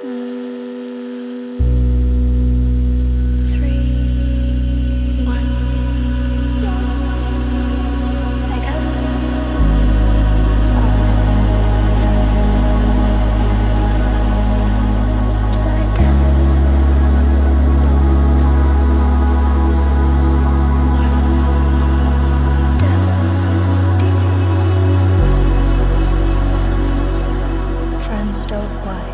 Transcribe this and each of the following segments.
Three, one. Like up, upside down. One, down, deep. Friends don't lie.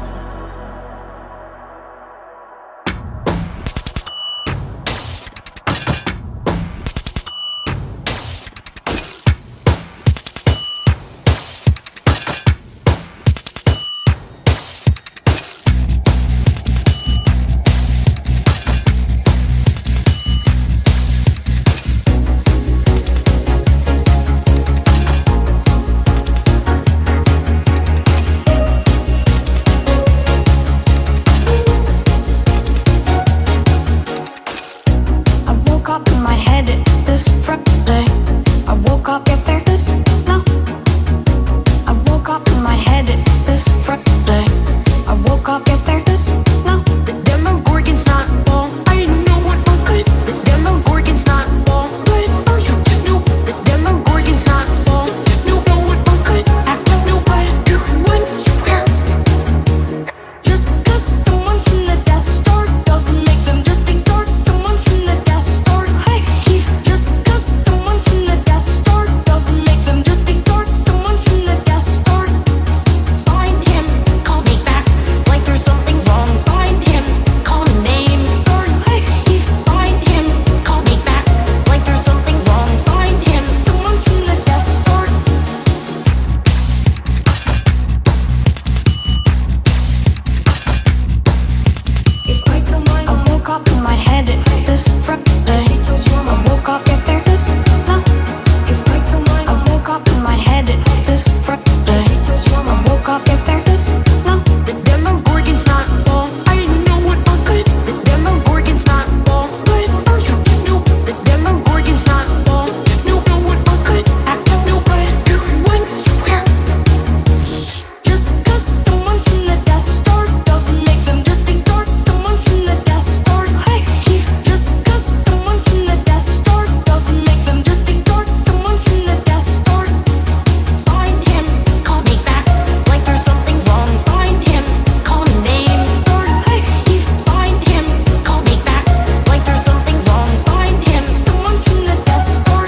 I woke up in my head this Friday. I woke up yet there is no. I woke up in my head this Friday. I woke up yet there is no. The Demogorgon's not wrong. I know what I'm good. The Demogorgon's not wrong. But are you new? The Demogorgon's not wrong. You know what I'm good. I don't know what you once you were. Just 'cause someone's from the Death Star doesn't make them just ignore. Someone's from the Death Star. Hey, just 'cause someone's from the Death Star doesn't make them just ignore. Someone's from the Death Star. Find him, call me back like there's something wrong. Find him, call his name. Hey, find him, call me back like there's something wrong. Find him, someone's from the Death Star. If I tell mine, I woke up in my head this Friday. I woke up yet there is no. If I tell mine, I woke up in my head this Friday. I woke up yet there is no. The Demogorgon's not wrong. I know what I'm good. The Demogorgon's not wrong. But are you new? The Demogorgon's not wrong. You know what I'm good. I don't know what you once you were. Just 'cause someone's from the Death Star doesn't make them just ignore. Someone's from the Death Star. Hey, just 'cause someone's from the Death Star doesn't make them just ignore. Someone's from the Death Star. Find him, call me back like there's something wrong. Find him, call his name. Hey, find him, call me back like there's something wrong. Find him, someone's from the Death Star.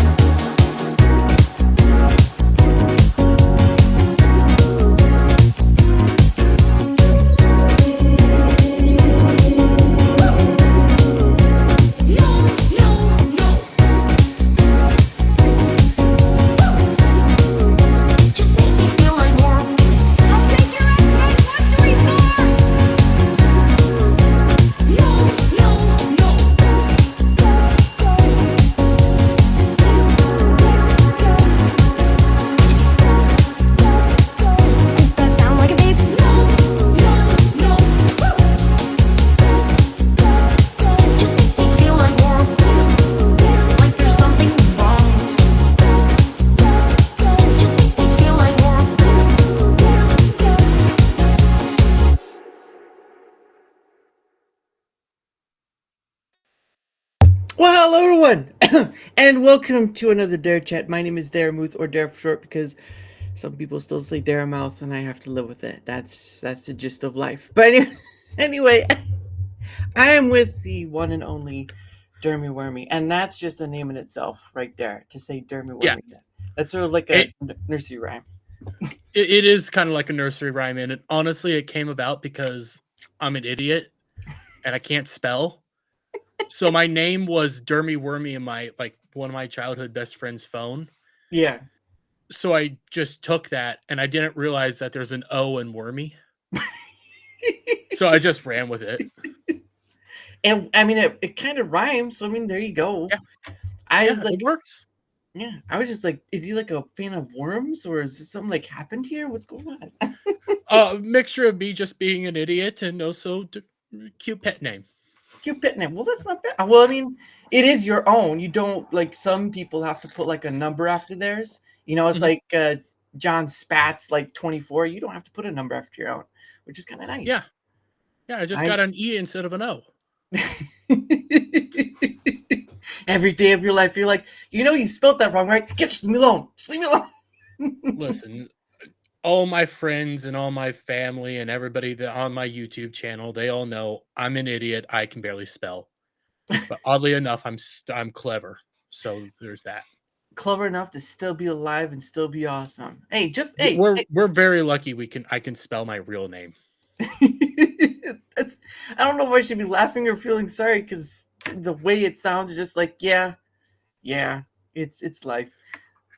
Just make me feel like more. I'll take your ass right 1, 3, 4. That sound like a babe? Just make me feel like more. Like there's something wrong. Just make me feel like more. Well, hello everyone, and welcome to another DaraChat. My name is Dara or Dara for short, because some people still say Dara and I have to live with it. That's the gist of life. But anyway, I am with the one and only Dermy Wermy, and that's just a name in itself, right there. To say Dermy Yeah. Wermy, that's sort of like a nursery rhyme. It is kind of like a nursery rhyme, and honestly, it came about because I'm an idiot and I can't spell. So my name was Dermy Wermy in my one of my childhood best friend's phone. Yeah. So I just took that, and I didn't realize that there's an O in Wormy. So I just ran with it. And I mean, it kind of rhymes. So I mean, there you go. Yeah. It works. Yeah, I was just like, is he like a fan of worms, or is this something like happened here? What's going on? A mixture of me just being an idiot and also cute pet name. Cute pet name. Well, that's not bad. Well, I mean, it is your own. You don't, like, some people have to put like a number after theirs. You know, it's like John Spatz, like 24. You don't have to put a number after your own, which is kind of nice. Yeah. Yeah, I just got an E instead of an O. Every day of your life, you're like, you spelled that wrong, right? Just leave me alone. Just leave me alone. Listen, all my friends and all my family and everybody that on my YouTube channel, they all know I'm an idiot. I can barely spell. But oddly enough, I'm clever. So there's that. Clever enough to still be alive and still be awesome. Hey, We're very lucky I can spell my real name. That's, I don't know if I should be laughing or feeling sorry because the way it sounds is just like, yeah, it's life.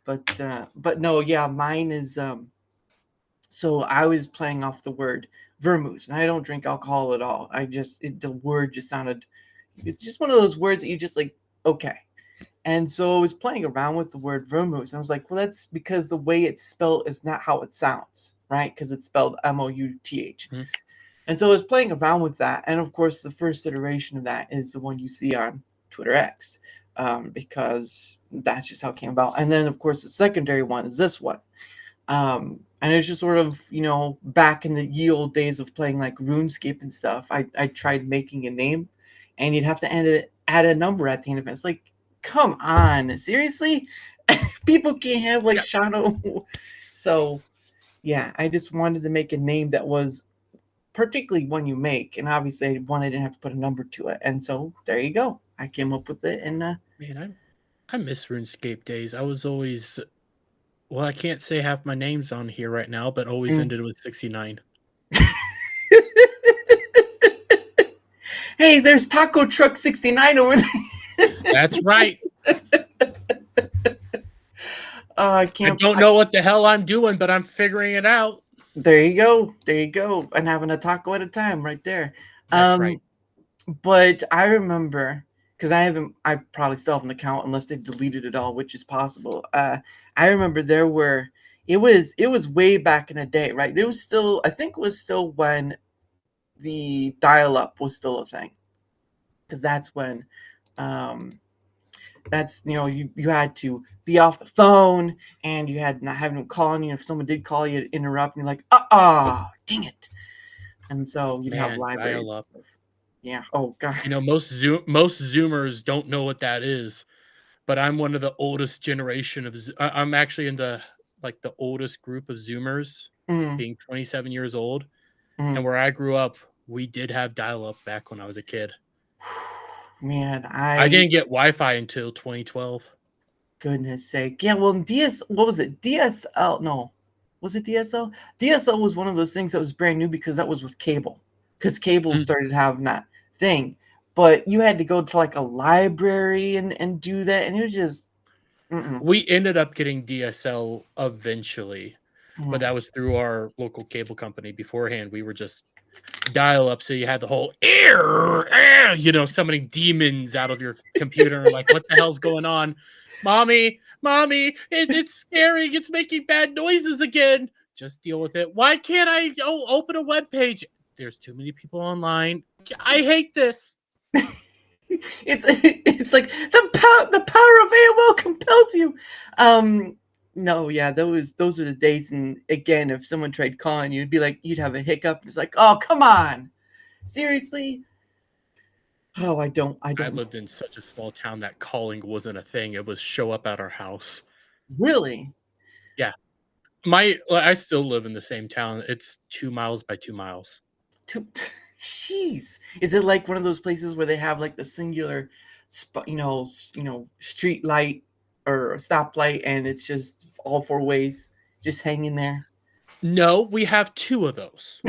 But no, yeah, mine is so I was playing off the word vermouth, and I don't drink alcohol at all. The word just sounded, it's just one of those words that you just like, okay. And so I was playing around with the word vermouth, and I was like, well, that's because the way it's spelled is not how it sounds, right? Because it's spelled Mouth. Mm-hmm. And so I was playing around with that. And of course, the first iteration of that is the one you see on Twitter X, because that's just how it came about. And then, of course, the secondary one is this one. And it's just sort of, back in the ye old days of playing like RuneScape and stuff, I tried making a name, and you'd have to add a number at the end of it. It's like, come on, seriously? People can't have like Shano. So, yeah, I just wanted to make a name that was particularly one you make, and obviously one I didn't have to put a number to it. And so there you go. I came up with it, and Man, I miss RuneScape days. I was always I can't say half my names on here right now, but always ended with 69. Hey, there's Taco Truck 69 over there. That's right. I don't know what the hell I'm doing, but I'm figuring it out. There you go. And having a taco at a time right there. That's right. But I remember, because I probably still have an account unless they've deleted it all, which is possible. I remember it was way back in the day, right? It was still, I think it was still when the dial-up was still a thing. Because that's when you had to be off the phone, and you had not having them calling you. If someone did call you, interrupt, and you're like, dang it. And so you'd have libraries and stuff. Yeah. Oh god. Most Zoomers don't know what that is, but I'm one of the oldest generation of. I'm actually in the oldest group of Zoomers, being 27 years old, and where I grew up, we did have dial-up back when I was a kid. Man, I didn't get Wi-Fi until 2012. Goodness sake. Yeah, well, what was it? DSL? No. Was it DSL? DSL was one of those things that was brand new because that was with cable. Because cable started having that thing. But you had to go to like a library and do that, and it was just We ended up getting DSL eventually, but that was through our local cable company. Beforehand, we were just dial up, so you had the whole summoning demons out of your computer. Like, what the hell's going on? Mommy, it's scary. It's making bad noises again. Just deal with it. Why can't I open a web page? There's too many people online. I hate this. It's like the power of AOL compels you. No, yeah, those are the days. And again, if someone tried calling you, you'd have a hiccup. It's like, oh, come on, seriously. Oh, I lived in such a small town that calling wasn't a thing. It was show up at our house. Really? Yeah. I still live in the same town. It's 2 miles by 2 miles. Jeez. Is it like one of those places where they have like the singular street light or stoplight, and it's just all four ways just hanging there? No, we have 2 of those.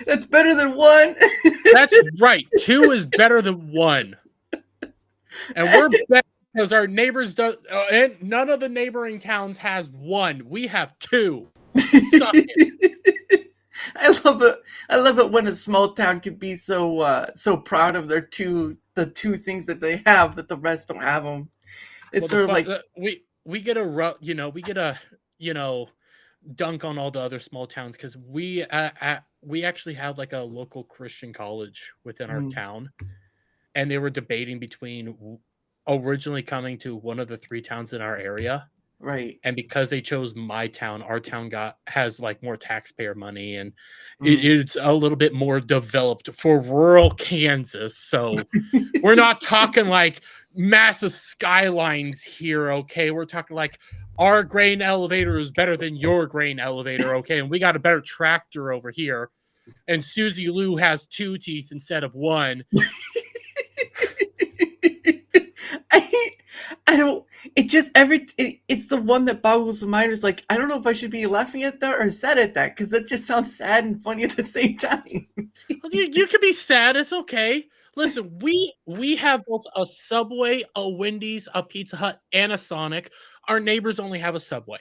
That's better than 1. That's right. 2 is better than 1. And we're better because our neighbors and none of the neighboring towns has 1. We have 2. Suck it. I love it when a small town can be so proud of the two things that they have that the rest don't have them. It's sort of like we get a dunk on all the other small towns because we actually have like a local Christian college within our town, and they were debating between originally coming to one of the 3 towns in our area Right. And because they chose my town, our town has like more taxpayer money, and Mm. it's a little bit more developed for rural Kansas. So we're not talking like massive skylines here, okay? We're talking like our grain elevator is better than your grain elevator, okay? And we got a better tractor over here. And Susie Lou has 2 teeth instead of 1. I, I don't. It just it's the one that boggles the mind. Is like I don't know if I should be laughing at that or sad at that because that just sounds sad and funny at the same time. You can be sad. It's okay. Listen, we have both a Subway, a Wendy's, a Pizza Hut, and a Sonic. Our neighbors only have a Subway.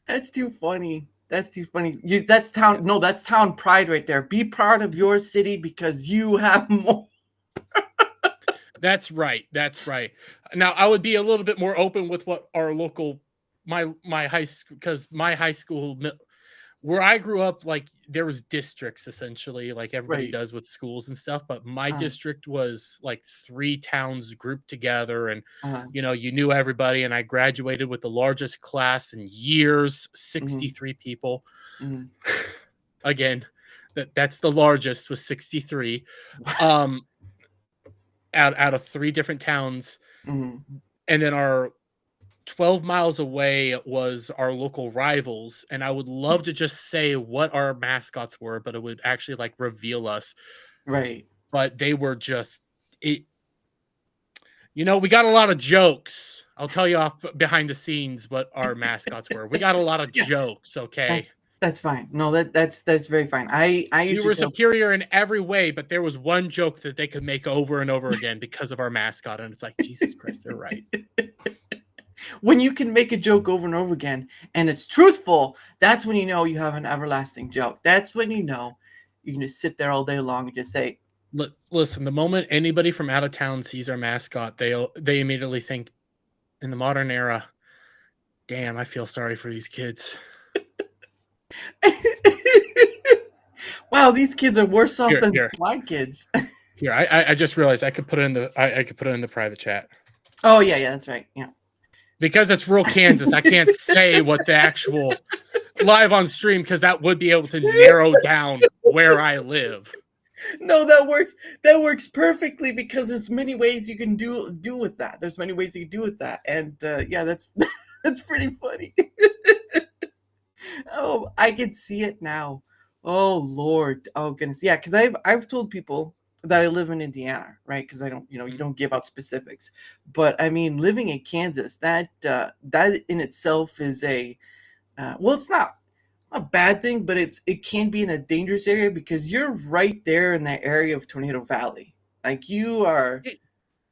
That's too funny. That's too funny. That's town. No, that's town pride right there. Be proud of your city because you have more. That's right. That's right. Now, I would be a little bit more open with what our local my high school, because my high school where I grew up, like there was districts essentially, like everybody Right. does with schools and stuff. But my Uh, district was like 3 towns grouped together, and uh, you knew everybody. And I graduated with the largest class in years, 63 people. mhm. Again, that's the largest, was 63. Um, out of 3 different towns, Mhm. and then our 12 miles away was our local rivals. And I would love to just say what our mascots were, but it would actually like reveal us. Right. But they were just it. We got a lot of jokes. I'll tell you off behind the scenes what our mascots were. We got a lot of Yeah. jokes. Okay. That's fine. No, that's very fine. I We usually were tell superior in every way, but there was one joke that they could make over and over again because of our mascot. And it's like, Jesus Christ, they're right. when you can make a joke over and over again and it's truthful, that's when you know you have an everlasting joke. That's when you know you can just sit there all day long and just say, Listen, the moment anybody from out of town sees our mascot, they immediately think, in the modern era, damn, I feel sorry for these kids. wow, these kids are worse off than Here. blind kids. Here, I just realized I could put it in the private chat. Oh yeah, that's right. Yeah. Because it's rural Kansas, I can't say what the actual live on stream, because that would be able to narrow down where I live. No, that works. That works perfectly because there's many ways you can do with that. There's many ways you can do with that, and yeah, that's that's pretty funny. Oh, I can see it now. Oh Lord. Oh goodness. Yeah, because I've told people that I live in Indiana, right? Because I don't, you don't give out specifics. But I mean, living in Kansas, that in itself is a well, it's not a bad thing, but it can be in a dangerous area because you're right there in that area of Tornado Valley. Like you are.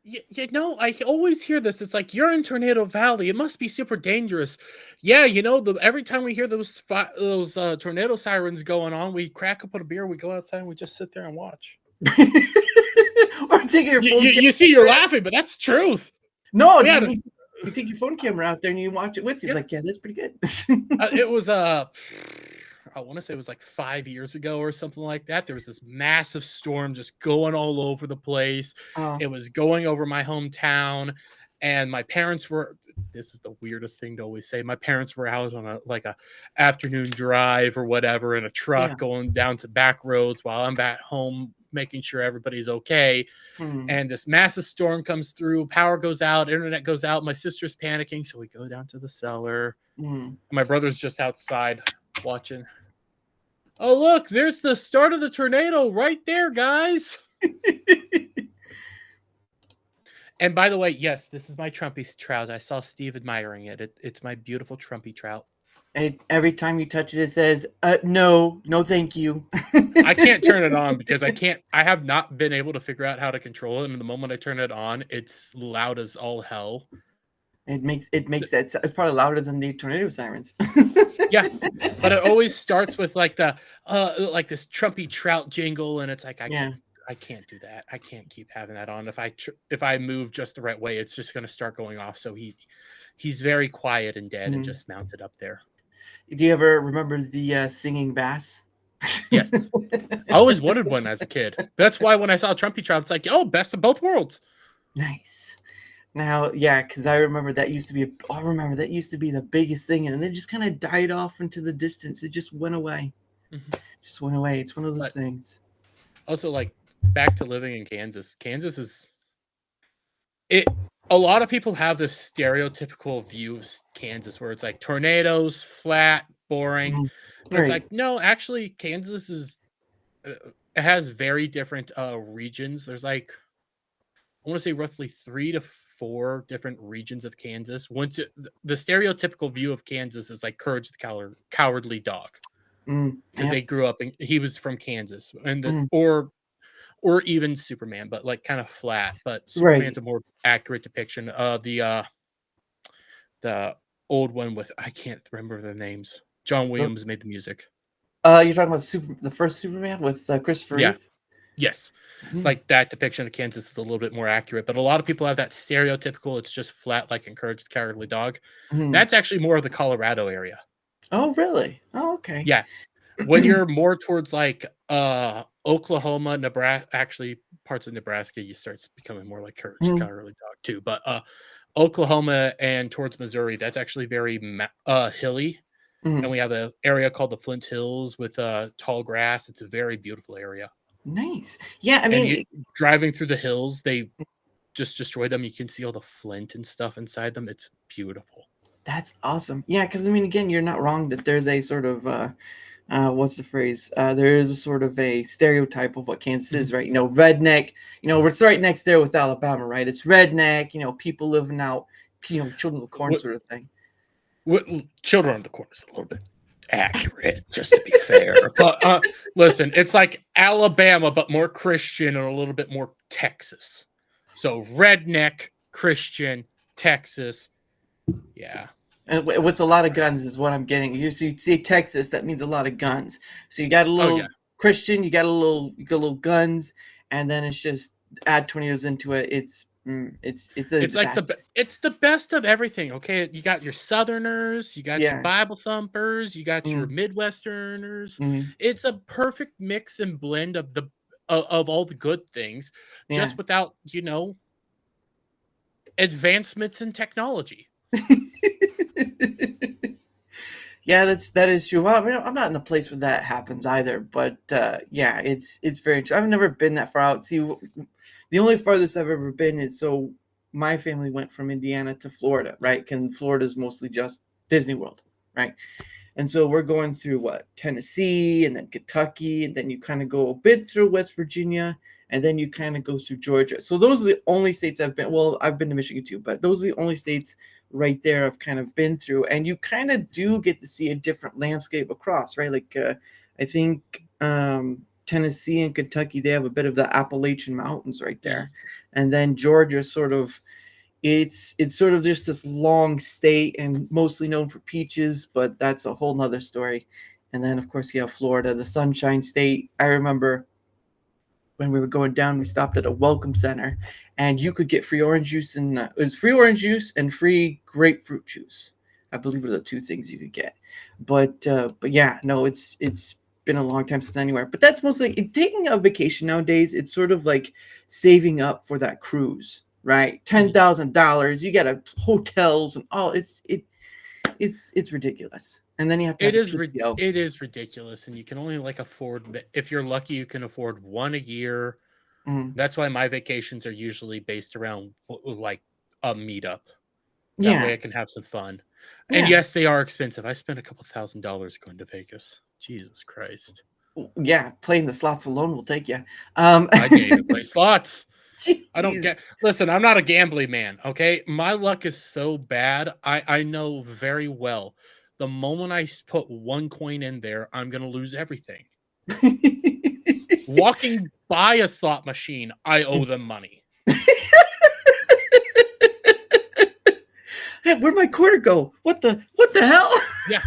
I always hear this. It's like, you're in Tornado Valley. It must be super dangerous. Yeah, every time we hear those tornado sirens going on, we crack open a beer, we go outside, and we just sit there and watch. or taking your phone. You see, you're laughing, but that's truth. No, you take your phone camera out there and you watch it with you. It's like, yeah, that's pretty good. It was I want to say it was like 5 years ago or something like that. There was this massive storm just going all over the place. Oh. It was going over my hometown, and my parents were. This is the weirdest thing to always say. My parents were out on a afternoon drive or whatever in a truck going down to back roads while I'm back home making sure everybody's okay. And this massive storm comes through, power goes out, internet goes out. My sister's panicking, so we go down to the cellar. My brother's just outside watching. Oh, look, there's the start of the tornado right there, guys. And by the way, yes, this is my Trumpy trout. I saw Steve admiring it. It's my beautiful Trumpy trout. And every time you touch it, it says, no, thank you. I can't turn it on because I have not been able to figure out how to control it. And the moment I turn it on, it's loud as all hell. It makes that. It's probably louder than the tornado sirens. Yeah, but it always starts with like the this Trumpy trout jingle, and it's like I can't do that. I can't keep having that on. If I move just the right way, it's just going to start going off. So he's very quiet and dead and just mounted up there. Do you ever remember the singing bass? Yes, I always wanted one as a kid. That's why when I saw Trumpy trout, it's like, oh, best of both worlds. Nice. Now, yeah, because I remember that used to be. I remember that used to be the biggest thing, and then it just kind of died off into the distance. It just went away. Mhm. Just went away. It's one of those But things. also, like, back to living in Kansas. Kansas is it. A lot of people have this stereotypical view of Kansas, where it's like tornadoes, flat, boring. Mhm. But it's Right. like, no, actually, Kansas is it has very different regions. There's like, I want to say roughly 3 to 4 different regions of Kansas. The stereotypical view of Kansas is like Courage the Cowardly Dog, because Yep. they grew up and he was from Kansas, and Mm. or even Superman, but like kind of flat. But Right. Superman's a more accurate depiction of the old one with, I can't remember their names. John Oh, Williams made the music. you're talking about the first Superman with Christopher Yeah. Reeve. Yes. Mm. Like that depiction of Kansas is a little bit more accurate, but a lot of people have that stereotypical, it's just flat, like Encourage the Cowardly Dog. Mm. That's actually more of the Colorado area. Oh, really? Oh, okay. Yeah. When you're more towards like Oklahoma, Nebraska, actually parts of Nebraska, you start becoming more like Courage the Mm. Cowardly Dog too. But Oklahoma and towards Missouri, that's actually very hilly. And Mm. we have an area called the Flint Hills with tall grass. It's a very beautiful area. Nice. Yeah, I And mean, you driving through the hills, they just destroy them. You can see all the flint and stuff inside them. It's beautiful. that's awesome. Yeah, because I mean, again, you're not wrong that there's a sort of what's the phrase? There is a sort of a stereotype of what Kansas Mhm. is, right? Redneck. It's right next there with Alabama, right? It's redneck. People living out, children of the corn What, sort of thing. Children of the Corn is a little bit accurate, just to be fair. But listen, it's like Alabama, but more Christian and a little bit more Texas. So redneck, Christian, Texas. Yeah. And with a lot of guns is what I'm getting. You see Texas, that means a lot of guns. So you got a Oh yeah. little Christian, you got a little guns, and then it's just add tornadoes into it. It's a It's like disaster. it's the best of everything. Okay, you got your Southerners, you got your Yeah. Bible thumpers, you got your Mm, Midwesterners. mm, It's a perfect mix and blend of of all the good things, yeah. just without advancements in technology. Yeah, that is true. Well, I mean, I'm not in a place where that happens either, but yeah, it's very true. I've never been that far out. See, the only farthest I've ever been is so my family went from Indiana to Florida, right? And Florida's mostly just Disney World, right? And so we're going through what Tennessee and then Kentucky, and then you kind of go a bit through West Virginia, and then you kind of go through Georgia. So those are the only states I've been. Well, I've been to Michigan too, but those are the only states right there I've kind of been through. And you kind of do get to see a different landscape across, right? Like I think Tennessee and Kentucky, they have a bit of the Appalachian Mountains right Mhm. there, and then Georgia sort of it's sort of just this long state and mostly known for peaches, but that's a whole nother story. And then of course you have Florida, the Sunshine State. I remember when we were going down, we stopped at a welcome center, and you could get free orange juice and it was free orange juice and free grapefruit juice. I believe are the two things you could get. But yeah, no, it's been a long time since anywhere. But that's mostly taking a vacation nowadays. It's sort of like saving up for that cruise, right? Mhm. $10,000. You got hotels and all. It's ridiculous. And then you have to have It the is PTO. it is ridiculous, and you can only like afford, if you're lucky, you can afford one a year. Mm. That's why my vacations are usually based around like a meetup. That way Yeah, I can have some fun. And yeah, yes, they are expensive. I spent a couple $1,000s going to Vegas. Jesus Christ. yeah. Playing the slots alone will take you. I can't even play slots. I don't Jeez. get Listen, I'm not a gambling man, okay? My luck is so bad. I know very well. The moment I put one coin in there, I'm gonna lose everything. Walking by a slot machine, I owe them money. Hey, where'd my quarter go? What the hell? Yeah.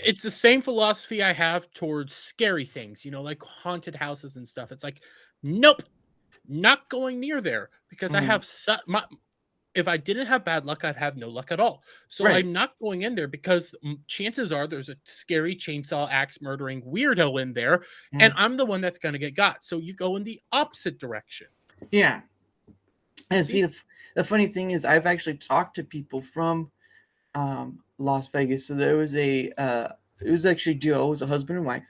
It's the same philosophy I have towards scary things, like haunted houses and stuff. It's like, nope, not going near there, because I Mm, have if I didn't have bad luck, I'd have no luck at all. So right. I'm not going in there because chances are there's a scary chainsaw axe murdering weirdo in there, and Mm, I'm the one that's going to get got. So you go in the opposite direction. yeah. And See, see, the funny thing is, I've actually talked to people from Las Vegas. So there was it was actually a duo. It was a husband and wife,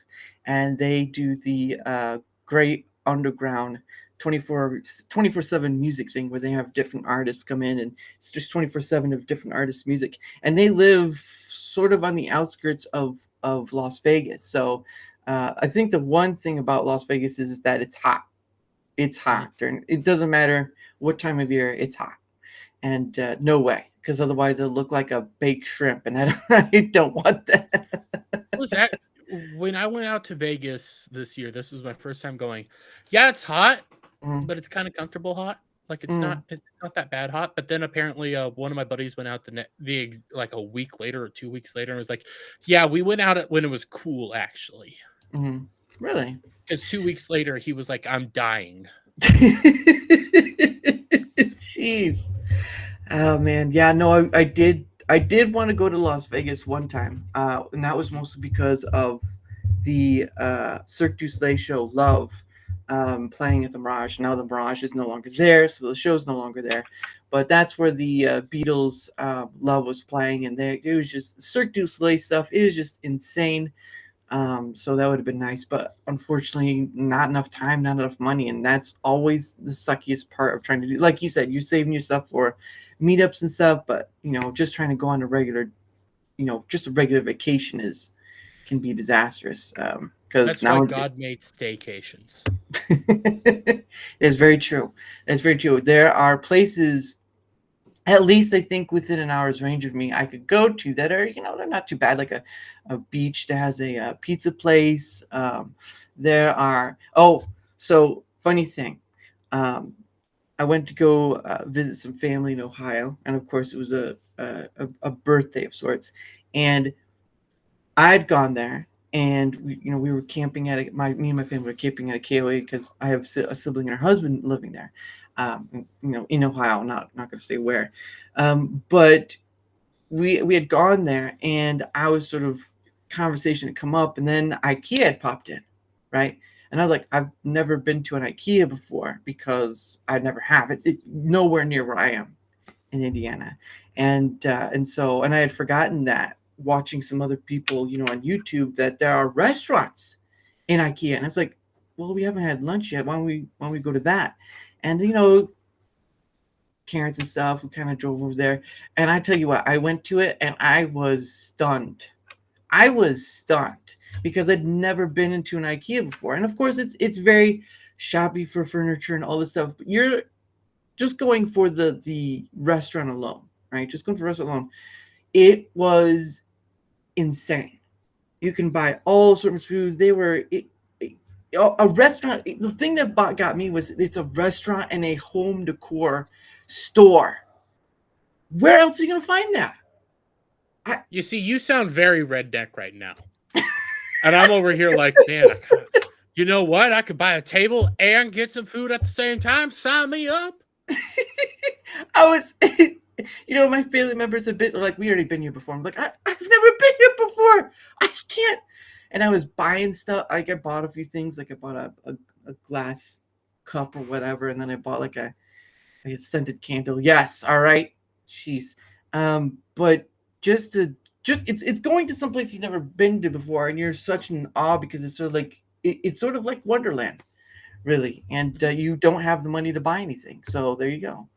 and they do the Great Underground 24/7 music thing where they have different artists come in, and it's just 24/7 of different artists' music, and they live sort of on the outskirts of Las Vegas. So I think the one thing about Las Vegas is that it's hot. It's Mhm. hot. It doesn't matter what time of year, it's hot. And no way, because otherwise it'll look like a baked shrimp, and I don't want that. Was that when I went out to Vegas this year? This was my first time going. Yeah, it's hot, Mm, but it's kind of comfortable hot. Like mm, it's not that bad hot. But then apparently, one of my buddies went out like a week later or 2 weeks later, and was like, "Yeah, we went out when it was cool, actually." mm. Really? Because 2 weeks later, he was like, "I'm dying." Jeez. Oh man, yeah, no, I did want to go to Las Vegas one time, and that was mostly because of the Cirque du Soleil show Love playing at the Mirage. Now the Mirage is no longer there, so the show's no longer there. But that's where the Beatles Love was playing, and there it was just Cirque du Soleil stuff. It was just insane. So that would have been nice, but unfortunately, not enough time, not enough money, and that's always the suckiest part of trying to do. Like you said, you're saving yourself for meetups and stuff, but just trying to go on a regular, just a regular vacation is can be disastrous. Because That's why nowadays, God made staycations. it's very true. It's very true. There are places, at least I think within an hour's range of me, I could go to that are, they're not too bad. Like a beach that has a, pizza place. There are, so funny thing. Um, I went to go visit some family in Ohio. And of course, it was a birthday of sorts. And I'd gone there. And we were camping at me and my family were camping at a KOA because I have a sibling and her husband living there, in Ohio. Not going to say where, but we had gone there, and I was sort of conversation had come up, and then IKEA had popped in, right? And I was like, I've never been to an IKEA before because I never have. It's nowhere near where I am in Indiana, and I had forgotten that watching some other people, on YouTube, that there are restaurants in IKEA, and it's like, well, we haven't had lunch yet. Why don't we go to that? And parents and stuff, we kind of drove over there, and I tell you what, I went to it and I was stunned. I was stunned because I'd never been into an IKEA before, and of course, it's very shoppy for furniture and all this stuff. But you're just going for the restaurant alone, right? Just going for restaurant alone. It was insane. You can buy all sorts of foods. A restaurant. The thing that got me was it's a restaurant and a home decor store. Where else are you gonna find that? You see, you sound very redneck right now. And I'm over here like, man, you know what? I could buy a table and get some food at the same time. Sign me up. I was, my family members have been like, we already been here before. I'm like, I've never been here before. I can't. And I was buying stuff. Like I bought a few things. Like I bought a glass cup or whatever, and then I bought like a scented candle. Yes, all right. Jeez. But just to just it's going to some place you've never been to before, and you're such in awe because it's sort of like it's sort of like Wonderland, really, and you don't have the money to buy anything. So there you go.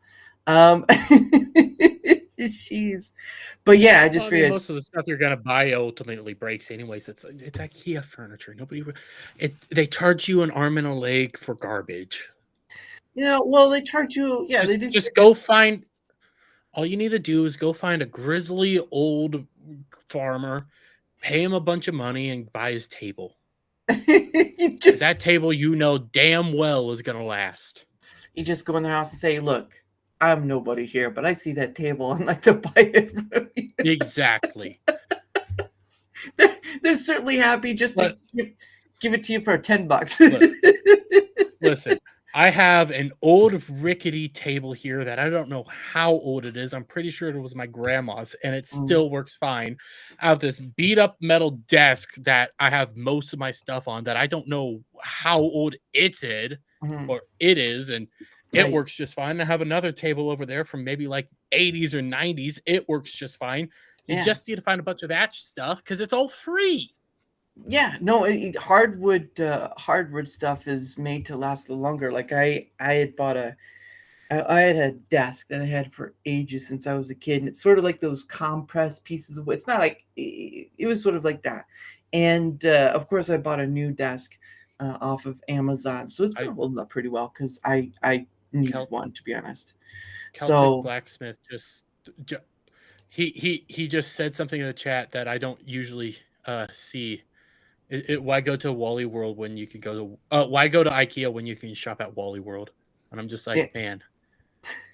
Jeez. But yeah, I Well, just I mean, figured, most of the stuff you're gonna buy ultimately breaks anyways. It's IKEA furniture. They charge you an arm and a leg for garbage. well, they charge you. Yeah, Just they do. just go find. All you need to do is go find a grizzly old farmer, pay him a bunch of money, and buy his table. you Because just that table, damn well is gonna last. you just go in their house and say, "Look, I'm nobody here, but I see that table. I'd like to buy it from you." Exactly. They're certainly happy just to But give it to you for $10. listen, I have an old rickety table here that I don't know how old it is. I'm pretty sure it was my grandma's, and it Mm, still works fine. I have this beat up metal desk that I have most of my stuff on that I don't know how old it mhm. or it is, and It Right. works just fine. I have another table over there from maybe like 80s or 90s. It works just fine. You Yeah. just need to find a bunch of that stuff because it's all free. Yeah, no, hardwood stuff is made to last longer. Like I had bought I had a desk that I had for ages since I was a kid, and it's sort of like those compressed pieces of wood. It's not like it was sort of like that, and of course I bought a new desk off of Amazon, so it's been I holding up pretty well because I needed Kel- one, to be honest. Celtic So Blacksmith he just said something in the chat that I don't usually see. Why go to Wally World when you can go to why go to IKEA when you can shop at Wally World? And I'm just yeah, like, man,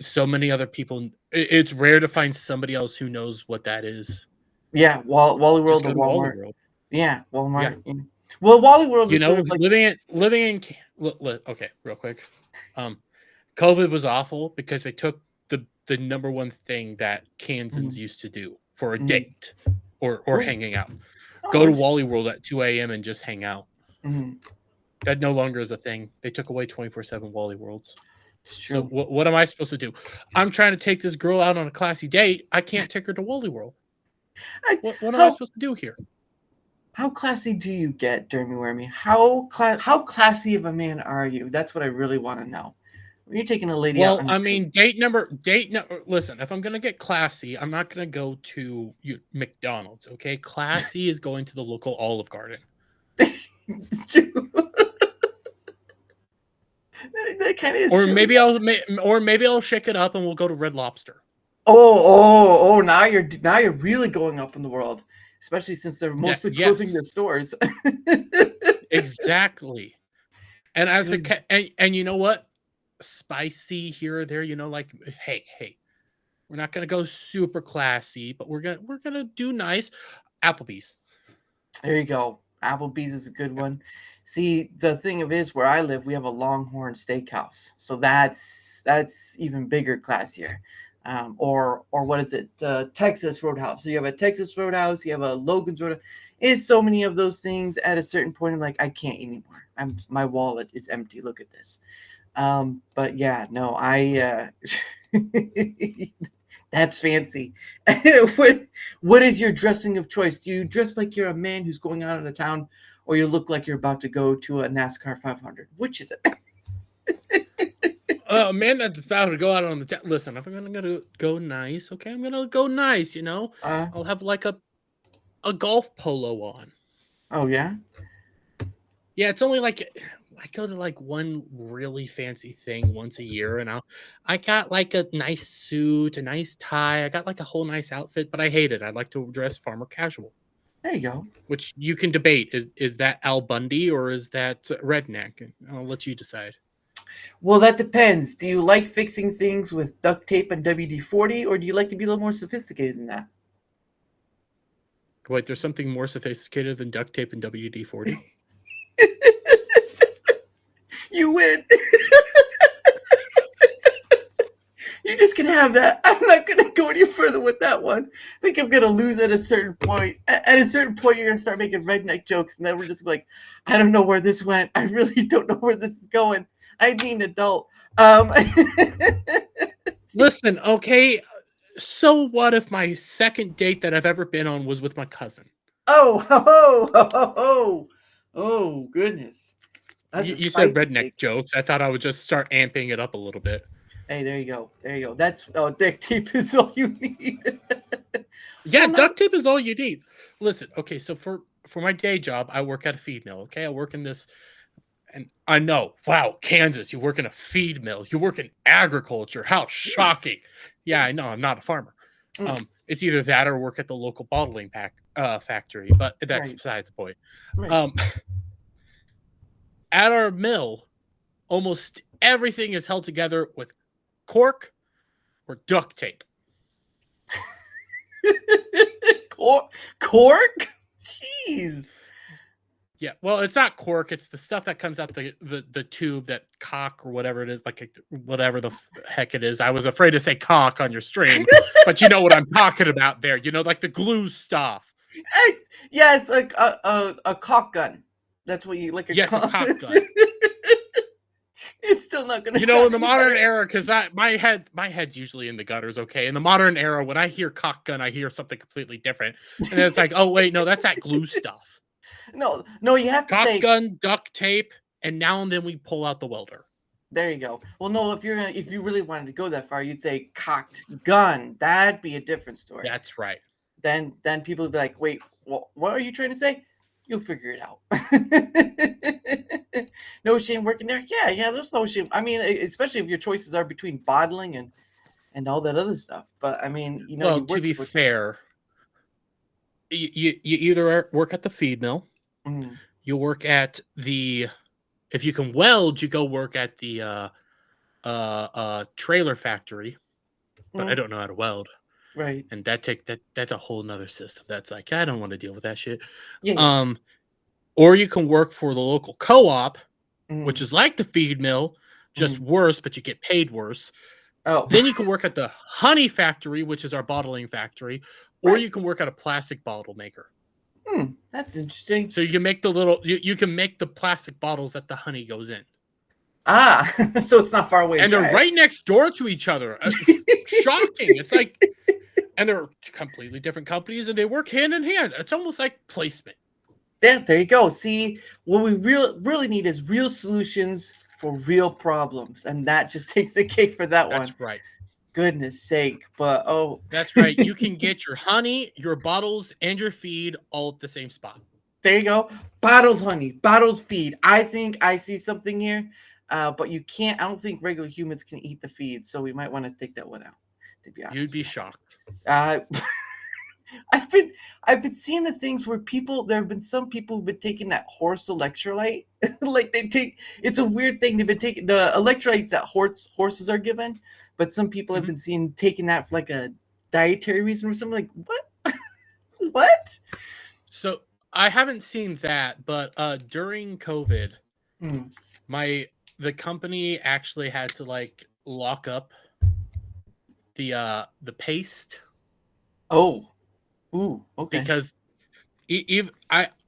so many other people. It's rare to find somebody else who knows what that is. yeah, Wally Just World or go to Wally Walmart. World. Yeah, Yeah, Walmart. Yeah. Well, Wally World you is sort know, of like okay, real quick. COVID was awful because they took the number one thing that Kansans mhm, used to do for a mhm. date or Oh, hanging out. Go oh, to it's- Wally World at 2 a.m. and just hang out. mhm, That no longer is a thing. They took away 24/7 Wally Worlds. it's So true. what am I supposed to do? I'm trying to take this girl out on a classy date. I can't take her to Wally World. I, What am I how supposed to do here? How classy do you get, Dermy Wermy? How classy of a man are you? That's what I really want to know. When you're taking a lady out Well, on I a mean, listen, if I'm gonna get classy, I'm not gonna go to McDonald's. Okay, classy is going to the local Olive Garden. date, it's true. That kind of is Or true. maybe I'll shake it up and we'll go to Red Lobster. Oh! Now you're really going up in the world, especially since they're Yeah, mostly closing their yes, stores. exactly. And as a Good. and you know what, spicy here or there. You know, like hey, we're not gonna go super classy, but we're gonna do nice. Applebee's. There you go. Applebee's is a good one. See, the thing of is where I live, we have a Longhorn Steakhouse, so that's even bigger, classier. Or what is it? Texas Roadhouse. So you have a Texas Roadhouse, you have a Logan's Roadhouse. It's so many of those things. At a certain point, I'm like, I can't anymore. My wallet is empty. Look at this. But yeah, no, that's fancy. What is your dressing of choice? Do you dress like you're a man who's going out of town, or you look like you're about to go to a NASCAR 500? Which is it? A man that's about to go out on the listen. If I'm gonna go nice, okay, I'm gonna go nice. You know, Uh, I'll have like a golf polo on. oh yeah. Yeah, it's only like I go to like one really fancy thing once a year, and I got like a nice suit, a nice tie. I got like a whole nice outfit, but I hate it. I like to dress far more casual, There you go. which you can debate. Is that Al Bundy or is that redneck? I'll let you decide. Well, that depends. Do you like fixing things with duct tape and WD-40, or do you like to be a little more sophisticated than that? Wait, there's something more sophisticated than duct tape and WD-40? You win. You're just gonna have that. I'm not gonna go any further with that one. I think I'm gonna lose at a certain point. At a certain point, you're gonna start making redneck jokes, and then we're just like, I don't know where this went. I really don't know where this is going. I need an adult. Listen, okay. So what if my second date that I've ever been on was with my cousin? Oh, ho, ho, ho, ho. Oh, goodness. That's a You said spicy redneck take. jokes. I thought I would just start amping it up a little bit. Hey, there you go. There you go. That's duct tape is all you need. Yeah, Well, not duct tape is all you need. Listen, okay, so for my day job, I work at a feed mill. Okay, I work in this, and I know, wow, Kansas, you work in a feed mill. You work in agriculture. How shocking! Yeah, I know. I'm not a farmer. Mm, It's either that or work at the local bottling factory, but that's right, besides the point. right. Um, at our mill, almost everything is held together with cork or duct tape. Cork? Jeez. Yeah, well, it's not cork. It's the stuff that comes out the tube, that cock or whatever it is, like whatever the heck it is. I was afraid to say cock on your stream, but you know what I'm talking about there. You know, like the glue stuff. Yes, like a cock gun. That's what you like a Yes, a cock. cock gun. It's still not gonna. You know, in the sound modern better. era, because my head's usually in the gutters. Okay, in the modern era, when I hear cock gun, I hear something completely different, and then it's like, oh wait, no, that's that glue stuff. No, you have to Cock say. gun, duct tape, and now and then we pull out the welder. There you go. Well, no, if you really wanted to go that far, you'd say cocked gun. That'd be a different story. That's right. Then people would be like, wait, what are you trying to say? You'll figure it out. No shame working there. Yeah, there's no shame. I mean, especially if your choices are between bottling and all that other stuff. But I mean, Well, you to work be with. fair, you either work at the feed mill, Mm, you work at the, if you can weld, you go work at the trailer factory, but I mm, don't know how to weld. right. And that's a whole nother system. That's like, I don't want to deal with that shit. Yeah. Or you can work for the local co-op, which Mm, is like the feed mill, just mm. worse, but you get paid worse. Oh, Then you can work at the honey factory, which is our bottling factory, or right. you can work at a plastic bottle maker. That's interesting. So you can make you can make the plastic bottles that the honey goes in. Ah, so it's not far away to And they're drive. right next door to each other. Shocking. It's like, and they're completely different companies and they work hand in hand. It's almost like placement. Yeah, there you go. See, what we really need is real solutions for real problems, and that just takes the cake for that one. That's right. Goodness sake! But That's right. You can get your honey, your bottles, and your feed all at the same spot. there you go. Bottles, honey, bottles, feed. I think I see something here, but you can't. I don't think regular humans can eat the feed, so we might want to take that one out. To be honest, You'd be shocked. Uh, I've been seeing the things where there have been some people who've been taking that horse electrolyte. Like it's a weird thing. They've been taking the electrolytes that horses are given, but some people have Mhm. been seen taking that for like a dietary reason or something. Like what? What? So I haven't seen that, but during COVID, Hmm. the company actually had to like lock up the paste Oh, ooh, okay. because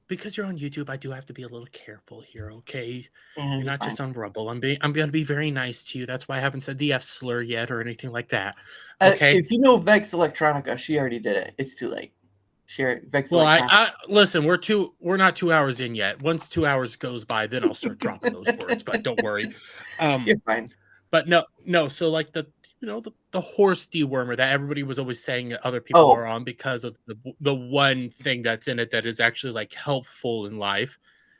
because you're on YouTube, I do have to be a little careful here, okay? Yeah, You're you're not fine. just on Rumble. I'm going to be very nice to you. That's why I haven't said the F slur yet or anything like that. Okay? If you know Vex Electronica, she already did it. It's too late. Vex Well, Electronica. I listen, we're not 2 hours in yet. Once 2 hours goes by, then I'll start dropping those words, but don't worry. You're fine. But no, so like the horse dewormer that everybody was always saying that other people Oh, are on because of the one thing that's in it that is actually like helpful in life.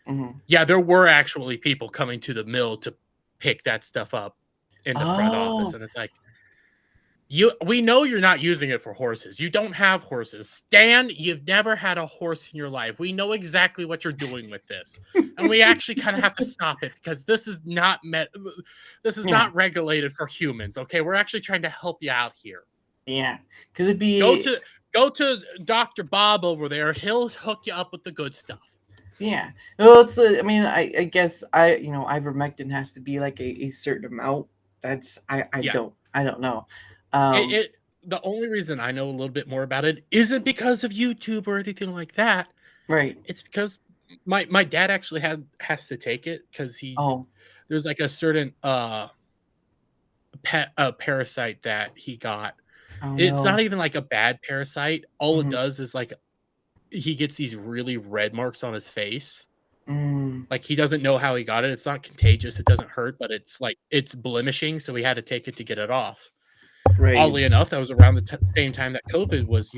mhm. Yeah, there were actually people coming to the mill to pick that stuff up in the front office, Oh, and it's like, we know you're not using it for horses. You don't have horses. Stan, you've never had a horse in your life. We know exactly what you're doing with this. And we actually kind of have to stop it because this is not yeah, not regulated for humans. Okay, we're actually trying to help you out here. yeah. Because it'd be Go to Dr. Bob over there. He'll hook you up with the good stuff. yeah. Well, it's I mean, I guess ivermectin has to be like a certain amount. That's I Yeah. don't know. The only reason I know a little bit more about it isn't because of YouTube or anything like that. Right. It's because my dad actually has to take it because Oh, there's like a certain parasite that he got. oh It's no. not even like a bad parasite. All it Mhm. does is like he gets these really red marks on his face. Mm, Like he doesn't know how he got it. It's not contagious. It doesn't hurt, but it's like it's blemishing. So he had to take it to get it off. right. Oddly enough, that was around the same time that COVID was,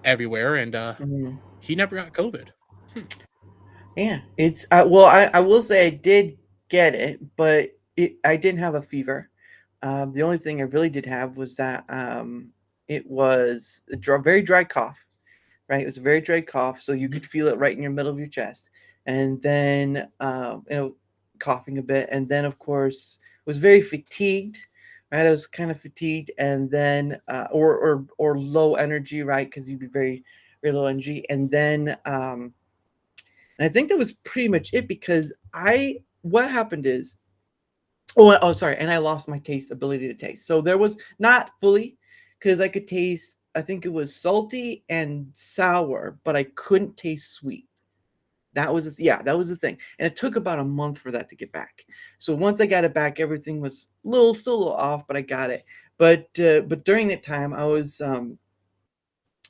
everywhere, and Mhm. he never got COVID. Yeah. It's well, I will say I did get it, but I didn't have a fever. The only thing I really did have was that it was very dry cough. Right? It was a very dry cough, so you Mhm. could feel it right in your middle of your chest, and then coughing a bit, and then of course was very fatigued. Right, I was kind of fatigued, and then or low energy, right? Because you'd be very low energy, and I think that was pretty much it because what happened is sorry, and I lost my ability to taste. So there was not fully because I could taste. I think it was salty and sour, but I couldn't taste sweet. That was the thing, and it took about a month for that to get back. So once I got it back, everything was still a little off, but I got it. But during that time,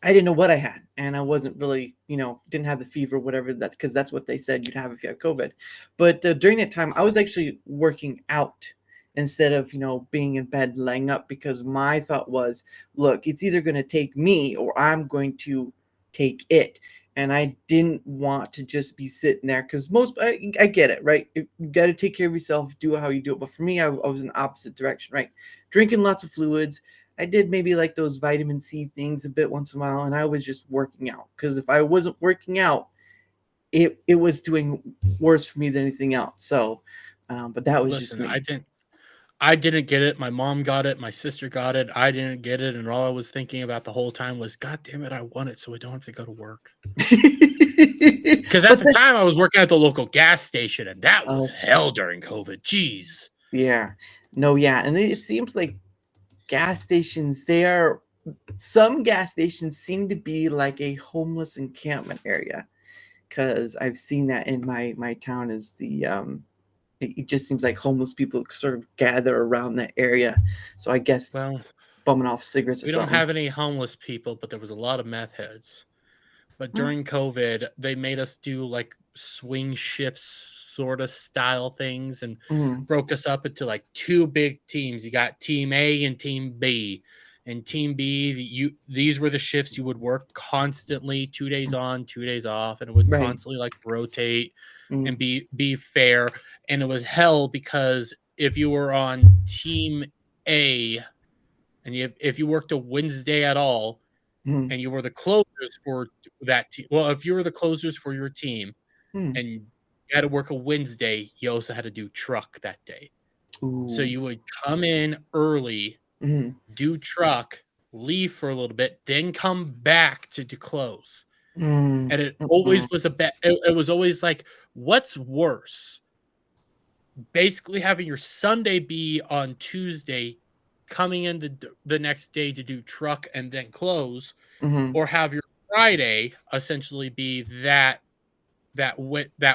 I didn't know what I had, and I wasn't really, didn't have the fever, whatever. That's because that's what they said you'd have if you had COVID. But during that time, I was actually working out instead of being in bed laying up, because my thought was, look, it's either going to take me or I'm going to take it. And I didn't want to just be sitting there, because I get it, right? You got to take care of yourself, do it how you do it. But for me, I was in the opposite direction, right? Drinking lots of fluids. I did maybe like those vitamin C things a bit once in a while, and I was just working out, because if I wasn't working out, it was doing worse for me than anything else. So, but that was just Listen, me. I didn't get it. My mom got it. My sister got it. I didn't get it. And all I was thinking about the whole time was, God damn it, I want it so I don't have to go to work. Because at the time I was working at the local gas station, and that was hell during COVID. Jeez. Yeah. No, yeah. And it seems like gas stations, some gas stations seem to be like a homeless encampment area, because I've seen that in my town. Is it just seems like homeless people sort of gather around that area. So I guess bumming off cigarettes or we something. don't have any homeless people, but there was a lot of meth heads. But during COVID, they made us do like swing shifts sort of style things, and broke us up into like two big teams. You got Team A and Team B. And Team B, these were the shifts you would work constantly, 2 days on, 2 days off, and it would constantly like rotate and be fair. And it was hell, because if you were on Team A and if you worked a Wednesday at all, and you were the closers for that team, well, if you were the closers for your team and you had to work a Wednesday, you also had to do truck that day. So you would come in early, do truck, leave for a little bit, then come back to close. And it always was it was always like, what's worse? Basically having your Sunday be on Tuesday, coming in the next day to do truck and then close, or have your Friday essentially be that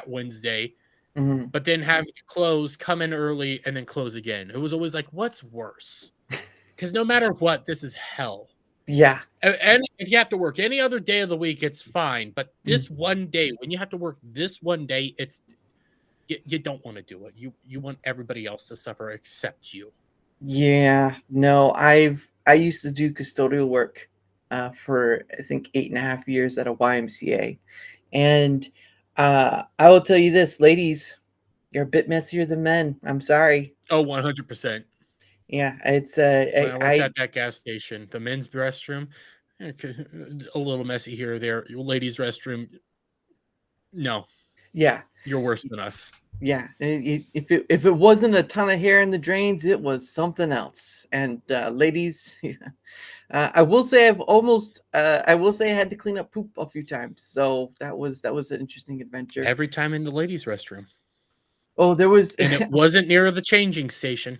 Wednesday, but then having to close, come in early, and then close again. It was always like, what's worse? Because no matter what, this is hell. Yeah. And if you have to work any other day of the week, it's fine. But this one day, when you have to work this one day, it's you don't want to do it. You want everybody else to suffer except you. Yeah. No, I used to do custodial work for I think 8.5 years at a YMCA, and I will tell you this, ladies, you're a bit messier than men. I'm sorry. Oh, 100%. Yeah, it's When I worked at that gas station, the men's restroom, a little messy here or there. Your ladies' restroom, no. Yeah, you're worse than us. Yeah, if it wasn't a ton of hair in the drains, it was something else. And ladies, I will say I will say I had to clean up poop a few times. So that was an interesting adventure. Every time in the ladies' restroom. Oh, there was, and it wasn't near the changing station.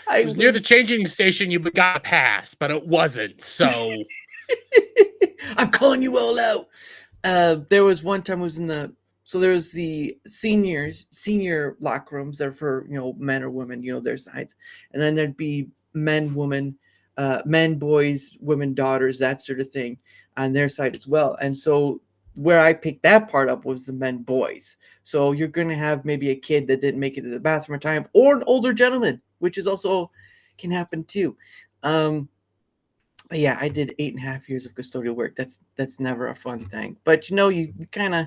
It was near the changing station. You got a pass, but it wasn't. So I'm calling you all out. There was one time I was there's the senior locker rooms that are for, men or women, their sides. And then there'd be men, women, men, boys, women, daughters, that sort of thing on their side as well. And so where I picked that part up was the men, boys. So you're going to have maybe a kid that didn't make it to the bathroom in time, or an older gentleman, which is also can happen too. But yeah, I did 8.5 years of custodial work. That's never a fun thing. But you kind of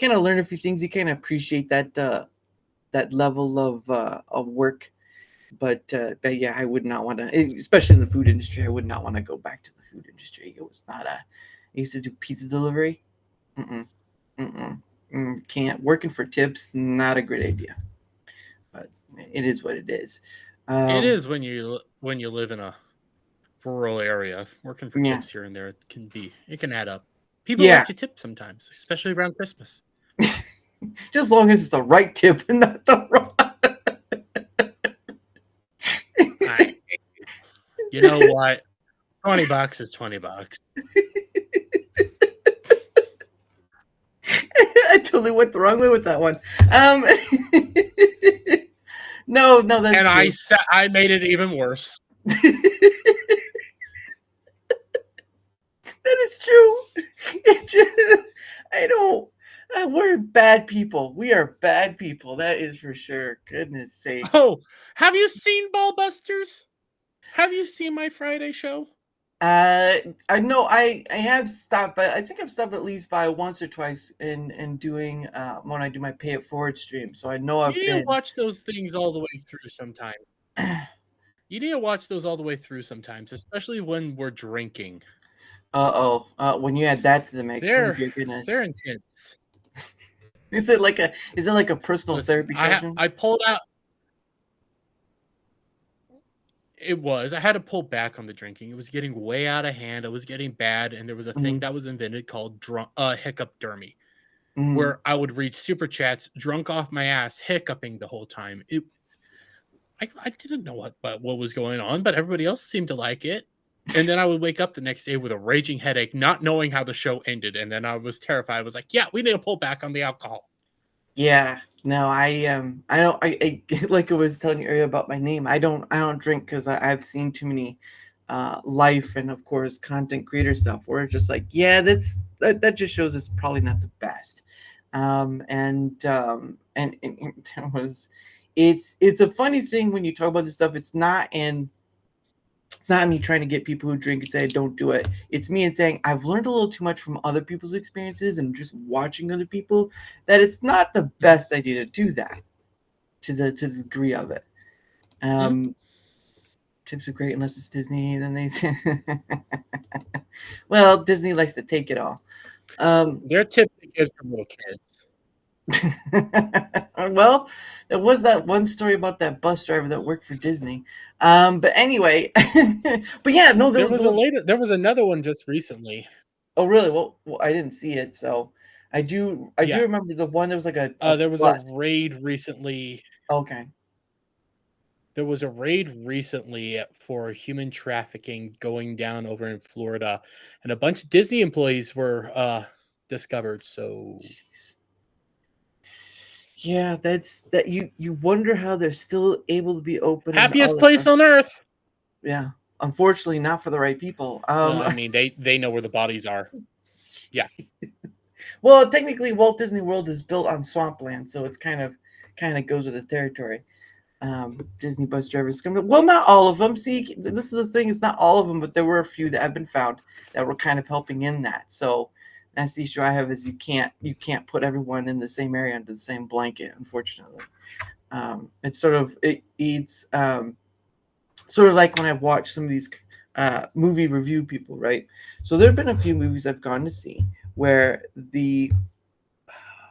learn a few things. You kind of appreciate that level of work. But yeah, I would not want to, especially in the food industry. I would not want to go back to the food industry. It was not I used to do pizza delivery. Can't. Working for tips, not a great idea. But it is what it is. It is when you live in a rural area. Working for tips here and there, it can add up. People like to tip sometimes, especially around Christmas. Just as long as it's the right tip and not the wrong. You know what? $20 is $20. totally went the wrong way with that one. No, that's And true. I made it even worse. That is true. I don't. We're bad people. We are bad people. That is for sure. Goodness sake. Oh, have you seen Ballbusters? Have you seen my Friday show? I know I have stopped, but I think I've stopped at least by once or twice in doing when I do my pay it forward stream. So I know You I've need to been. watch those things all the way through sometime. You need to watch those all the way through sometimes, especially when we're drinking. When you add that to the mix, oh dear They're goodness. intense. Is it like a personal Listen, therapy session? I pulled out. It was. I had to pull back on the drinking. It was getting way out of hand. It was getting bad, and there was a thing that was invented called hiccup Dermy, where I would read super chats drunk off my ass, hiccuping the whole time. I didn't know what was going on, but everybody else seemed to like it. And then I would wake up the next day with a raging headache, not knowing how the show ended. And then I was terrified. I was like, yeah, we need to pull back on the alcohol. Yeah, no, I don't. I like I was telling you earlier about my name. I don't drink because I've seen too many life and of course content creator stuff where it's just like, yeah, that just shows it's probably not the best. And it was, it's a funny thing when you talk about this stuff. It's not me trying to get people who drink and say don't do it. It's me and saying I've learned a little too much from other people's experiences and just watching other people that it's not the best idea to do that to the degree of it. Tips are great unless it's Disney. Then they say, well, Disney likes to take it all. They're typically good for little kids. Well, there was that one story about that bus driver that worked for Disney. But anyway, but yeah, no, There was another one just recently. Oh, really? Well, I didn't see it, so I do remember the one that was like a there was bus. a raid recently. Okay. There was a raid recently for human trafficking going down over in Florida, and a bunch of Disney employees were discovered. So, yeah, that's that. You wonder how they're still able to be open. Happiest place on earth. Yeah, unfortunately, not for the right people. I mean, they know where the bodies are. Yeah. Well, technically, Walt Disney World is built on swampland, so it's kind of goes with the territory. Disney bus drivers come. Well, not all of them. See, this is the thing. It's not all of them, but there were a few that have been found that were kind of helping in that. So that's the issue I have is you can't put everyone in the same area under the same blanket. Unfortunately, it's sort of it's sort of like when I watch some of these movie review people, right? So there have been a few movies I've gone to see where the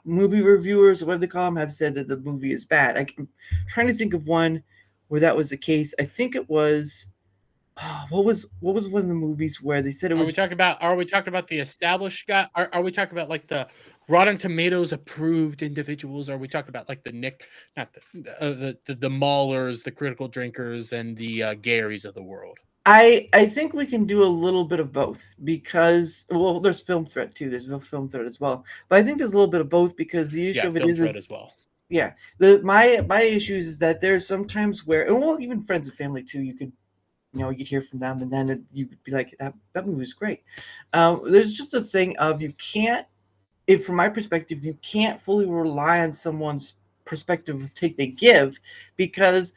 movie reviewers or whatever they call them have said that the movie is bad. I'm trying to think of one where that was the case. I think it was what was one of the movies where they said it was. Are we talking about the established guy? Are we talking about like the Rotten Tomatoes approved individuals? Are we talking about like not the maulers, the critical drinkers, and the Garys of the world? I think we can do a little bit of both because there's Film Threat too. There's no Film Threat as well, but I think there's a little bit of both because the issue of it is as well. Yeah, my issues is that there's sometimes where even friends and family too. You could you'd hear from them and then you could be like that movie was great. There's just a thing of you can't. If from my perspective, you can't fully rely on someone's perspective of take they give because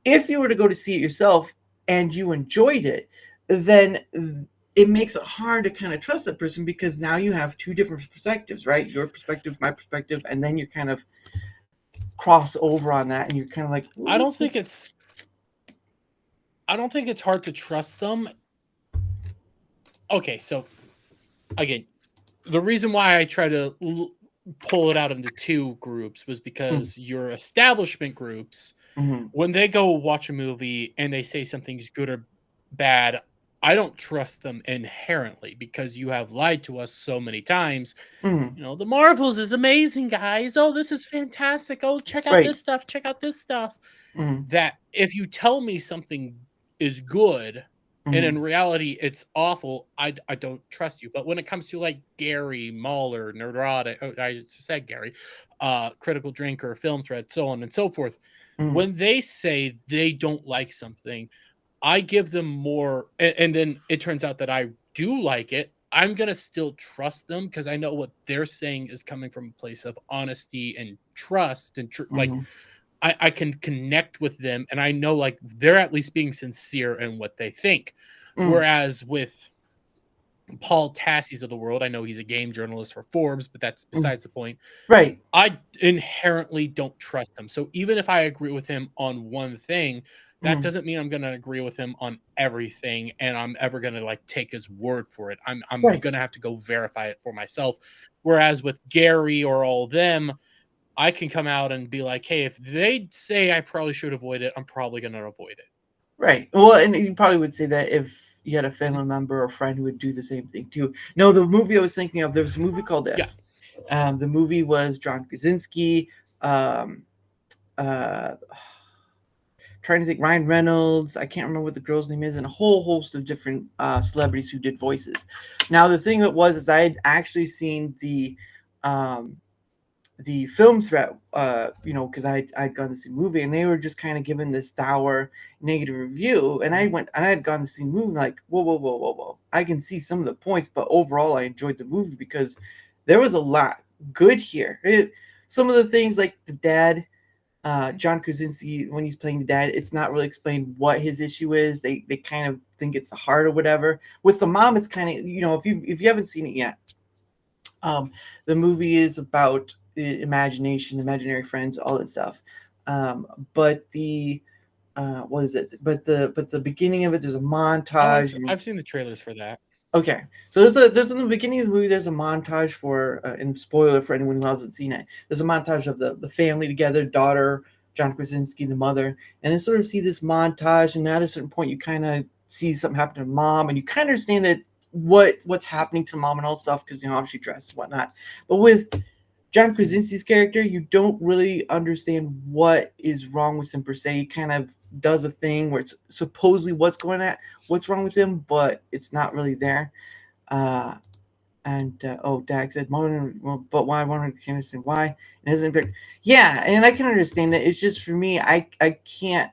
if you were to go to see it yourself and you enjoyed it, then it makes it hard to kind of trust that person because now you have two different perspectives, right? Your perspective, my perspective, and then you kind of cross over on that and you're kind of like, I don't think it's hard to trust them. Okay, so again, the reason why I try to pull it out into two groups was because your establishment groups, when they go watch a movie and they say something's good or bad, I don't trust them inherently because you have lied to us so many times. The Marvels is amazing, guys. Oh, this is fantastic. Oh, check out this stuff. Check out this stuff. That if you tell me something is good, And in reality, it's awful. I don't trust you. But when it comes to like Gary, Mahler, Neurotic, I just said Gary, Critical Drinker, Film Thread, so on and so forth, Mm, when they say they don't like something, I give them more, and then it turns out that I do like it. I'm gonna still trust them because I know what they're saying is coming from a place of honesty and trust and like mhm, I can connect with them and I know like they're at least being sincere in what they think. mm, Whereas with Paul Tassie's of the world, I know he's a game journalist for Forbes, but that's mm. besides the point. Right. I inherently don't trust him. So even if I agree with him on one thing, that Mm, doesn't mean I'm going to agree with him on everything and I'm ever going to like take his word for it. I'm right. going to have to go verify it for myself. Whereas with Gary or all them, I can come out and be like, "Hey, if they say I probably should avoid it, I'm probably going to avoid it." Right. Well, and you probably would say that if you had a Mhm. family member or friend who would do the same thing too. No, the movie I was thinking of, there was a movie called Yeah. If. The movie was John Krasinski, um, uh, trying to think, Ryan Reynolds. I can't remember what the girl's name is, and a whole host of different celebrities who did voices. Now, the thing that was is I had actually seen um, the film threat, because I'd gone to see the movie and they were just kind of giving this dour negative review. And I Mhm. went and I had gone to see the movie like, whoa, whoa, whoa, whoa, whoa. I can see some of the points, but overall I enjoyed the movie because there was a lot good here. Some of the things like the dad, John Krasinski, when he's playing the dad, it's not really explained what his issue is. They kind of think it's the heart or whatever. With the mom, it's kind of, if you haven't seen it yet, um, the movie is about imagination, imaginary friends, all that stuff. But the what is it? But the beginning of it, there's a montage. And I've seen the trailers for that. okay, so there's in the beginning of the movie, there's a montage for, and spoiler for anyone who hasn't seen it. There's a montage of the family together, daughter, John Krasinski, the mother, and then sort of see this montage, and at a certain point, you kind of see something happen to mom, and you kind of understand that what's happening to mom and all stuff because how she dressed and whatnot. But with John Mhm. Krasinski's character, you don't really understand what is wrong with him per se. He kind of does a thing where it's supposedly what's wrong with him, but it's not really there. Uh, and Dag said, well, but why? I wanted to kind of say why. And isn't it? Yeah, and I can understand that. It's just for me, I can't.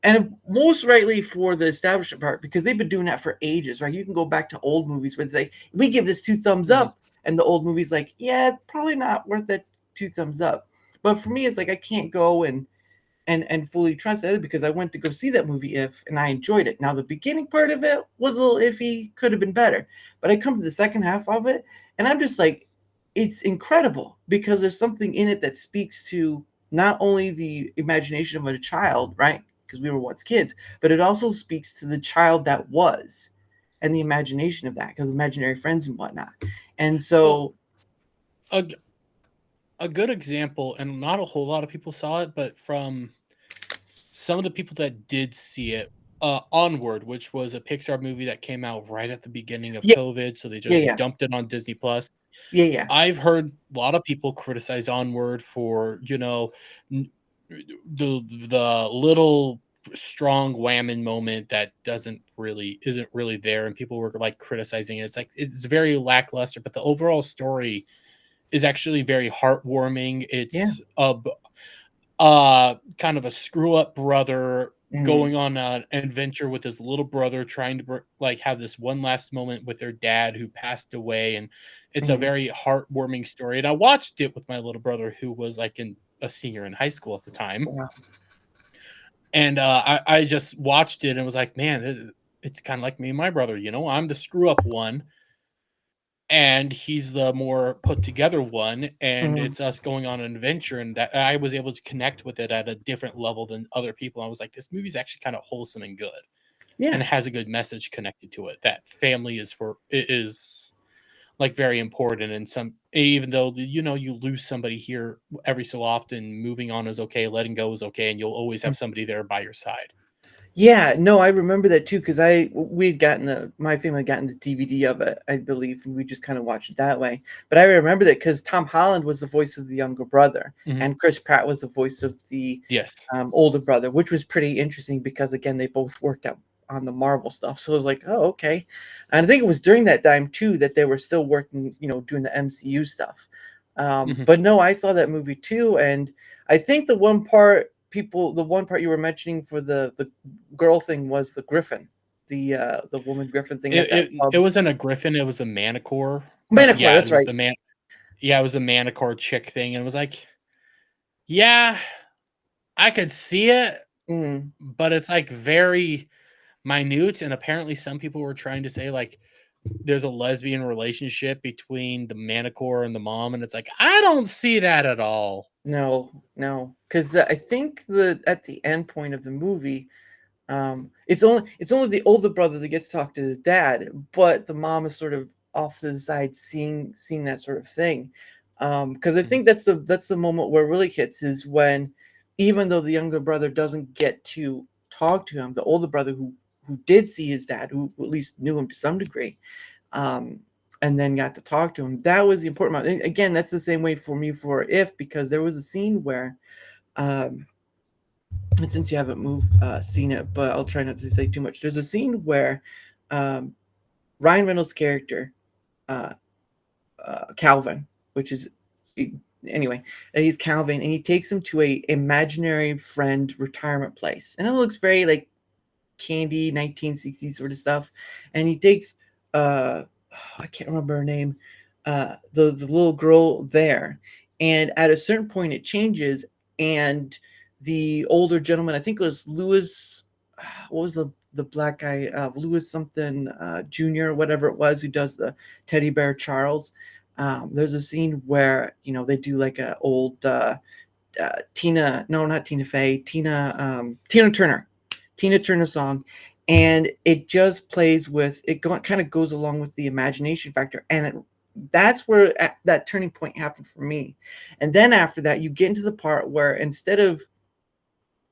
And most rightly for the establishment part because they've been doing that for ages, right? You can go back to old movies where it's like we give this 2 thumbs Mhm. up, and the old movie's like, yeah, probably not worth that 2 thumbs up. But for me, it's like I can't go and fully trust it because I went to go see that movie If and I enjoyed it. Now the beginning part of it was a little iffy, could have been better. But I come to the second half of it and I'm just like, it's incredible because there's something in it that speaks to not only the imagination of a child, right? Because we were once kids, but it also speaks to the child that was and the imagination of that, because imaginary friends and whatnot. And Well, so a, g- a good example, and not a whole lot of people saw it, but from some of the people that did see it, Onward, which was a Pixar movie that came out right at the beginning of yeah, COVID, so they yeah, just yeah, dumped it on Disney Plus. yeah, yeah. I've heard a lot of people criticize Onward for, n- the little strong whammon moment that isn't really there, and people were like criticizing it. It's like it's very lackluster, but the overall story is actually very heartwarming. Yeah. It's kind of a screw up brother Mhm, going on an adventure with his little brother trying to like have this one last moment with their dad who passed away, and it's a mhm. very heartwarming story. And I watched it with my little brother who was like in a senior in high school at the time, Wow. and I just watched it and was like, man, it's kind of like me and my brother. I'm the screw up one and he's the more put together one, and Mhm. it's us going on an adventure, and that I was able to connect with it at a different level than other people. I was like, this movie's actually kind of wholesome and good, and Yeah. it has a good message connected to it that family is like very important. And some, even though you lose somebody here every so often, moving on is okay, letting go is okay, and you'll always have somebody there by your side. Yeah, no, I remember that too because we'd gotten my family had gotten the DVD of it, I believe, and we just kind of watched it that way. But I remember that because Tom Holland was the voice of the younger brother, Mhm. and Chris Pratt was the voice of the Yes. older brother, which was pretty interesting because again, they both worked out on the Marvel stuff. So I was like, oh, okay. And I think it was during that time too that they were still working, doing the MCU stuff. But no, I saw that movie too, and I think the one part you were mentioning for the girl thing was the Griffin, the woman Griffin thing at that pub. It wasn't a Griffin, it was a Manicore. But Manticore, yeah, that's it was right. the it was the Manicore chick thing, and it was like, yeah, I could see it, Mm, but it's like very minute, and apparently some people were trying to say like there's a lesbian relationship between the Manicore and the mom, and it's like I don't see that at all. no, because I think at the end point of the movie, it's only the older brother that gets to talk to the dad, but the mom is sort of off to the side, seeing that sort of thing. Because I Mhm. think that's the moment where it really hits is when, even though the younger brother doesn't get to talk to him, the older brother who did see his dad, who at least knew him to some degree, um, and then got to talk to him. That was the important part. And again, that's the same way for me for If, because there was a scene where. Um, and since you haven't seen it, but I'll try not to say too much. There's a scene where um, Ryan Reynolds' character, uh, Calvin, which is anyway, he's Calvin, and he takes him to a imaginary friend retirement place, and it looks very like candy 1960s sort of stuff. And he takes I can't remember her name, the little girl there, and at a certain point it changes, and the older gentleman, I think it was Lewis, what was the black guy, Lewis something Jr., whatever it was, who does the teddy bear Charles. There's a scene where they do like a old Tina, no, not Tina Fey, Tina Turner song, and it just plays with it. Kind of goes along with the imagination factor, and that's where that turning point happened for me. And then after that, you get into the part where instead of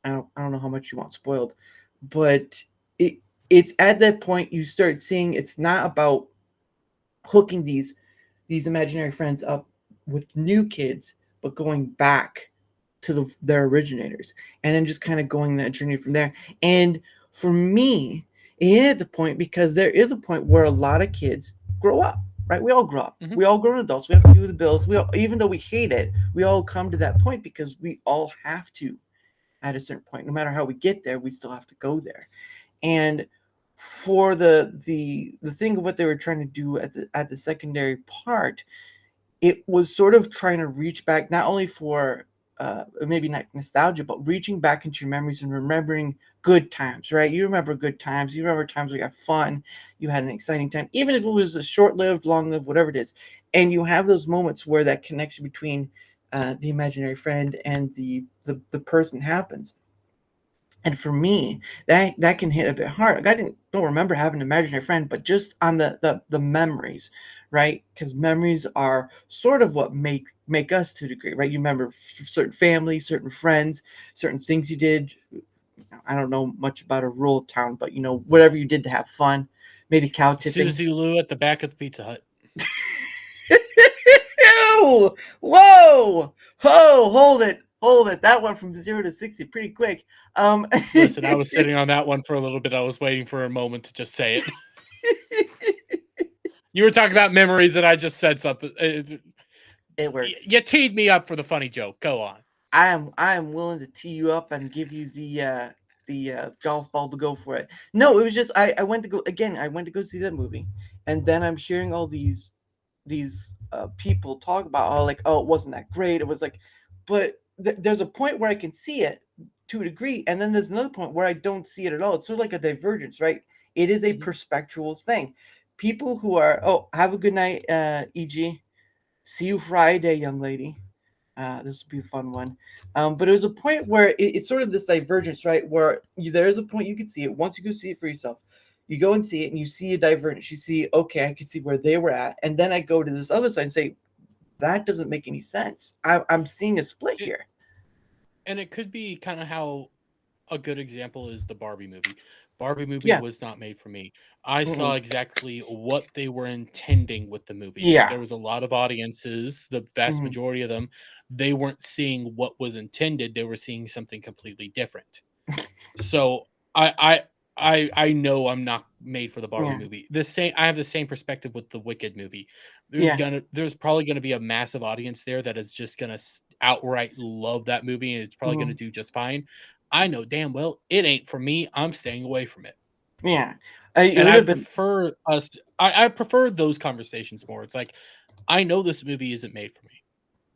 I don't know how much you want spoiled, but it's at that point you start seeing it's not about hooking these imaginary friends up with new kids, but going back to their originators, and then just kind of going that journey from there. And for me, it hit the point because there is a point where a lot of kids grow up, right? We all grow up. Mhm. We all grown adults. We have to do the bills. We all, even though we hate it, we all come to that point because we all have to at a certain point. No matter how we get there, we still have to go there. And for the thing of what they were trying to do at the secondary part, it was sort of trying to reach back not only for maybe not nostalgia, but reaching back into your memories and remembering good times, right? You remember good times. You remember times where you had fun, you had an exciting time, even if it was a short-lived, long-lived, whatever it is. And you have those moments where that connection between the imaginary friend and the person happens. And for me, that can hit a bit hard. Like, don't remember having an imaginary friend, but just on the memories, right? Because memories are sort of what make us to a degree, right? You remember certain families, certain friends, certain things you did. I don't know much about a rural town, but whatever you did to have fun, maybe cow tipping. Susie Lou at the back of the Pizza Hut. Ew! Whoa! Ho! Hold it! That went from 0 to 60 pretty quick. Listen, I was sitting on that one for a little bit. I was waiting for a moment to just say it. You were talking about memories, and I just said something. It works. You teed me up for the funny joke. Go on. I am willing to tee you up and give you the golf ball to go for it. No, it was just I went to go again. I went to go see that movie, and then I'm hearing all these people talk about oh, it wasn't that great. It was like, but there's a point where I can see it to a degree, and then there's another point where I don't see it at all. It's sort of like a divergence, right? It is a Mhm. perspectual thing. People who are have a good night, EG. See you Friday, young lady. This will be a fun one. But it was a point where it's sort of this divergence, right? Where there is a point you can see it. Once you go see it for yourself, you go and see it and you see a divergence. You see, okay, I can see where they were at. And then I go to this other side and say, that doesn't make any sense. I'm seeing a split It, here. and it could be kind of how a good example is the Barbie movie. Barbie movie Yeah. was not made for me. I saw Mm-mm. exactly what they were intending with the movie. And Yeah. there was a lot of audiences, the vast Mm-hmm. majority of them, they weren't seeing what was intended. They were seeing something completely different. So I I know I'm not made for the Barbie Yeah. movie. The same I have the same perspective with the Wicked movie. Yeah. There's probably gonna be a massive audience there that is just gonna outright love that movie, and it's probably gonna Mhm. do just fine. I know damn well it ain't for me. I'm staying away from it. Yeah. It And would I have been. prefer us I prefer those conversations more. It's like, I know this movie isn't made for me.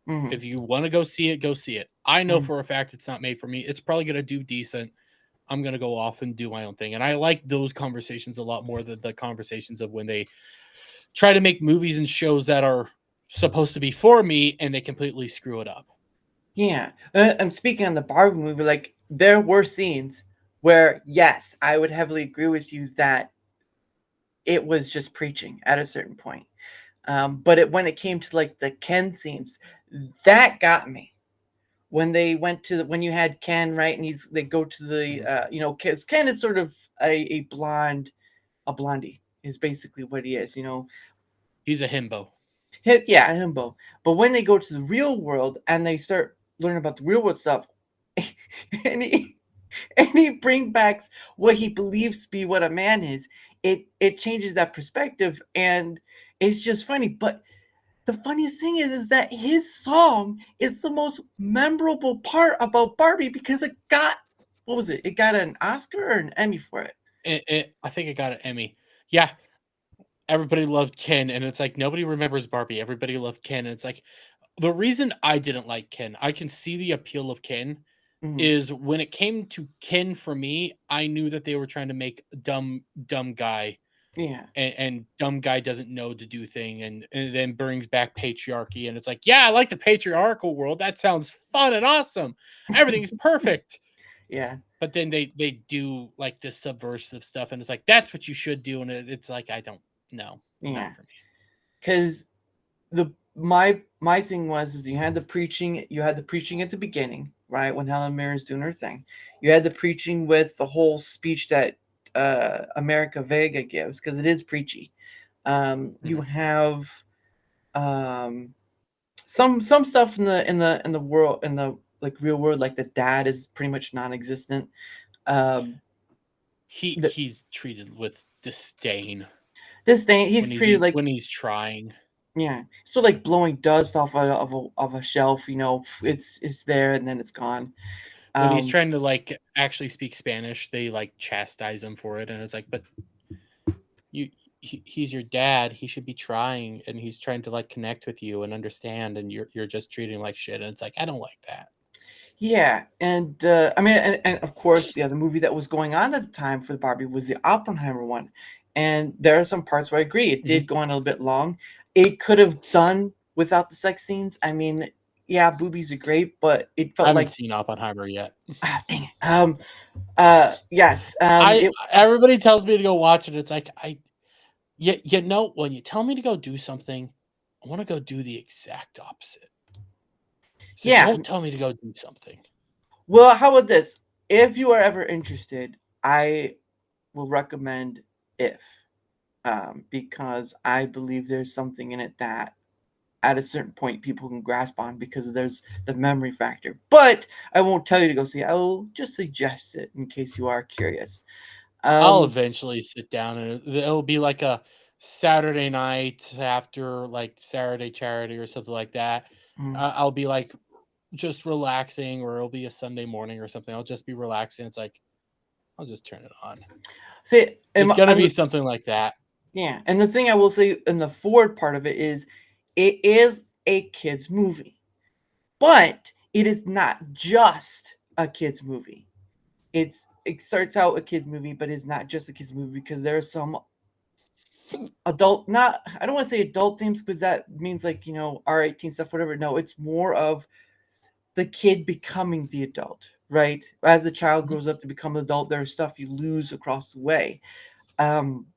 Mhm. If you want to go see it, go see it. I know Mhm. for a fact it's not made for me. It's probably gonna do decent. I'm gonna go off and do my own thing. And I like those conversations a lot more than the conversations of when they try to make movies and shows that are supposed to be for me and they completely screw it up. Yeah. I'm speaking on the Barbie movie. Like there were scenes where, yes, I would heavily agree with you that it was just preaching at a certain point. But when it came to like the Ken scenes, that got me. When they went to when you had Ken, right, and they go to the Mhm. because Ken is sort of a blonde, a blondie is basically what he is. He's a himbo. Yeah, a himbo. But when they go to the real world and they start learning about the real world stuff, and he bring back what he believes to be what a man is, it changes that perspective, and it's just funny. But the funniest thing is that his song is the most memorable part about Barbie because it got, what was it? It got an Oscar or an Emmy for it. I think it got an Emmy. Yeah, everybody loved Ken, and it's like nobody remembers Barbie. Everybody loved Ken, and it's like the reason I didn't like Ken. I can see the appeal of Ken Mhm. is when it came to Ken for me. I knew that they were trying to make dumb guy Yeah, and dumb guy doesn't know to do thing and then brings back patriarchy and it's like, yeah, I like the patriarchal world, that sounds fun and awesome, everything's perfect. yeah, But then they do like this subversive stuff and it's like that's what you should do, and it's like I don't know, not yeah. for me. Because my thing was is you had the preaching at the beginning, right, when Helen Mirren's doing her thing. You had the preaching with the whole speech that America Vega gives because it is preachy. You Mhm. have um, some stuff in the world, in the like real world, like the dad is pretty much non-existent. Um, the, He's treated with disdain this thing he's treated like, when he's trying. yeah, so like blowing dust off of a shelf. It's there and then it's gone. When he's Um, trying to like actually speak Spanish, they like chastise him for it, and it's like, but you he's your dad, he should be trying, and he's trying to like connect with you and understand, and you're just treating him like shit, and it's like I don't like that. yeah, and I mean, and of course, the other movie that was going on at the time for the Barbie was the Oppenheimer one, and there are some parts where I agree it Mhm. did go on a little bit long. It could have done without the sex scenes. I mean, yeah, boobies are great, but it I felt haven't like, seen Oppenheimer yet. dang it. Yes, I it everybody tells me to go watch it. It's like you know when you tell me to go do something, I want to go do the exact opposite. So yeah. don't tell me to go do something. Well, how about this? If you are ever interested, I will recommend If, because I believe there's something in it that at a certain point people can grasp on because there's the memory factor. But I won't tell you to go see it. I will just suggest it in case you are curious. I'll Um, eventually sit down and it'll be like a Saturday night after like Saturday charity or something like that. mm. I'll be like just relaxing, or it'll be a Sunday morning or something. I'll just be relaxing. It's like I'll just turn it on. See, It's gonna be something like that. yeah, and the thing I will say in the forward part of it is a kids movie, but it is not just a kids movie. It starts out a kids movie, but it's not just a kids movie because there are some adult, not, I don't want to say adult themes because that means like R18 stuff, whatever. No, it's more of the kid becoming the adult, right? As the child Mhm. grows up to become an adult, there's stuff you lose across the way. Um,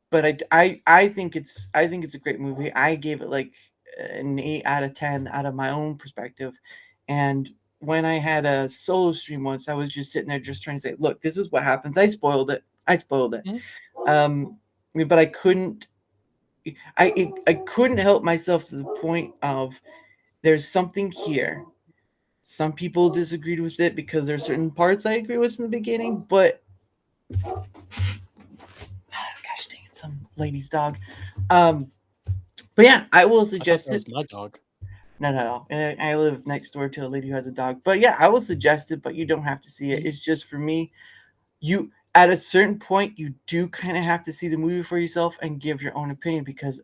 but I think it's a great movie. I gave it like an 8 out of 10 out of my own perspective. And when I had a solo stream once, I was just sitting there just trying to say, look, this is what happens. I spoiled it. I spoiled it. Mhm. Um, but I couldn't help myself to the point of there's something here. Some people disagreed with it because there's certain parts I agree with in the beginning, but Gosh dang it, some lady's dog. But yeah, I will I thought suggest that it. was my dog. No. I live next door to a lady who has a dog. But yeah, I will suggest it, but you don't have to see it. Mhm. It's just for me. You at a certain point, you do kind of have to see the movie for yourself and give your own opinion because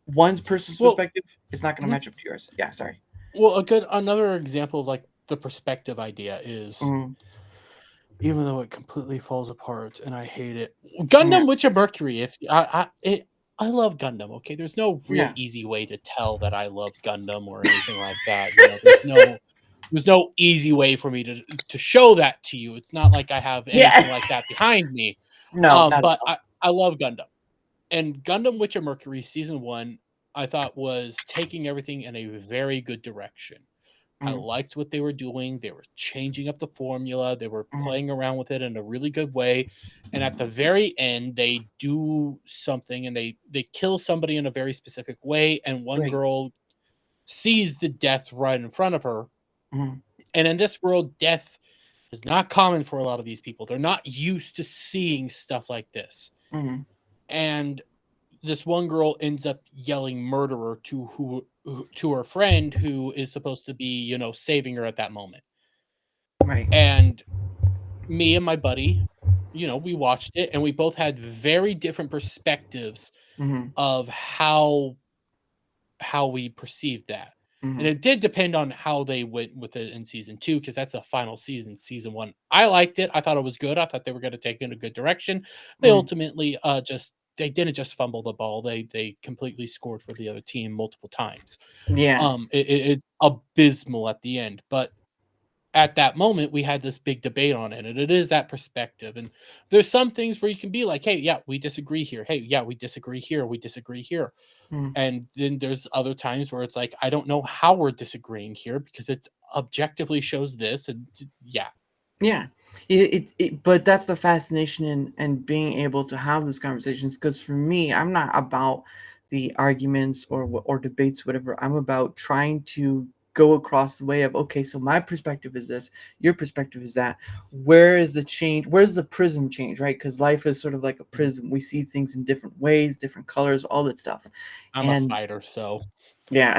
one person's Well, perspective is not going to mhm. match up to yours. Yeah, sorry. Well, another example of like the perspective idea is, Mm, even though it completely falls apart and I hate it, yeah, Gundam Witch of Mercury. If I love Gundam. Okay, there's no real yeah, easy way to tell that I love Gundam or anything like that. There's no easy way for me to show that to you. It's not like I have yeah. anything like that behind me. No, not at But all. I love Gundam. And Gundam Witch of Mercury season 1, I thought was taking everything in a very good direction. I Mm, liked what they were doing. They were changing up the formula. They were mm, playing around with it in a really good way. And at the very end, they do something and they kill somebody in a very specific way. And one right. girl sees the death right in front of her. Mm, And in this world, death is not common for a lot of these people. They're not used to seeing stuff like this. mm, And this one girl ends up yelling murderer to her friend who is supposed to be, saving her at that moment. right. And me and my buddy, we watched it and we both had very different perspectives Mm, of how we perceived that. And mm, it did depend on how they went with it in season 2 because that's a final season. Season 1, I liked it. I thought it was good. I thought they were going to take it in a good direction. They mm, ultimately just they didn't just fumble the ball. They completely scored for the other team multiple times. yeah. It's abysmal at the end, but at that moment we had this big debate on it, and it is that perspective. And there's some things where you can be like, hey, yeah, we disagree here. Hey, yeah, we disagree here. We disagree here. Mm. And then there's other times where it's like, I don't know how we're disagreeing here because it's objectively shows this. And yeah. Yeah, but that's the fascination in and being able to have those conversations. Because for me, I'm not about the arguments or debates, whatever. I'm about trying to go across the way of okay, so my perspective is this, your perspective is that. Where is the change? Where's the prism change? Right? Because life is sort of like a Mhm. prism. We see things in different ways, different colors, all that stuff, I'm a and fighter, so yeah.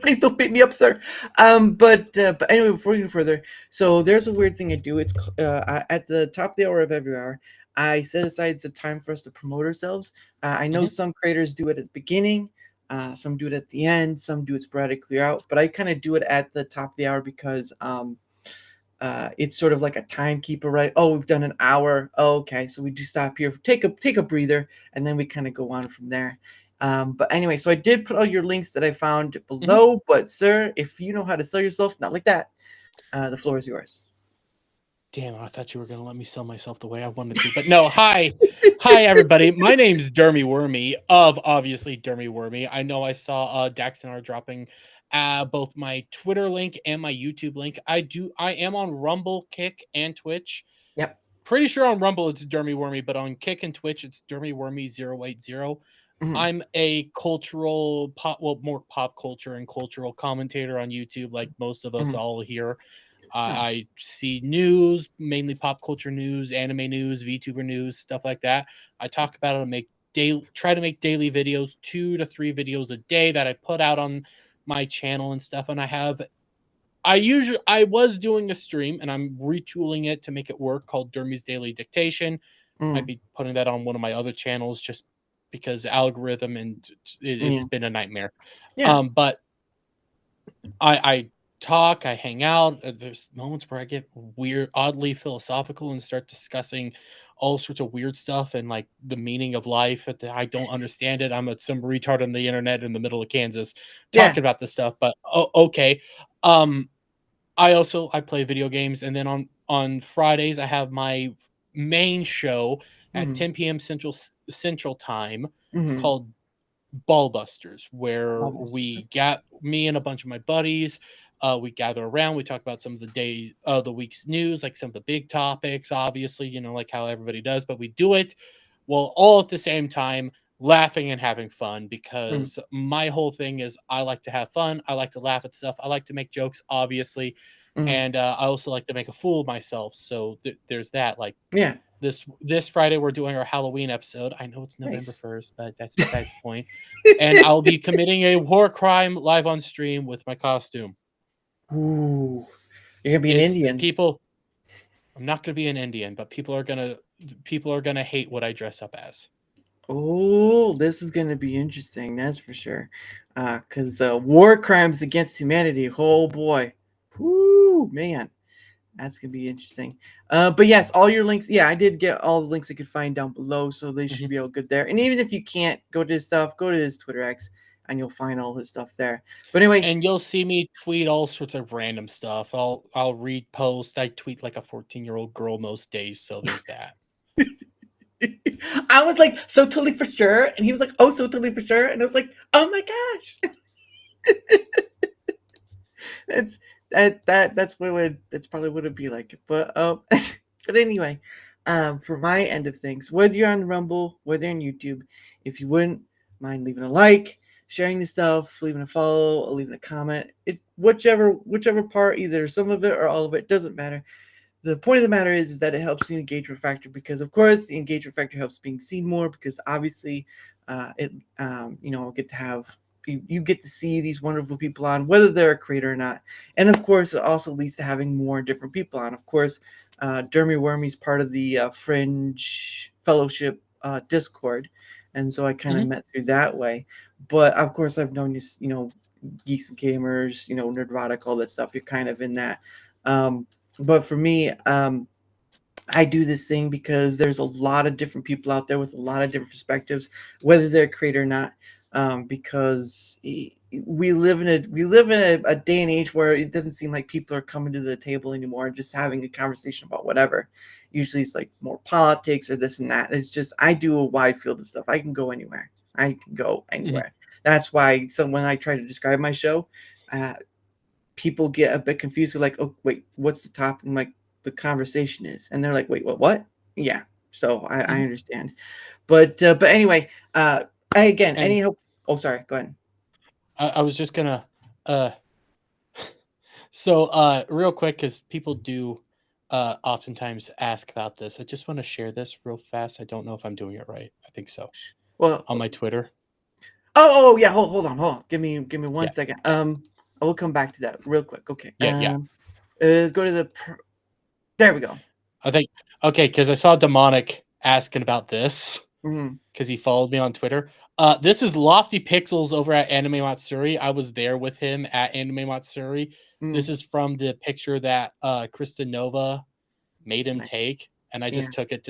Please don't beat me up, sir. But anyway, before we go further, so there's a weird thing I do. At the top of the hour of every hour, I set aside some time for us to promote ourselves. I know mhm. some creators do it at the beginning, some do it at the end, some do it sporadically out, but I kind of do it at the top of the hour because it's sort of like a timekeeper, right? Oh, we've done an hour. Oh, okay, so we do stop here, take a breather, and then we kind of go on from there. But anyway, so I did put all your links that I found Mhm. below. But sir, if you know how to sell yourself, not like that. The floor is yours. Damn, I thought you were gonna let me sell myself the way I wanted to, but no. Hi, everybody. My name's Dermy Wermy of obviously Dermy Wermy. I know I saw Dax and I are dropping both my Twitter link and my YouTube link. I am on Rumble, Kick, and Twitch. Yep. Pretty sure on Rumble it's Dermy Wermy, but on Kick and Twitch it's Dermy Wermy 080. Hmm. I'm a more pop culture and cultural commentator on YouTube, like most of us Hmm. all here. Yeah. I see news, mainly pop culture news, anime news, VTuber news, stuff like that. I talk about it and try to make daily videos, 2 to 3 videos a day that I put out on my channel and stuff. And I was doing a stream and I'm retooling it to make it work called Dermy's Daily Dictation. Might Mm. be putting that on one of my other channels just because algorithm and it's Yeah. been a nightmare. Yeah. But I talk, I hang out. There's moments where I get weird, oddly philosophical and start discussing all sorts of weird stuff and like the meaning of life. I don't understand it. Some retard on the internet in the middle of Kansas Yeah. talking about this stuff, but okay. Um, I play video games, and then on Fridays I have my main show at Hmm. 10 p.m. Central Time Hmm. called Ballbusters, where All those we got me and a bunch of my buddies. We gather around. We talk about some of the week's news, like some of the big topics, obviously, like how everybody does. But we do it while all at the same time laughing and having fun. Mm. Because my whole thing is I like to have fun. I like to laugh at stuff. I like to make jokes, obviously. And I also like to make a fool of myself. So there's that. Like Yeah. this Friday, we're doing our Halloween episode. I know it's November Nice. 1st, but that's besides the point. And I'll be committing a war crime live on stream with my costume. Ooh. You're gonna be an It's Indian. people. I'm not gonna be an Indian, but people are gonna hate what I dress up as. Oh, this is gonna be interesting. That's for sure. Because war crimes against humanity. Oh boy. Whoo, man. That's gonna be interesting. But yes, all your links. Yeah, I did get all the links you could find down below, so they should be all good there. And even if you can't go to his stuff, go to his Twitter X, and you'll find all his stuff there. But anyway, And you'll see me tweet all sorts of random stuff. I'll read posts. I tweet like a 14-year-old girl most days, so there's that. I was like, so totally for sure, and he was like, oh, so totally for sure, and I was like, oh my gosh. That's probably what it'd be like. But but anyway, for my end of things, whether you're on Rumble, whether you're on YouTube, if you wouldn't mind leaving a like, sharing the stuff, leaving a follow, or leaving a comment, whichever part, either some of it or all of it, doesn't matter. The point of the matter is that it helps the engagement factor, because of course the engagement factor helps being seen more, because obviously it get to have you get to see these wonderful people on, whether they're a creator or not. And of course it also leads to having more different people on. Of course, Dermy Wermy is part of the Fringe Fellowship Discord, and so I kind of met through that way. But of course I've known Geeks and Gamers, Nerdrotic, all that stuff. You're kind of in that. But for me, I do this thing because there's a lot of different people out there with a lot of different perspectives, whether they're a creator or not. Because we live in a day and age where it doesn't seem like people are coming to the table anymore and just having a conversation about whatever. Usually it's like more politics or this and that. It's just, I do a wide field of stuff. I can go anywhere. That's why. So when I try to describe my show, people get a bit confused. They're like, oh, wait, what's the topic? I'm like, the conversation is. And they're like, wait, what? Yeah. So I understand. But anyway, again, any help? Oh, sorry. Go ahead. I was just gonna, so real quick, because people do oftentimes ask about this. I just want to share this real fast. I don't know if I'm doing it right. I think so. Well, on my Twitter. Oh yeah. Hold on. Give me 1 second. I will come back to that real quick. Okay. Yeah. Let's go to the. There we go. I think because I saw Demonic asking about this because he followed me on Twitter. This is Lofty Pixels over at Anime Matsuri. I was there with him at Anime Matsuri. This is from the picture that Krista Nova made him take, and I just took it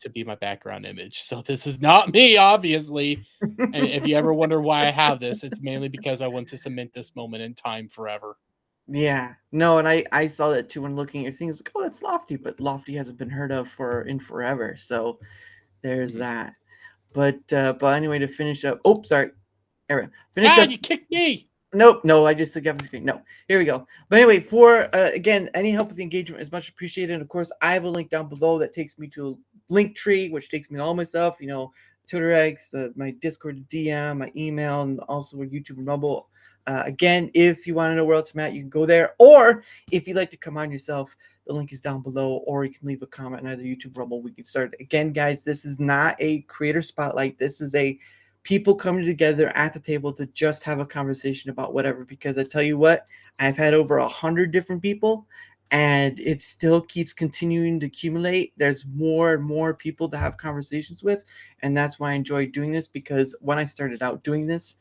to be my background image. So this is not me, obviously. And if you ever wonder why I have this, it's mainly because I want to cement this moment in time forever. Yeah, no, and I saw that too when looking at things like, oh, that's Lofty, but Lofty hasn't been heard of in forever. So there's that. But anyway, to finish up. Oh, sorry. Finish up. You kicked me. Nope, no, I just took off the screen. No, here we go. But anyway, for again, any help with the engagement is much appreciated. And of course, I have a link down below that takes me to a link tree, which takes me to all my stuff. Twitter X, my Discord DM, my email, and also YouTube and Rumble. Again, if you want to know where else I'm at, you can go there. Or if you'd like to come on yourself, the link is down below. Or you can leave a comment on either YouTube or Rumble. We can start. Again, guys, this is not a creator spotlight. This is a people coming together at the table to just have a conversation about whatever. Because I tell you what, I've had over 100 different people, and it still keeps continuing to accumulate. There's more and more people to have conversations with, and that's why I enjoy doing this. Because when I started out doing this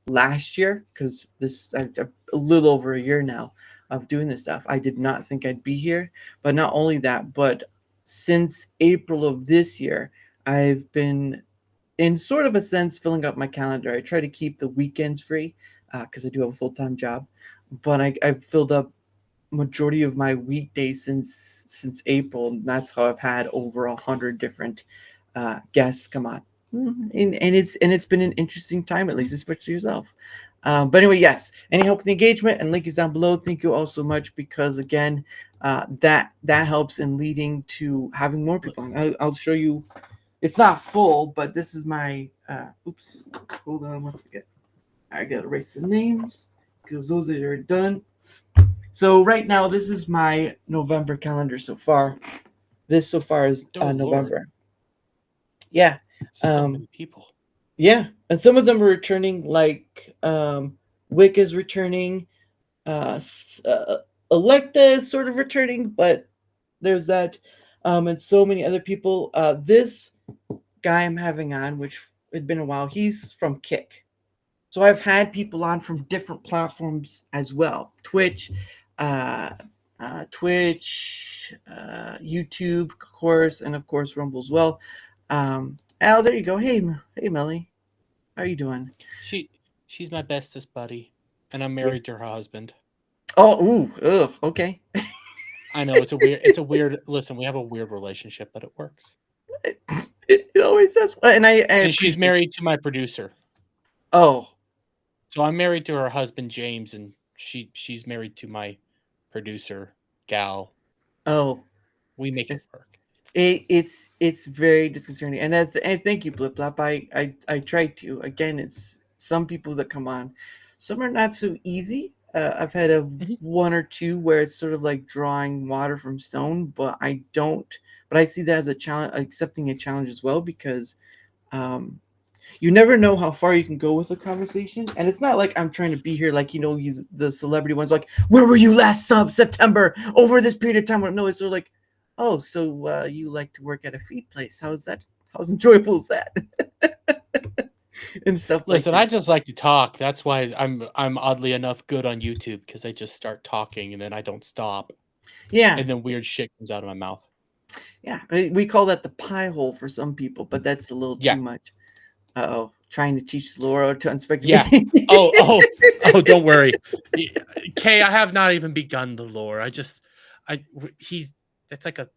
last year, because a little over a year now of doing this stuff, I did not think I'd be here. But not only that, but since April of this year, I've been, in sort of a sense, filling up my calendar. I try to keep the weekends free because I do have a full-time job, but I've filled up majority of my weekdays since April, and that's how I've had over 100 different guests come on. And it's been an interesting time, at least, especially for yourself. But anyway, yes, any help with the engagement, and link is down below. Thank you all so much, because again, that helps in leading to having more people. I'll show you. It's not full, but this is my oops, hold on 1 second. I gotta erase the names because those are done. So right now, this is my November calendar so far. This so far is Oh Lord, November. Yeah. so Um, many people. yeah. And some of them are returning, like Wick is returning. Electa is sort of returning, but there's that. And so many other people. This guy I'm having on, which had been a while, he's from Kick. So I've had people on from different platforms as well. Uh, YouTube, of course, and of course Rumble as well. Al, there you go. Hey, Melly, how are you doing? She she's my bestest buddy, and I'm Yeah. married to her husband. Oh, ooh, ugh, okay. I know it's a weird. Listen, we have a weird relationship, but it works. It always does, and I And she's appreciate. married to my producer. Oh, So I'm married to her husband James, and she's married to my producer Gal. oh, We make it it's work. it's very disconcerting, and thank you, Blip Blop. I tried to. Again, it's some people that come on, some are not so easy. I've had a Mhm. one or two where it's sort of like drawing water from stone, but I don't. But I see that as a challenge, accepting a challenge as well, because um, you never know how far you can go with a conversation, and it's not like I'm trying to be here like you the celebrity ones like, where were you last September over this period of time. No, it's sort of like, oh, so you like to work at a feed place, how's that, how's enjoyable is that? And stuff like Listen, I that. just like to talk. That's why I'm oddly enough good on YouTube because I just start talking and then I don't stop, Yeah, and then weird shit comes out of my mouth. yeah, we call that the pie hole for some people, but that's a little Yeah, too much. Uh-oh, trying to teach Laura to inspect yeah. me. Oh, don't worry. Kay, I have not even begun the lore. He's that's like a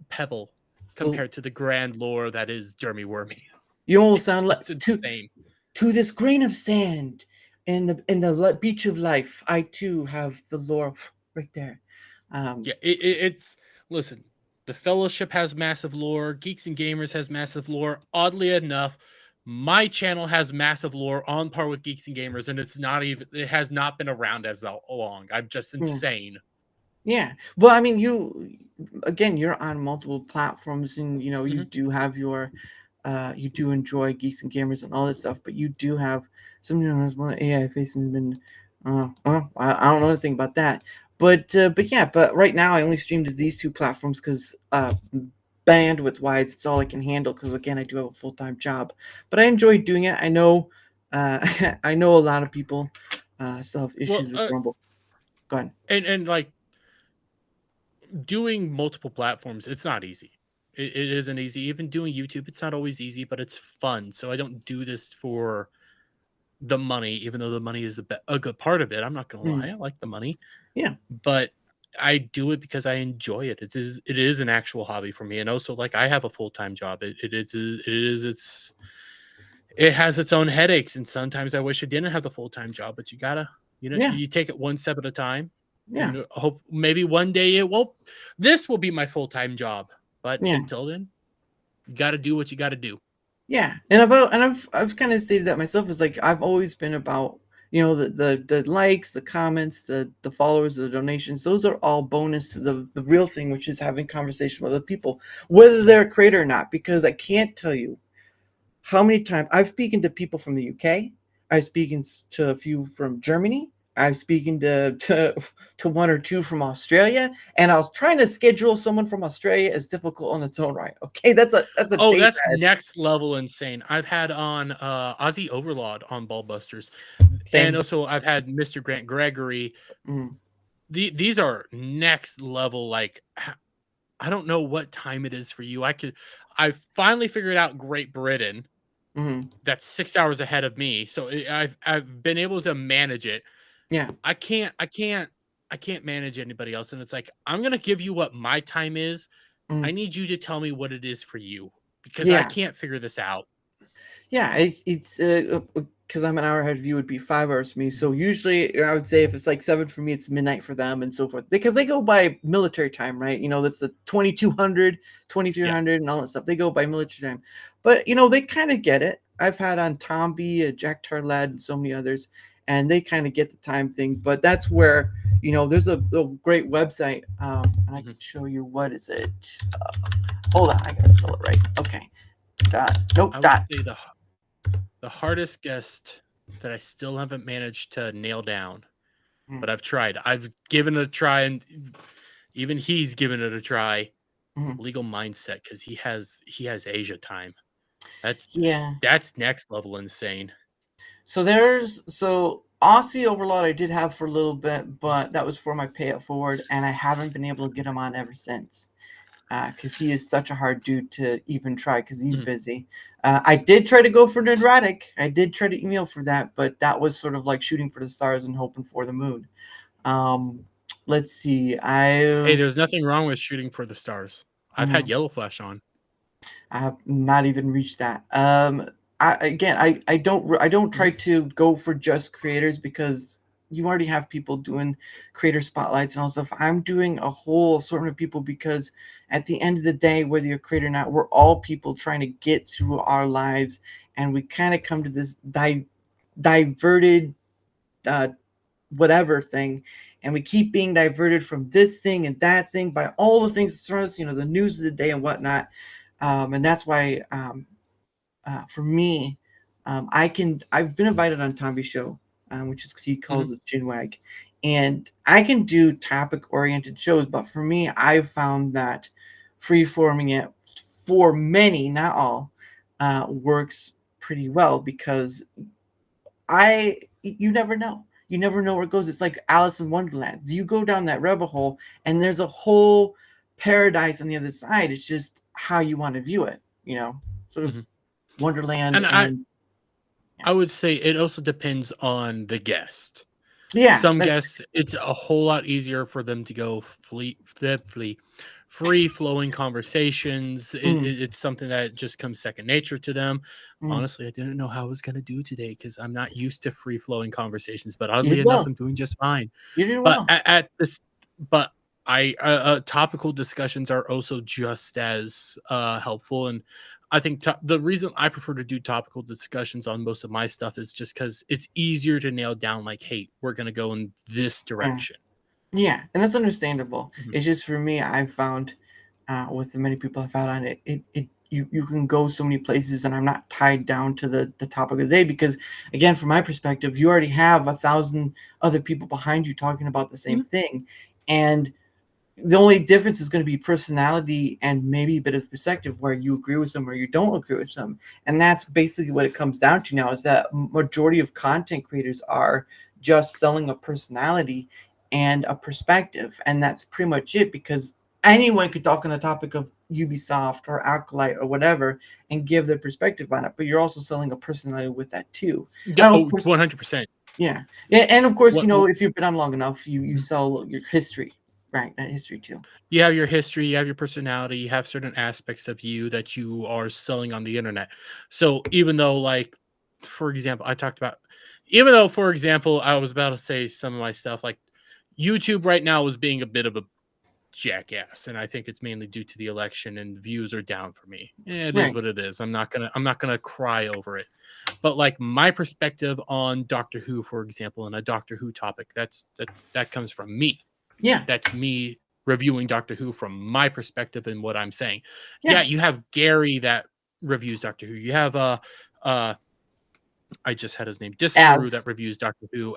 pebble Well, compared to the grand lore that is Dermy Wermy. you almost It's sound like it's insane. to this grain of sand in the beach of life. I too have the lore right there. Um, Yeah, it's listen. The Fellowship has massive lore. Geeks and Gamers has massive lore. Oddly enough, my channel has massive lore on par with Geeks and Gamers, and it has not been around as long. I'm just yeah, insane. yeah. Well, I mean, you again, you're on multiple platforms, and you Mhm. do have your, you do enjoy geeks and gamers and all that stuff, but you do have some, one AI facing has been, well, I don't know anything about that, but yeah, but right now I only stream to these two platforms because bandwidth wise, it's all I can handle because again, I do have a full time job, but I enjoy doing it. I know, I know a lot of people still have Well, issues with Rumble. Go ahead. and like doing multiple platforms, it's not easy. It isn't easy. Even doing YouTube, it's not always easy, but it's fun. So I don't do this for the money, even though the money is a good part of it. I'm not gonna lie, Mm, I like the money, yeah, but I do it because I enjoy it. It is an actual hobby for me, and also like I have a full time job. It has its own headaches, and sometimes I wish I didn't have the full time job. But yeah, you take it one step at a time, yeah, and hope maybe one day it will. This will be my full time job, but yeah. until then, you got to do what you got to do. Yeah, and I've kind of stated that myself. Is like I've always been about the likes, the comments, the followers, the donations. Those are all bonus to the real thing, which is having conversation with other people, whether they're a creator or not. Because I can't tell you how many times I've spoken to people from the UK. I've spoken to a few from Germany. I've spoken to one or two from Australia, and I was trying to schedule someone from Australia is difficult on its own right. Okay, that's a Oh, day that's drive. next level insane. I've had on Ozzy Overlord on Ballbusters, and Same. also I've had Mr. Grant Gregory. Mm, These are next level. Like I don't know what time it is for you. I finally figured out Great Britain. mm, That's 6 hours ahead of me, so I've been able to manage it. yeah. I can't manage anybody else, and it's like I'm gonna give you what my time is. I Mm, need you to tell me what it is for you because I yeah. can't figure this out. Yeah. It's because I'm an hour ahead of you, would be 5 hours for me. So usually I would say if it's like 7 for me, it's midnight for them and so forth. Because they go by military time, right? That's the 2200, twenty three Yeah. hundred, and all that stuff. They go by military time. But they kind of get it. I've had on Tomby, Jack Tarlad, and so many others, and they kind of get the time thing. But that's where there's a great website, and I can show you. What is it? Hold on, I gotta spell it right. Okay. Nope. I would say the hardest guest that I still haven't managed to nail down, but I've tried. I've given it a try, and even he's given it a try. Legal mindset, because he has Asia time. Yeah. That's next level insane. So Aussie Overload I did have for a little bit, but that was for my pay it forward, and I haven't been able to get him on ever since. Because he is such a hard dude to even try because he's busy. I did try to go for Neurotic. I did try to email for that, but that was sort of like shooting for the stars and hoping for the moon. Let's see. Hey, there's nothing wrong with shooting for the stars. I've had Yellow Flash on. I have not even reached that. I don't try to go for just creators because you already have people doing creator spotlights and all stuff. I'm doing a whole assortment of people because at the end of the day, whether you're a creator or not, we're all people trying to get through our lives, and we kind of come to this diverted whatever thing, and we keep being diverted from this thing and that thing by all the things that surround us, the news of the day and whatnot. And that's why for me, I've been invited on Tomby's show, which is he calls it Ginwag, and I can do topic oriented shows, but for me, I've found that free forming it for many, not all, works pretty well because you never know. You never know where it goes. It's like Alice in Wonderland. You go down that rabbit hole, and there's a whole paradise on the other side. It's just how you want to view it, sort of Wonderland. And I would say it also depends on the guest. Yeah. Some guests, it's a whole lot easier for them to go free flowing conversations. It's something that just comes second nature to them. Honestly, I didn't know how I was going to do today because I'm not used to free flowing conversations, but oddly enough, I'm doing just fine. You did well. But Topical discussions are also just as helpful. And I think the reason I prefer to do topical discussions on most of my stuff is just because it's easier to nail down, like, hey, we're going to go in this direction. Yeah, and that's understandable. It's just for me, I've found with the many people I've had on it, you can go so many places, and I'm not tied down to the topic of the day because, again, from my perspective, you already have 1,000 other people behind you talking about the same thing, and the only difference is going to be personality and maybe a bit of perspective where you agree with them or you don't agree with them. And that's basically what it comes down to now, is that majority of content creators are just selling a personality and a perspective. And that's pretty much it, because anyone could talk on the topic of Ubisoft or Acolyte or whatever and give their perspective on it. But you're also selling a personality with that too. Yeah, 100%. Yeah. And of course, if you've been on long enough, you sell your history. Right, that history too. You have your history, you have your personality, you have certain aspects of you that you are selling on the internet. So even though, like, for example, I was about to say some of my stuff, like YouTube right now is being a bit of a jackass, and I think it's mainly due to the election, and views are down for me. It is what it is. I'm not gonna cry over it. But like my perspective on Doctor Who, for example, and a Doctor Who topic, that comes from me. Yeah. That's me reviewing Doctor Who from my perspective and what I'm saying. Yeah, you have Gary that reviews Doctor Who. You have I just had his name, Disparu, that reviews Doctor Who.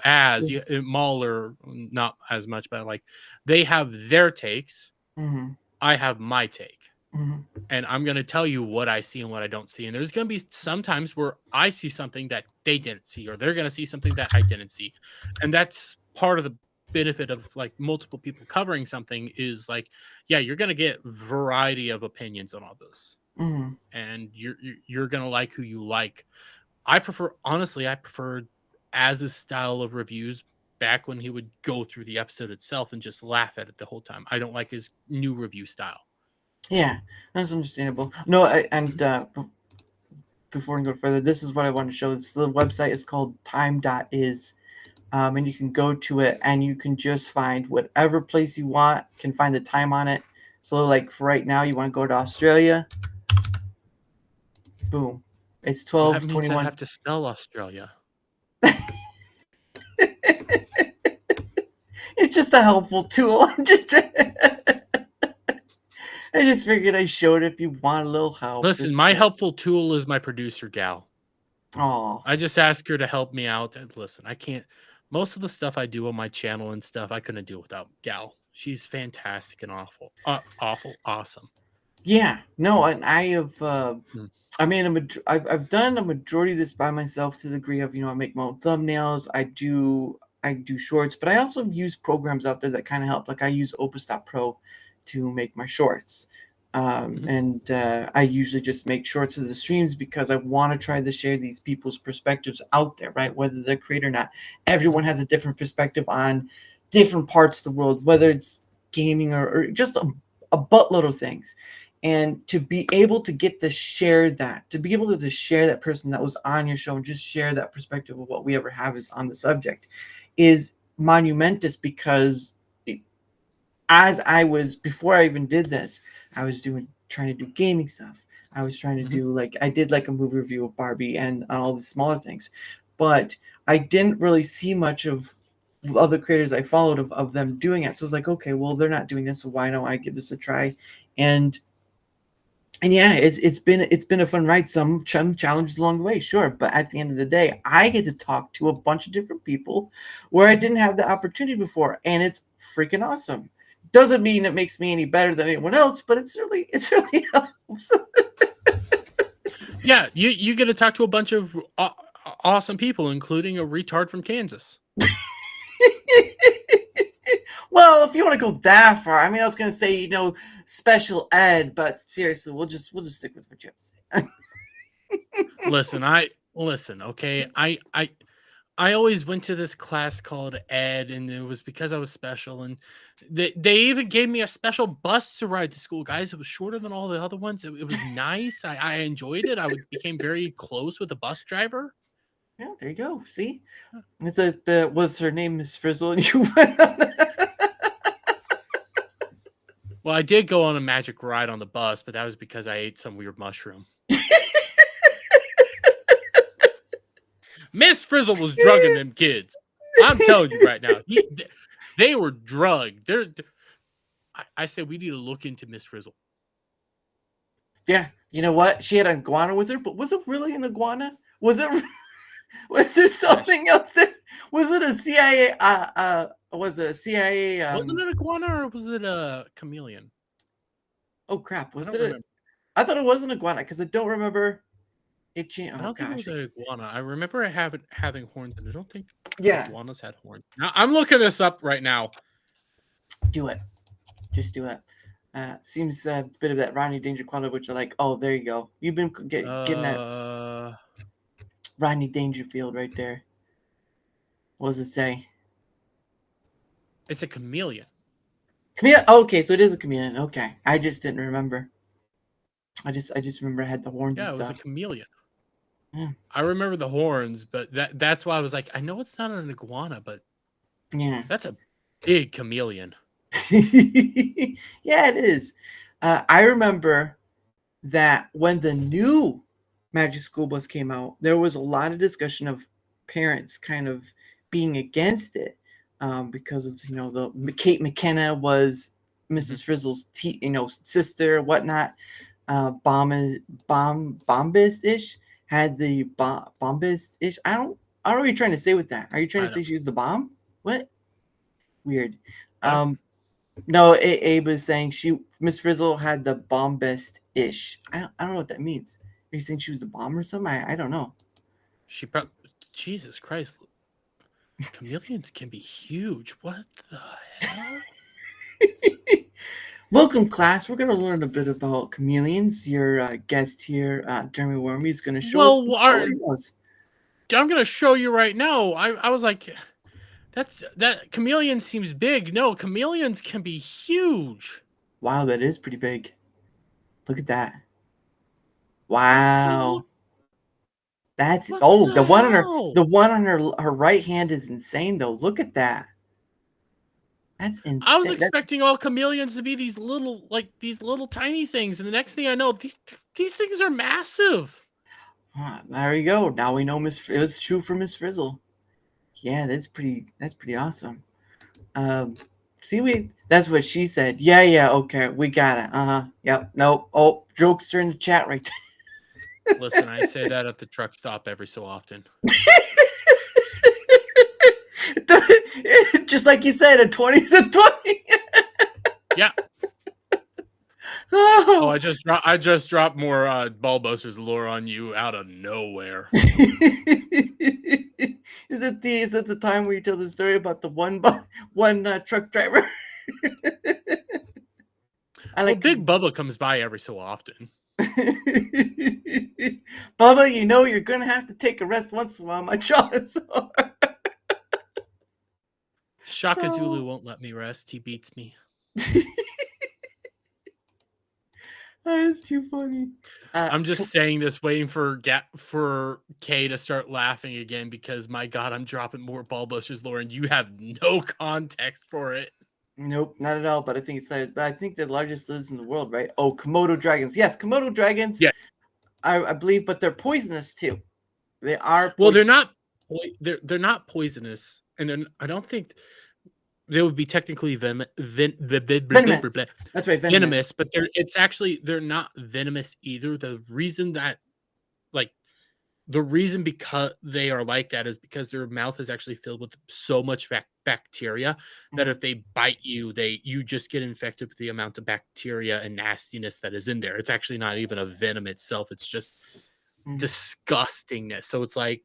Mahler, not as much, but like they have their takes. I have my take. And I'm going to tell you what I see and what I don't see. And there's going to be some times where I see something that they didn't see, or they're going to see something that I didn't see. And that's part of the benefit of like multiple people covering something, is like, yeah, you're going to get variety of opinions on all this. And you're going to like who you like. I prefer as a style of reviews back when he would go through the episode itself and just laugh at it the whole time. I don't like his new review style. Yeah, that's understandable. No, before we go further, this is what I want to show. The website is called time.is. And you can go to it and you can just find whatever place you want, can find the time on it. So like for right now, you want to go to Australia. Boom. It's 12:21. I have to spell Australia. It's just a helpful tool. I just figured I showed if you want a little help. Listen, my helpful tool is my producer gal. Oh, I just ask her to help me out. And listen, I can't. Most of the stuff I do on my channel and stuff, I couldn't do without gal. She's fantastic and awesome. yeah. No, and I have. Hmm. I mean, I've done a majority of this by myself to the degree of, I make my own thumbnails. I do shorts, but I also use programs out there that kind of help. Like I use Opus.pro to make my shorts. And I usually just make shorts of the streams because I want to try to share these people's perspectives out there, right? Whether they're creator or not. Everyone has a different perspective on different parts of the world, whether it's gaming or just a buttload of things. And to be able to get to share that, to be able to share that person that was on your show and just share that perspective of what we ever have is on the subject is monumentous because as I was, before I even did this, I was trying to do gaming stuff. I was trying to do I did like a movie review of Barbie and all the smaller things, but I didn't really see much of other creators I followed of them doing it. So it's like, okay, well, they're not doing this, so why don't I give this a try? And yeah, it's been a fun ride. Some challenges along the way, sure, but at the end of the day, I get to talk to a bunch of different people where I didn't have the opportunity before, and it's freaking awesome. Doesn't mean it makes me any better than anyone else, but it certainly helps. Yeah, you get to talk to a bunch of awesome people, including a retard from Kansas. Well, if you want to go that far, I mean, I was going to say, special ed, but seriously, we'll just stick with what you have to say. Listen, okay. I always went to this class called ed, and it was because I was special, and they even gave me a special bus to ride to school, guys. It was shorter than all the other ones. It was nice. I enjoyed it. Became very close with the bus driver. Yeah, there you go. See, it's was her name Miss Frizzle, and you went on Well, I did go on a magic ride on the bus, but that was because I ate some weird mushroom. Miss Frizzle was drugging them kids. I'm telling you right now, they were drugged. I said we need to look into Miss Frizzle. Yeah, you know what? She had an iguana with her, but was it really an iguana? Was it? Was there something else there? Was it a CIA? Was it a CIA? Wasn't it iguana or was it a chameleon? Oh crap! Was it? I thought it was an iguana because I don't remember it. I don't think it was an iguana. I remember it having horns, and I don't think iguanas had horns. Now, I'm looking this up right now. Do it. Just do it. Seems a bit of that Rodney Danger quality, which are like, oh, there you go. You've been getting that Rodney Dangerfield right there. What does it say? It's a chameleon. Chameleon. Oh, okay, so it is a chameleon. Okay, I just didn't remember. I just remember it had the horns. Yeah, and it stuff. was a chameleon. Yeah. I remember the horns, but that's why I was like, I know it's not an iguana, but yeah, that's a big chameleon. Yeah, it is. I remember that when the new Magic School Bus came out, there was a lot of discussion of parents kind of being against it because of the Kate McKenna was Mrs. Frizzle's sister, whatnot. Bombist-ish had the bombist-ish. I don't know what you're trying to say with that. Are you trying to say she was the bomb? What? Weird. No, Abe was saying Miss Frizzle had the bombist-ish. I don't know what that means. Are you saying she was a bomb or something? I don't know. Jesus Christ. Chameleons can be huge. What the hell? Welcome, class. We're going to learn a bit about chameleons. Your guest here, Dermy Wermy, is going to show us. I'm going to show you right now. I was like, that chameleon seems big. No, chameleons can be huge. Wow, that is pretty big. Look at that. Wow. That's the one on her right hand is insane though. Look at that. That's insane. I was expecting all chameleons to be these little tiny things, and the next thing I know, these things are massive. There you go. Now we know it was true for Miss Frizzle. Yeah, that's pretty awesome. Seaweed. That's what she said. Yeah, yeah. Okay, we got it. Yep. Nope. Oh, jokester in the chat right Listen, I say that at the truck stop every so often. there. Just like you said, a 20's a 20. Yeah. Oh. Oh, I just dropped more Ballbusters lore on you out of nowhere. Is it the time where you tell the story about the one truck driver? I Well, like Big Bubba comes by every so often. Bubba, you know you're gonna have to take a rest once in a while. My jaw is sore. Shaka Zulu won't let me rest. He beats me. That's too funny. I'm just saying this, waiting for Kay to start laughing again because my God, I'm dropping more Ballbusters lore and you have no context for it. Nope, not at all. But I think the largest lizards in the world, right? Oh, Komodo dragons. Yes, Komodo dragons. Yeah, I believe, but they're poisonous too. They are. well, they're not poisonous, and I don't think they would be technically venomous. That's right, venomous, but they're not venomous either. The reason because they are like that is because their mouth is actually filled with so much bacteria that if they bite you, you just get infected with the amount of bacteria and nastiness that is in there. It's actually not even a venom itself. It's just disgustingness. So it's like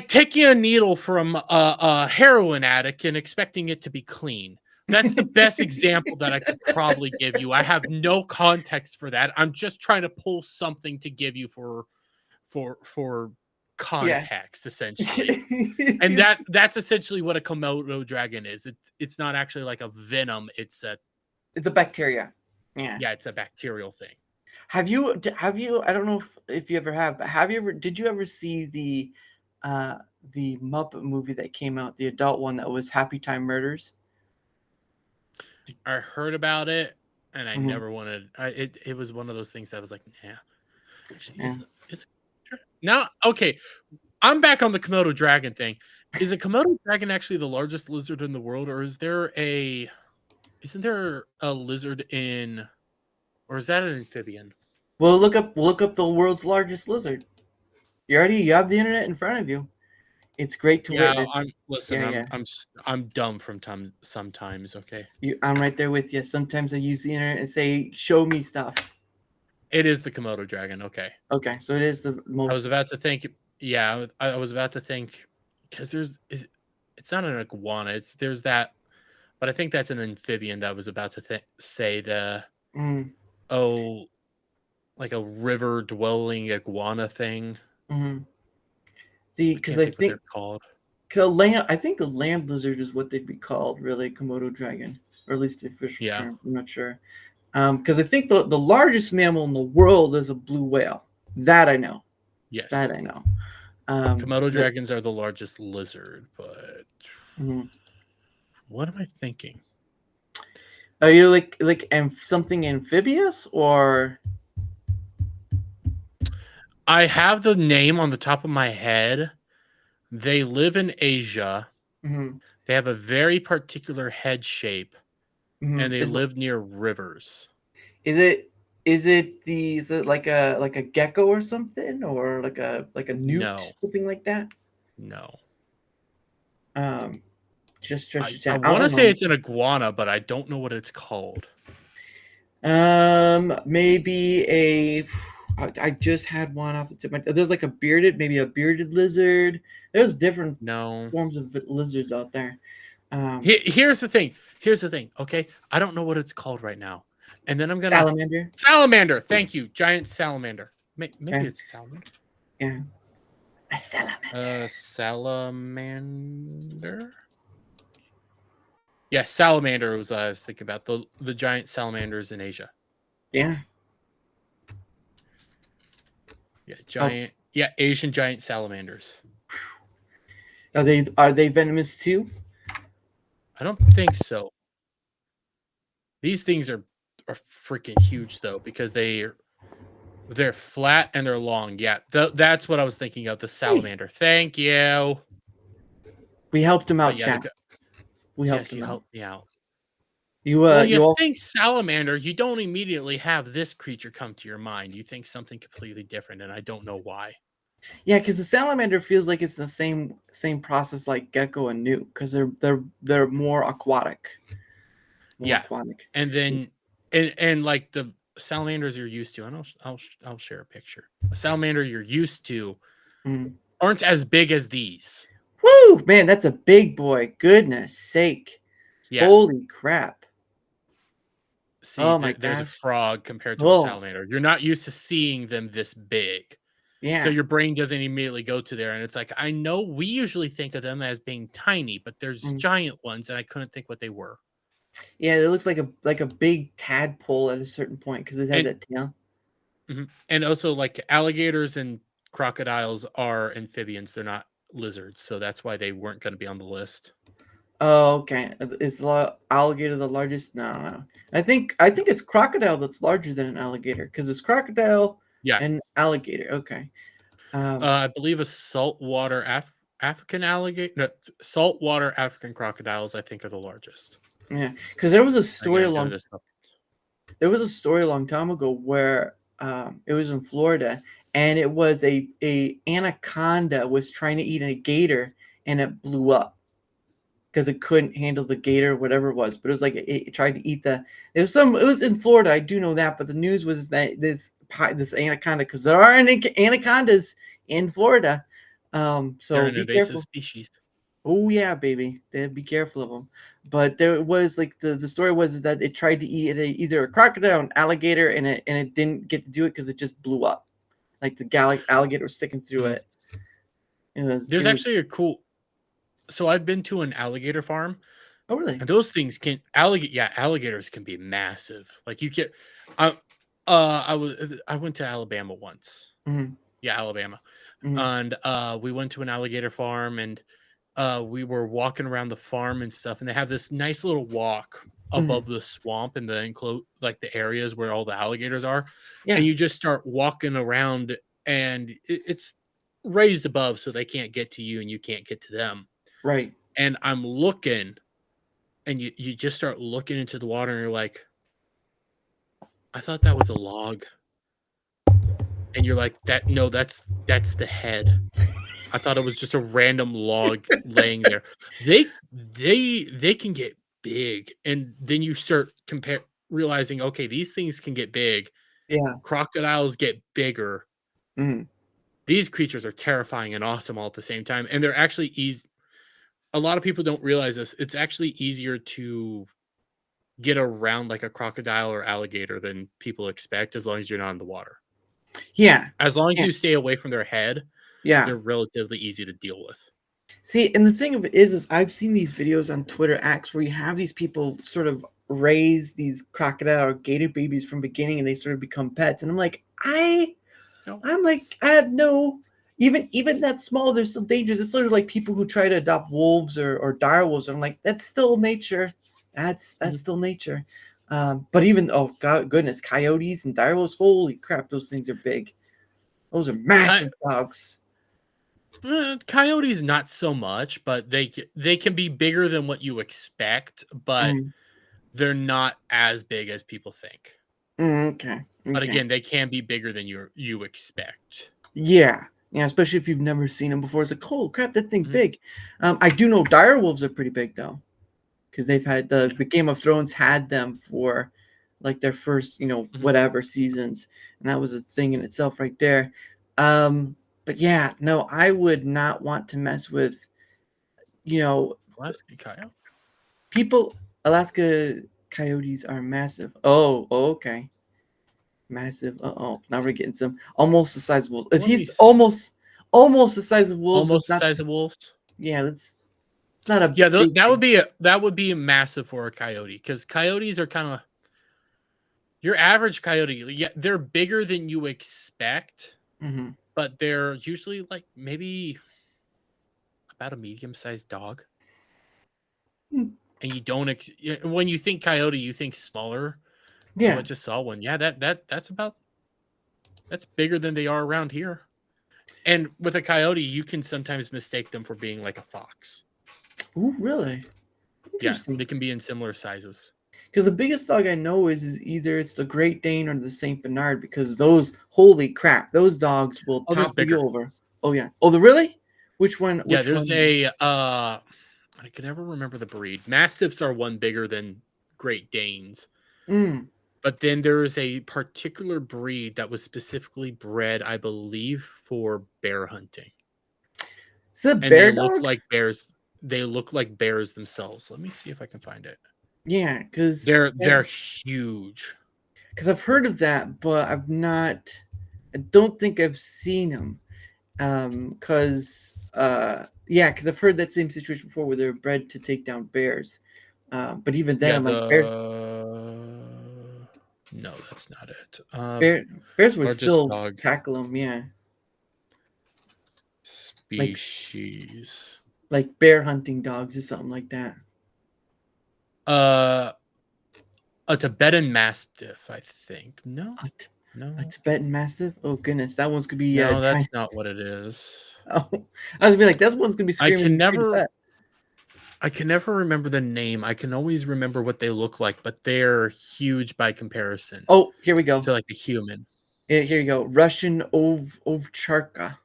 taking a needle from a heroin addict and expecting it to be clean. That's the best example that I could probably give you. I have no context for that. I'm just trying to pull something to give you for context, essentially. And that's essentially what a Komodo dragon is. It's not actually like a venom. It's a bacteria. Yeah, it's a bacterial thing. Have you? I don't know if you ever have, but did you ever see the Muppet movie that came out, the adult one that was Happy Time Murders? I heard about it, and I never wanted. It was one of those things that I was like, nah. Actually, now, okay, I'm back on the Komodo dragon thing. Is a Komodo dragon actually the largest lizard in the world, or isn't there a lizard or is that an amphibian? Well, look up the world's largest lizard. You have the internet in front of you. It's great to witness. I'm dumb sometimes. Okay. I'm right there with you. Sometimes I use the internet and say, "Show me stuff." It is the Komodo dragon. Okay. Okay, so it is the most. I was about to think. Yeah, I was about to think because it's not an iguana. There's that, but I think that's an amphibian. That was about to say the like a river dwelling iguana thing. Because I think they're called. I think a land lizard is what they'd be called, really, Komodo dragon, or at least the official term. I'm not sure. Because I think the largest mammal in the world is a blue whale. That I know. Yes. That I know. Komodo dragons are the largest lizard, but what am I thinking? Are you like something amphibious, or? I have the name on the top of my head. They live in Asia. They have a very particular head shape, and they live near rivers. Is it like a gecko or something, or like a newt, something like that? No. Just I want to say it's an iguana, but I don't know what it's called. Maybe I just had one off the tip. There's like a bearded lizard. There's different forms of lizards out there. Here's the thing. Okay, I don't know what it's called right now, and then I'm gonna salamander. Salamander. Thank you, giant salamander. Maybe it's a salamander. Yeah, a salamander. Salamander. Yeah, salamander was what I was thinking about. The giant salamanders in Asia. Yeah. Yeah, giant. Yeah, Asian giant salamanders. Are they venomous too? I don't think so. These things are freaking huge though, because they're flat and they're long. Yeah, that's what I was thinking of. The salamander. Thank you. We helped him But out, yeah, chat. We helped yes, him you out. helped me out. Well, you You all. think salamander, you don't immediately have this creature come to your mind. You think something completely different, and I don't know why. Yeah, because the salamander feels like it's the same process like gecko and newt, because they're more aquatic. More Yeah, aquatic. and then and like the salamanders you're used to, and I'll share a picture. A salamander you're used to Mm. aren't as big as these. Woo! Man, that's a big boy. Goodness sake. Yeah. Holy crap. See, Oh my there's a gosh. frog compared to a Oh, salamander. You're not used to seeing them this big. So yeah. your brain doesn't immediately go to there. And it's like, I know we usually think of them as being tiny, but there's Mm. giant ones, and I couldn't think what they were. Yeah, it looks like a big tadpole at a certain point because it had And that tail. and also like alligators and crocodiles are amphibians. They're not lizards. So that's why they weren't going to be on the list. Oh, okay. Is alligator the largest? No, no. I think it's crocodile that's larger than an alligator because it's crocodile Yeah. and alligator. Okay. I believe a saltwater African alligator, no, saltwater African crocodiles, I think, are the largest. Yeah, because there was a Again, story I'm doing this stuff. a long time ago where it was in Florida, and it was a anaconda was trying to eat a gator, and it blew up because it couldn't handle the gator, whatever it was. But it was like it tried to eat the. It was in Florida, I do know that. But the news was that this anaconda, because there are anacondas in Florida, They're so an be invasive careful. species. Oh yeah, baby. They be careful of them. But there was like the story was that it tried to eat either a crocodile or an alligator, and it didn't get to do it because it just blew up. Like the alligator was sticking through Mhm. it. It was There's actually a cool. So I've been to an alligator farm, oh really? and those things can alligators can be massive. Like you can, I I went to Alabama once. Mm-hmm. Yeah, Alabama, Mm-hmm. and we went to an alligator farm, and we were walking around the farm and stuff, and they have this nice little walk Mm-hmm. above the swamp and the like the areas where all the alligators are, and Yeah, you just start walking around, and it's raised above so they can't get to you and you can't get to them. right. And I'm looking, and you just start looking into the water, and you're like, I thought that was a log, and you're like, that no, that's the head. I thought it was just a random log laying there. They can get big, and then you start realizing, okay, these things can get big. Yeah. Crocodiles get bigger. Mm-hmm. These creatures are terrifying and awesome all at the same time, and they're actually easy. A lot of people don't realize this. It's actually easier to get around like a crocodile or alligator than people expect, as long as you're not in the water. Yeah. As long as Yeah. you stay away from their head, Yeah. they're relatively easy to deal with. See, and the thing of it is I've seen these videos on Twitter acts where you have these people sort of raise these crocodile or gator babies from beginning, and they sort of become pets. And I'm like, No. I'm like, I have no even that small, there's some dangers. It's sort of like people who try to adopt wolves or dire wolves. I'm like, that's still nature. That's Mhm. still nature. But even oh god goodness, coyotes and dire wolves, holy crap, those things are big. Those are Ki- massive dogs. Coyotes, not so much, but they can be bigger than what you expect, but Mm, they're not as big as people think. okay. But Okay. again, they can be bigger than you expect. Yeah. Yeah, especially if you've never seen them before. It's like, oh crap, that thing's Mhm. big. I do know dire wolves are pretty big though, because they've had Yeah. the Game of Thrones had them for like their first, Mhm. whatever seasons, and that was a thing in itself right there. But yeah, no, I would not want to mess with, you know, Alaskan coyote. people. Alaska coyotes are massive. Oh, okay, massive. Oh, now we're getting some almost the size of wolves. Is Let me he's see. almost the size of wolves? It's Almost the not. size of wolves. Yeah, it's not a Yeah, big thing. that would be massive for a coyote, because coyotes are kind of your average coyote. Yeah, they're bigger than you expect, Hmm. but they're usually like maybe about a medium-sized dog. And you don't when you think coyote, you think smaller. Oh, I Yeah. just saw one. Yeah, that's bigger than they are around here. And with a coyote, you can sometimes mistake them for being like a fox. Ooh, really? Yeah, Interesting. they can be in similar sizes. Because the biggest dog I know is either it's the Great Dane or the Saint Bernard. Because those, holy crap, those dogs will Oh, there's topple you bigger. over. Oh yeah. Oh, the really? Which one? Yeah, Which there's one? I can never remember the breed. Mastiffs are one bigger than Great Danes. Mm. But then there is a particular breed that was specifically bred, I believe, for bear hunting. Is it a And they bear look dog? like bears. They look like bears themselves. Let me see if I can find it. Yeah, because They're huge. I've heard of that, but I've not. I don't think I've seen them. Yeah, because I've heard that same situation before where they're bred to take down bears. But even then, Yeah, I'm like bears. no, that's not it. Bears would Largest still dog tackle them. Yeah, like species. bear hunting dogs or something like that. A Tibetan Mastiff, I think. No, A Tibetan Mastiff. Oh goodness, that one's gonna be no, trying. that's not what it is. Oh, I was gonna be like, that one's gonna be I can screaming free to never, pet. I can never remember the name. I can always remember what they look like, but they're huge by comparison Oh, here we go. to like a human. Here you go. Russian ovcharka.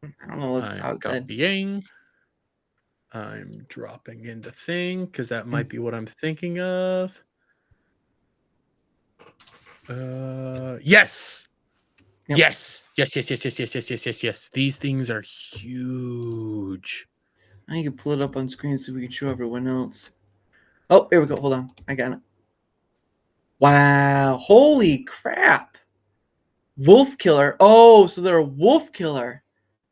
I don't know what's how I'm it's said. copying. I'm dropping into thing because that might be what I'm thinking of. Yes. Yep. Yes. These things are huge. I can pull it up on screen so we can show everyone else. Oh, here we go. Hold on. I got it. Wow. Holy crap. Wolf killer. Oh, so they're a wolf killer.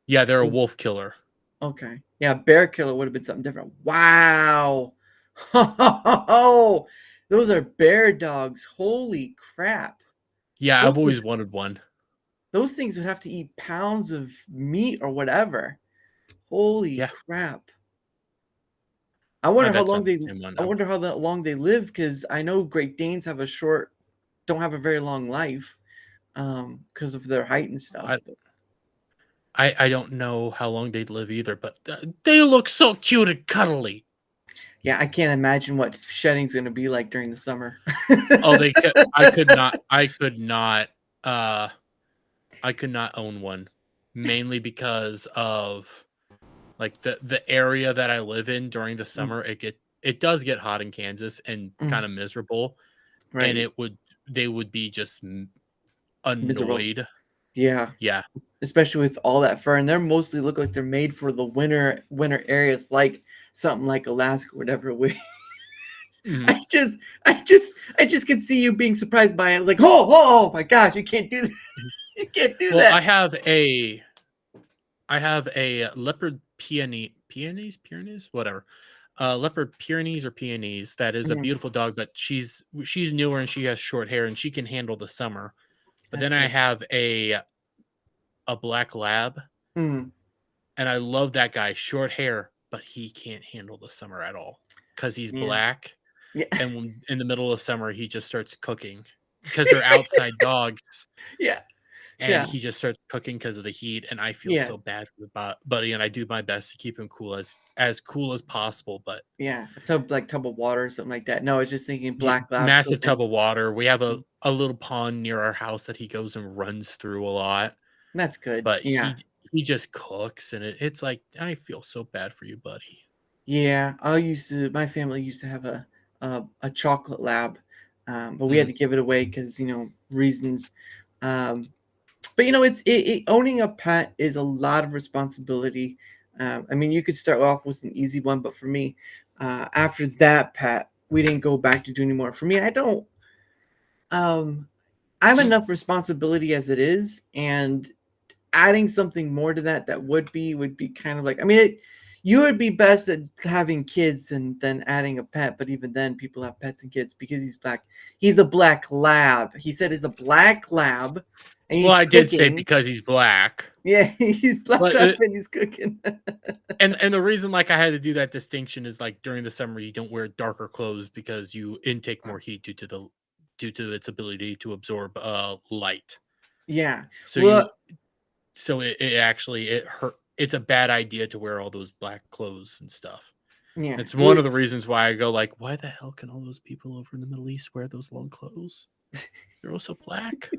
Yeah, they're a wolf killer. Okay. Yeah, bear killer would have been something different. Wow. Oh, those are bear dogs. Holy crap. Yeah, Those I've always things, wanted one. those things would have to eat pounds of meat or whatever. Holy Yeah. crap. I wonder how bet long they something I wonder how long they live, because I know Great Danes don't have a very long life, because of their height and stuff. I don't know how long they'd live either, but they look so cute and cuddly. Yeah, I can't imagine what shedding's gonna be like during the summer. Oh, I could not own one, mainly because of like the area that I live in during the summer. It does get hot in Kansas and kind of miserable, and Right. they would be just Miserable. annoyed. Yeah. Yeah. Especially with all that fur, and they're mostly look like they're made for the winter areas, like something like Alaska, whatever. Mhm. I just can see you being surprised by it. Like, oh my gosh, you can't do that. You can't do Well, that. I have a leopard Pyrenees, whatever. Leopard Pyrenees or Peonies. That is a Mhm. beautiful dog, but she's newer and she has short hair and she can handle the summer. But That's then I good. have a black lab, Mm. and I love that guy. Short hair, but he can't handle the summer at all because he's Yeah. black. Yeah. And when, in the middle of summer, he just starts cooking because they're outside dogs. Yeah. And Yeah. he just starts cooking because of the heat, and I feel Yeah. so bad for the buddy, and I do my best to keep him cool as cool as possible. But Yeah. A tub of water or something like that. No, I was just thinking black lab. massive Okay. tub of water. We have Mm. a little pond near our house that he goes and runs through a lot. That's good. But Yeah. he just cooks, and it's like I feel so bad for you, buddy. Yeah. My family used to have a chocolate lab, but we had Mm. to give it away because reasons. But owning a pet is a lot of responsibility. I mean, you could start off with an easy one, but for me, after that pet, we didn't go back to do anymore. For me, I don't. I'm enough responsibility as it is, and adding something more to that would be kind of like, I mean, you would be best at having kids than adding a pet, but even then people have pets and kids because he's black. He's a black lab. He said he's a black lab, and Well, he's I did say cooking. because he's black. Yeah, he's black But up and he's cooking. and the reason like I had to do that distinction is like during the summer you don't wear darker clothes because you intake more heat due to its ability to absorb light. Yeah. So Well, it actually it hurt. It's a bad idea to wear all those black clothes and stuff. Yeah. It's one of the reasons why I go like, why the hell can all those people over in the Middle East wear those long clothes? They're all so black.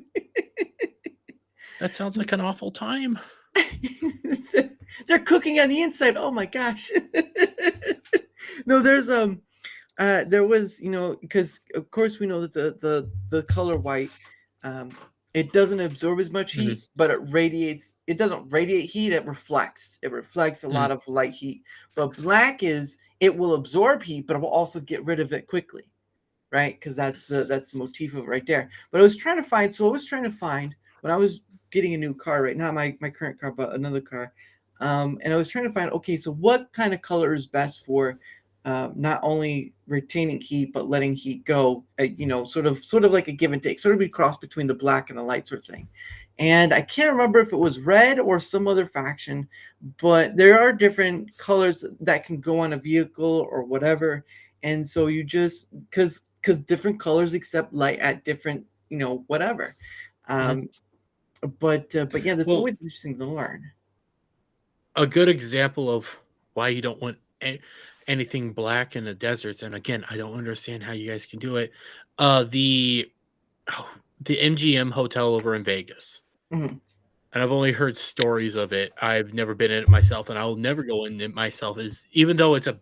That sounds like an awful time. They're cooking on the inside. Oh my gosh. No, there was, because of course we know that the color white, it doesn't absorb as much heat, but it doesn't radiate heat, it reflects a lot of light heat. But black it will absorb heat, but it will also get rid of it quickly, right? Because that's the motif of it right there. But I was trying to find when I was getting a new car, right? Not my current car, but another car. And I was trying to find, okay, so what kind of color is best for not only retaining heat but letting heat go, sort of like a give and take, sort of be cross between the black and the light sort of thing. And I can't remember if it was red or some other faction, but there are different colors that can go on a vehicle or whatever. And so you just because different colors accept light at different, whatever. But yeah, that's always interesting to learn. A good example of why you don't want anything black in the desert, and again, I don't understand how you guys can do it. The MGM hotel over in Vegas, Mhm. and I've only heard stories of it. I've never been in it myself, and I'll never go in it myself. Even though it's a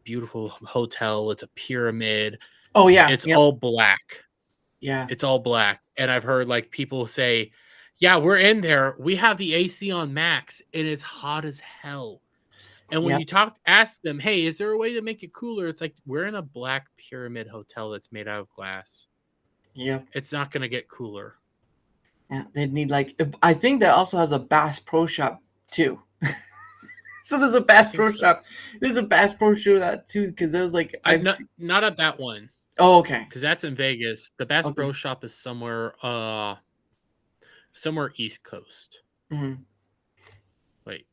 beautiful hotel, it's a pyramid. Oh yeah, It's yep. all black. Yeah. It's all black, and I've heard like people say, "Yeah, we're in there. We have the AC on max, and it's hot as hell." And when Yep. you ask them, "Hey, is there a way to make it cooler?" It's like, we're in a black pyramid hotel that's made out of glass. Yeah. It's not going to get cooler. Yeah, they'd need I think that also has a Bass Pro Shop too. So there's a Bass Pro Shop. There's a Bass Pro Shop that too, because there's like not at that one. Oh, okay. Because that's in Vegas. The Bass Pro Shop is somewhere East Coast. Mm-hmm. Wait,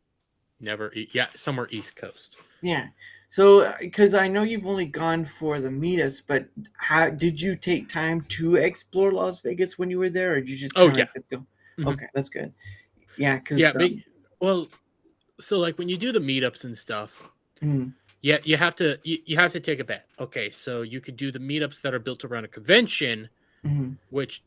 somewhere East Coast. Yeah. So, because I know you've only gone for the meetups, but how did you take time to explore Las Vegas when you were there, or did you just go? Mm-hmm. Okay, that's good. Yeah, because so like when you do the meetups and stuff, yeah, you have to take a bet. Okay, so you could do the meetups that are built around a convention, which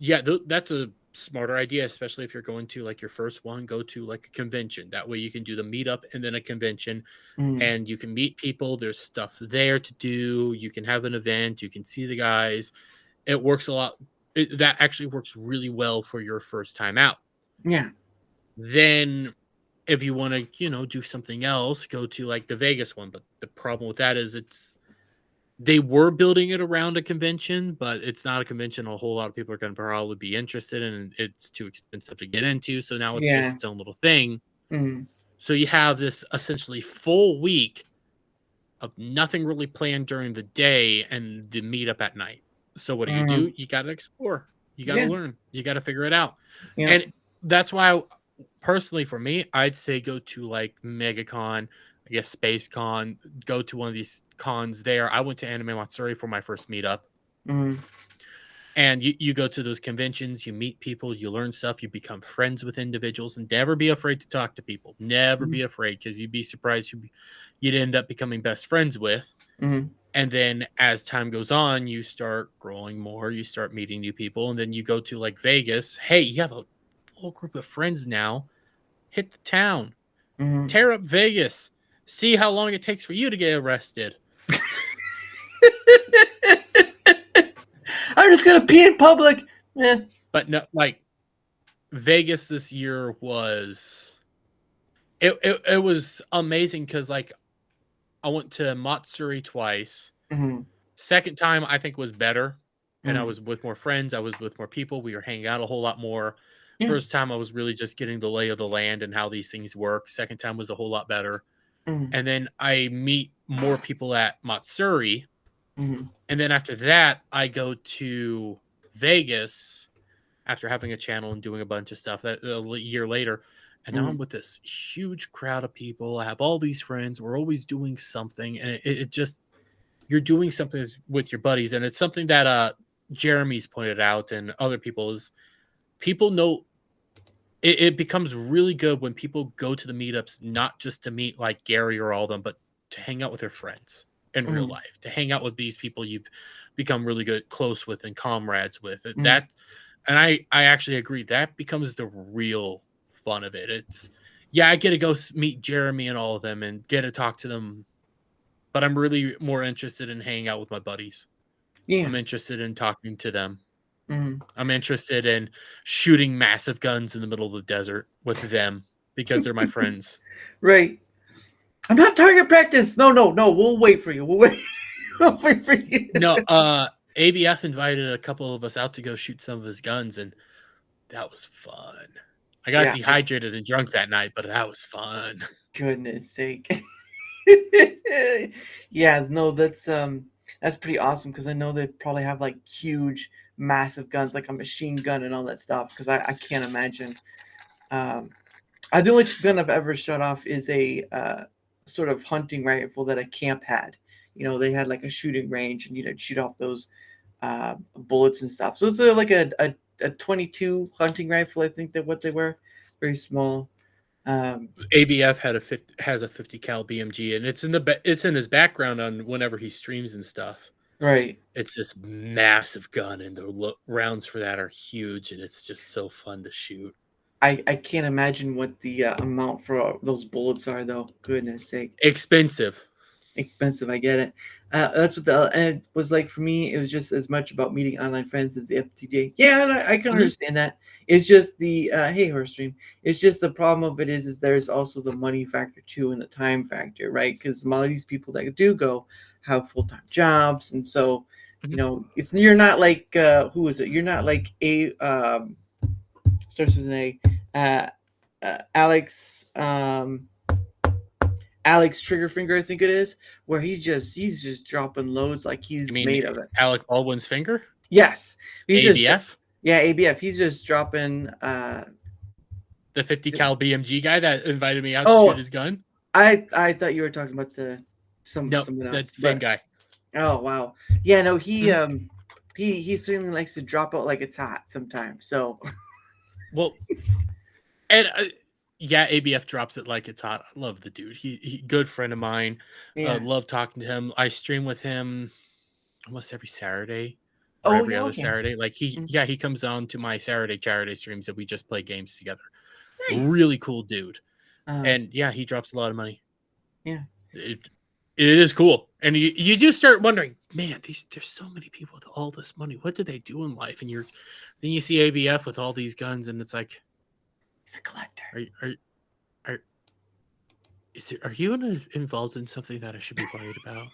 that's a smarter idea, especially if you're going to like your first one, go to like a convention. That way you can do the meetup and then a convention, and you can meet people. There's stuff there to do. You can have an event. You can see the guys. It works a lot. That actually works really well for your first time out. Yeah. Then if you want to, do something else, go to like the Vegas one. But the problem with that is they were building it around a convention, but it's not a convention a whole lot of people are going to probably be interested in, and it's too expensive to get into. So now it's just its own little thing. So you have this essentially full week of nothing really planned during the day and the meetup at night. So what do? You got to explore. You got to learn. You got to figure it out. Yeah. And that's why, personally, for me, I'd say go to like MegaCon, I guess Space Con, go to one of these cons there. I went to Anime Matsuri for my first meetup. And you go to those conventions, you meet people, you learn stuff, you become friends with individuals, and never be afraid to talk to people. Never be afraid, because you'd be surprised who you'd end up becoming best friends with. And then as time goes on, you start growing more, you start meeting new people, and then you go to like Vegas. Hey, you have a whole group of friends now. Hit the town. Tear up Vegas. See how long it takes for you to get arrested. I'm just gonna pee in public. But no, like Vegas this year was it was amazing, because like I went to Matsuri twice. Second time I think was better, and I was with more friends. I was with more people. We were hanging out a whole lot more. First time I was really just getting the lay of the land and how these things work. Second time was a whole lot better. And then I meet more people at Matsuri. And then after that, I go to Vegas after having a channel and doing a bunch of stuff that a year later. And now I'm with this huge crowd of people. I have all these friends. We're always doing something. And it just, you're doing something with your buddies. And it's something that Jeremy's pointed out, and other people, is people know it becomes really good when people go to the meetups, not just to meet like Gary or all of them, but to hang out with their friends in real Mm, life, to hang out with these people you've become really good close with and comrades with. mm, And I actually agree that becomes the real fun of it. It's yeah, I get to go meet Jeremy and all of them and get to talk to them, but I'm really more interested in hanging out with my buddies. yeah. I'm interested in talking to them. Mm. I'm interested in shooting massive guns in the middle of the desert with them because they're my friends. Right. I'm not target practice. No, no, no. We'll wait for you. We'll wait. We'll wait for you. No, ABF invited a couple of us out to go shoot some of his guns, and that was fun. I got Yeah. dehydrated and drunk that night, but that was fun. Goodness sake. Yeah. No, that's pretty awesome because I know they probably have like huge, massive guns, like a machine gun and all that stuff. Because I can't imagine. Um, the only gun I've ever shot off is a sort of hunting rifle that a camp had. They had like a shooting range, and shoot off those bullets and stuff. So it's like a 22 hunting rifle, I think that what they were, very small. ABF has a 50 cal BMG, and it's in his background on whenever he streams and stuff. Right. It's this massive gun, and the rounds for that are huge, and it's just so fun to shoot. I can't imagine what the amount for those bullets are, though. Goodness sake. Expensive. I get it. That's what and it was like for me. It was just as much about meeting online friends as the FTJ. Yeah, and I can understand that. It's just the hey, horse stream. It's just the problem of it is there's also the money factor too and the time factor, right? Because a lot of these people that do go have full-time jobs, and so you're not like who is it? You're not like a starts with an A. Alex. Alex Triggerfinger, I think it is, where he's just dropping loads like he's made of it. Alec Baldwin's finger? Yes. ABF? Yeah, ABF. He's just dropping the 50 cal BMG guy that invited me out to shoot his gun. I thought you were talking about someone else. That's the same guy. Oh wow. Yeah, no, he certainly likes to drop out like it's hot sometimes. So well, and yeah, ABF drops it like it's hot. I love the dude. He good friend of mine. yeah. Love talking to him. I stream with him almost every Saturday or Oh, every yeah, other okay. Saturday. Like he comes on to my Saturday charity streams and we just play games together. Nice. Really cool dude. And yeah, he drops a lot of money. Yeah. It is cool. And you do start wondering, man, there's so many people with all this money. What do they do in life? And then you see ABF with all these guns and it's like, he's a collector. Are you involved in something that I should be worried about?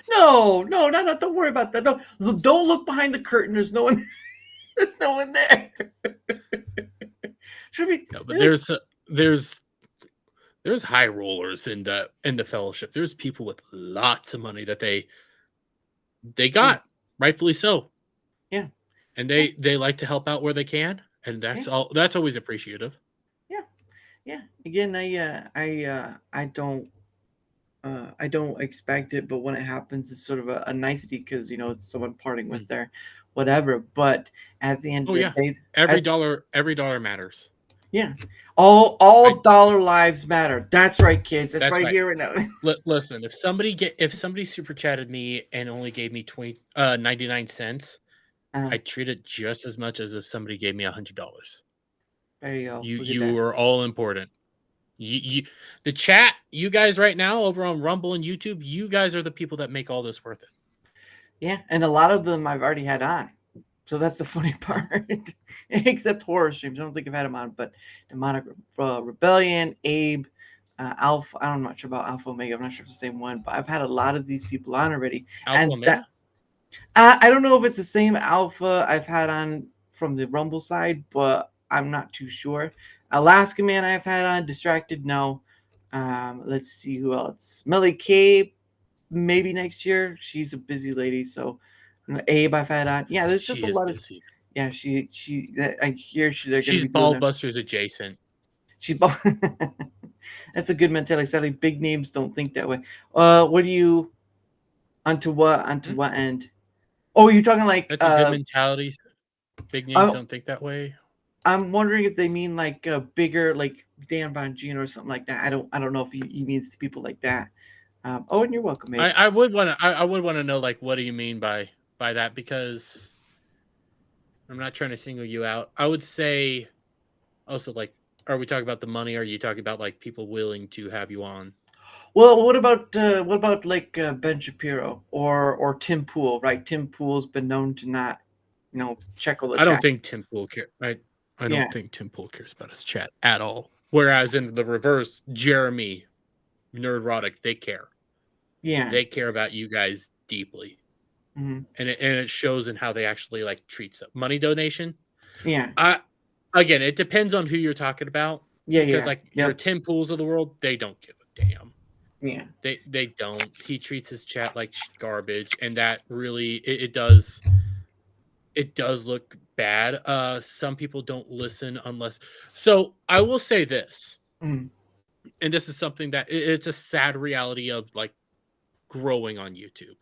No, don't worry about that. No, don't look behind the curtain. There's no one. There's no one there. Should be. No, but there's high rollers in the fellowship. There's people with lots of money that they got, rightfully so. Yeah. And they like to help out where they can, and that's always appreciative. Yeah. Again, I don't expect it, but when it happens, it's sort of a nicety because it's someone parting with their whatever. But at the end of the day, every dollar matters. Yeah, all dollar lives matter. That's right, kids. That's right here right now. Listen, if somebody super chatted me and only gave me 99 cents, I treat it just as much as if somebody gave me $100. There you go. You are all important. The chat, you guys right now over on Rumble and YouTube, you guys are the people that make all this worth it. Yeah, and a lot of them I've already had on. So that's the funny part. Except horror streams. I don't think I've had them on, but Demonic Rebellion, Abe, Alpha. I'm not sure about Alpha Omega. I'm not sure if it's the same one, but I've had a lot of these people on already. Alpha Omega? I don't know if it's the same Alpha I've had on from the Rumble side, but I'm not too sure. Alaska Man I've had on. Distracted, no. Let's see who else. Melly K, maybe next year. She's a busy lady, so Abe I've had on. Yeah, there's just a lot of. Yeah, she. I hear she's Ballbusters adjacent. She's ball. That's a good mentality. Sadly, big names don't think that way. What do you? Onto what end? Oh, you're talking like that's a good mentality. Big names don't think that way. I'm wondering if they mean like bigger, like Dan Bongino or something like that. I don't know if he means to people like that. Oh, and you're welcome, Abe. I would want to I would want to know like what do you mean by that, because I'm not trying to single you out. I would say also like, are we talking about the money? Or are you talking about like people willing to have you on? Well, what about like Ben Shapiro or Tim Pool? Right, Tim Pool's been known to not, check all the I don't chat. think Tim Pool care. I Yeah, don't think Tim Pool cares about his chat at all. Whereas in the reverse, Jeremy, Nerdrotic, they care. yeah, They care about you guys deeply, hmm and it shows in how they actually like treat stuff. Money donation. yeah, I Again, it depends on who you're talking about, yeah, because yeah, like your yep, Tim Pools of the world, they don't give a damn. yeah, They don't. He treats his chat like garbage, and that really it does look bad. Some people don't listen unless. So I will say this, mm, and this is something that it's a sad reality of like growing on YouTube.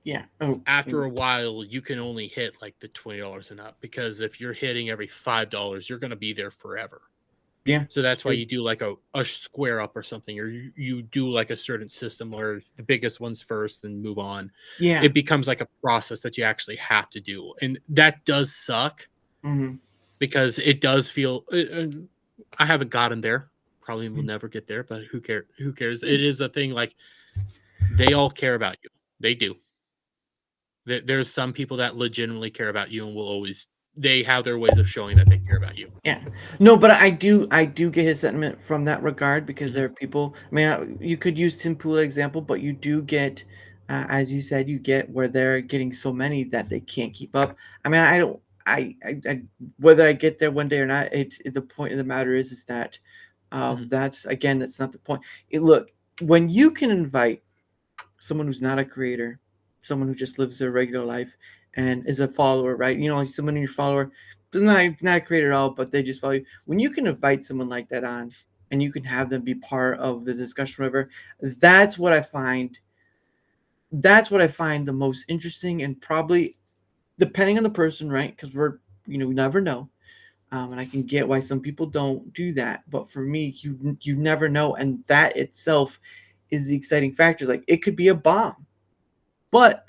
yeah. Oh, After a while, you can only hit like the $20 and up, because if you're hitting every $5, you're going to be there forever. yeah, So it's that's why true. you do like a square up or something, or you do like a certain system where the biggest ones first and move on. Yeah, It becomes like a process that you actually have to do. And that does suck, hmm because it does feel I haven't gotten there. Probably will never get there, but who cares? Who cares? It is a thing, like they all care about you. They do. There's some people that legitimately care about you and will always, they have their ways of showing that they care about you. Yeah, no, but I do get his sentiment from that regard because Mhm, there are people. I mean, you could use Tim Pool example, but you do get, as you said, you get where they're getting so many that they can't keep up. I mean, I don't, I whether I get there one day or not. The point of the matter is that, mhm, that's again, that's not the point. Look, when you can invite someone who's not a creator, someone who just lives their regular life and is a follower, right? Like someone in your follower, not a creator at all, but they just follow you. When you can invite someone like that on and you can have them be part of the discussion, whatever, that's what I find. That's what I find the most interesting, and probably depending on the person, right? Because we never know. And I can get why some people don't do that, but for me, you never know, and that itself is the exciting factor. Like it could be a bomb, but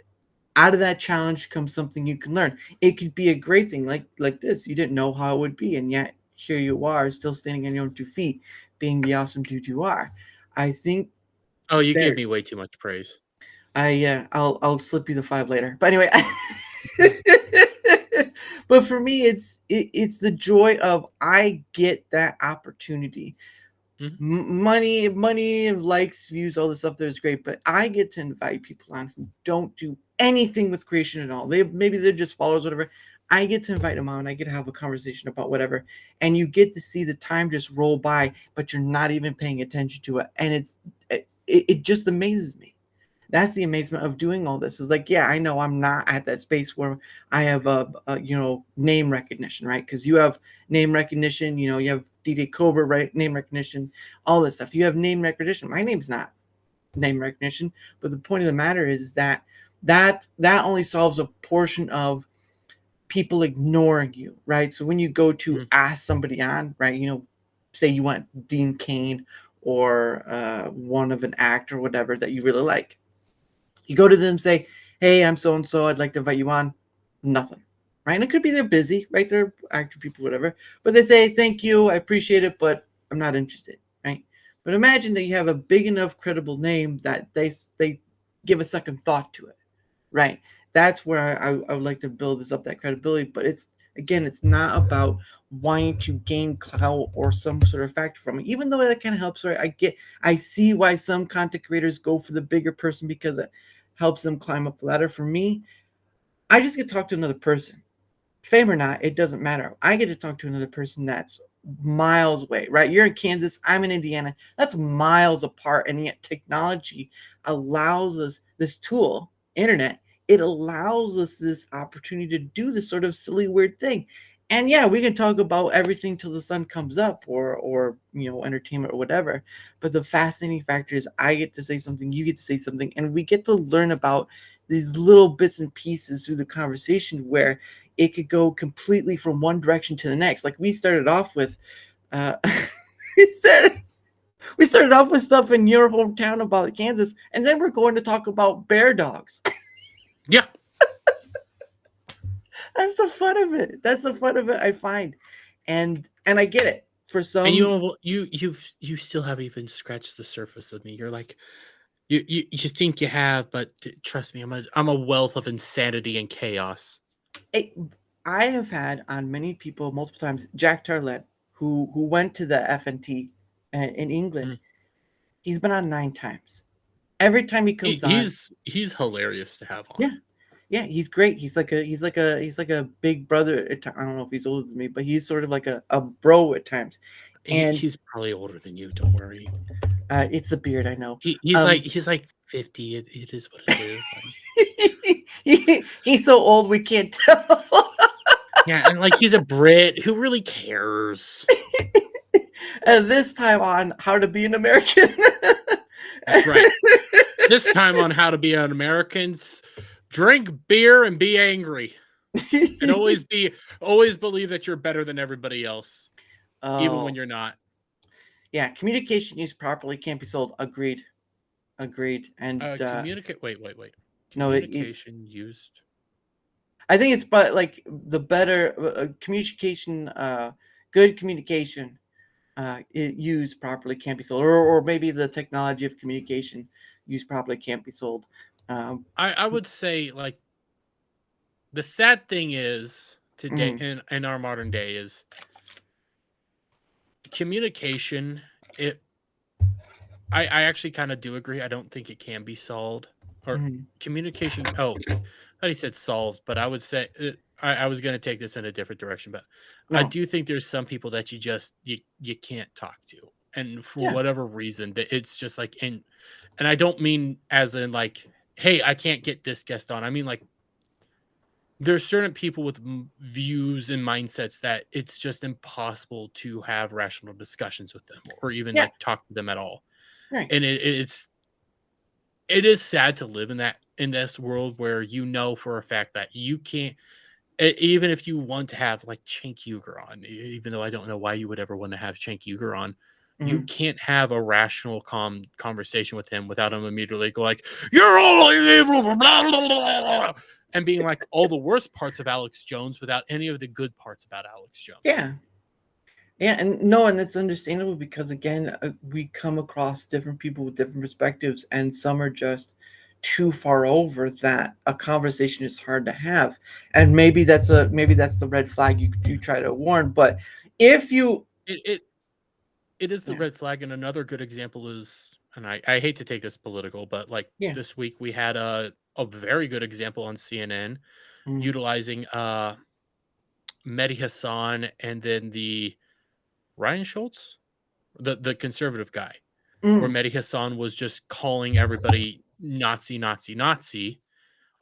out of that challenge comes something you can learn. It could be a great thing, like this. You didn't know how it would be, and yet here you are, still standing on your own 2 feet, being the awesome dude you are. I think oh, you gave there. me way too much praise. I'll slip you the 5 later. But anyway, but for me, it's the joy of I get that opportunity. Mhm, Money, likes, views, all this stuff that is great, but I get to invite people on who don't do anything with creation at all. Maybe they're just followers, whatever. I get to invite them on. I get to have a conversation about whatever, and you get to see the time just roll by, but you're not even paying attention to it, and it just amazes me. That's the amazement of doing all this. Is like, yeah, I know I'm not at that space where I have a name recognition, right? Because you have name recognition, you have DJ Cobra, right? Name recognition, all this stuff. You have name recognition. My name's not name recognition, but the point of the matter is that only solves a portion of people ignoring you, right? So when you go to mhm. ask somebody on, right, say you want Dean Cain or one of an act or whatever that you really like, you go to them and say, hey, I'm so and so, I'd like to invite you on. Nothing. Right. And it could be they're busy, right? They're actor people, whatever. But they say, thank you, I appreciate it, but I'm not interested. Right. But imagine that you have a big enough credible name that they give a second thought to it. Right. That's where I would like to build this up, that credibility. But it's not about wanting to gain clout or some sort of factor from it, even though that kind of helps, right? I see why some content creators go for the bigger person because it helps them climb up the ladder. For me, I just get to talk to another person, fame or not, it doesn't matter. I get to talk to another person that's miles away, right? You're in Kansas, I'm in Indiana. That's miles apart. And yet technology allows us this tool, internet, it allows us this opportunity to do this sort of silly, weird thing. And yeah, we can talk about everything till the sun comes up or entertainment or whatever. But the fascinating factor is I get to say something, you get to say something, and we get to learn about these little bits and pieces through the conversation where it could go completely from one direction to the next. Like we started off with, we started off with stuff in your hometown about Kansas, and then we're going to talk about bear dogs. Yeah. That's the fun of it. That's the fun of it, I find. And I get it. For some, And you still haven't even scratched the surface of me. You're like, you think you have, but trust me, I'm a wealth of insanity and chaos. I have had on many people multiple times. Jack Tarlett, who went to the FNT in England, he's been on 9 times. Every time he comes on, he's hilarious to have on. Yeah, yeah, he's great. He's like a big brother. I don't know if he's older than me, but he's sort of like a bro at times. And he's probably older than you. Don't worry. It's the beard, I know. He's like 50. It is what it is. He's so old we can't tell. Yeah, and like he's a Brit. Who really cares? And this time on How to Be an American. That's right. This time on How to Be an American, drink beer and be angry, and always believe that you're better than everybody else, even when you're not. Yeah, communication used properly can't be sold. Agreed. And communicate. Wait. No, communication used. I think it's but like the better communication, good communication, used properly can't be sold, or maybe the technology of communication used properly can't be sold. I would say like the sad thing is today in our modern day is communication. I actually kind of do agree. I don't think it can be solved or communication. Oh, I thought he said solved, but I would say I was going to take this in a different direction, but I do think there's some people that you can't talk to, and for whatever reason, that it's just like and I don't mean as in like, hey, I can't get this guest on. I mean like there's certain people with views and mindsets that it's just impossible to have rational discussions with them or even like talk to them at all. Right. And it is sad to live in this world where you know for a fact that you can't, even if you want to have like Cenk Uygur on, even though I don't know why you would ever want to have Cenk Uygur on, you can't have a rational, calm conversation with him without him immediately go like, "You're all evil," blah, blah, blah, blah, and being like all the worst parts of Alex Jones without any of the good parts about Alex Jones. Yeah, and it's understandable because again, we come across different people with different perspectives, and some are just too far over that a conversation is hard to have, and maybe that's the red flag you try to warn. But if you it is the red flag, and another good example is, and I hate to take this political, but like this week we had a very good example on CNN utilizing Mehdi Hassan and then the Ryan Schultz, the conservative guy, where Mehdi Hassan was just calling everybody Nazi.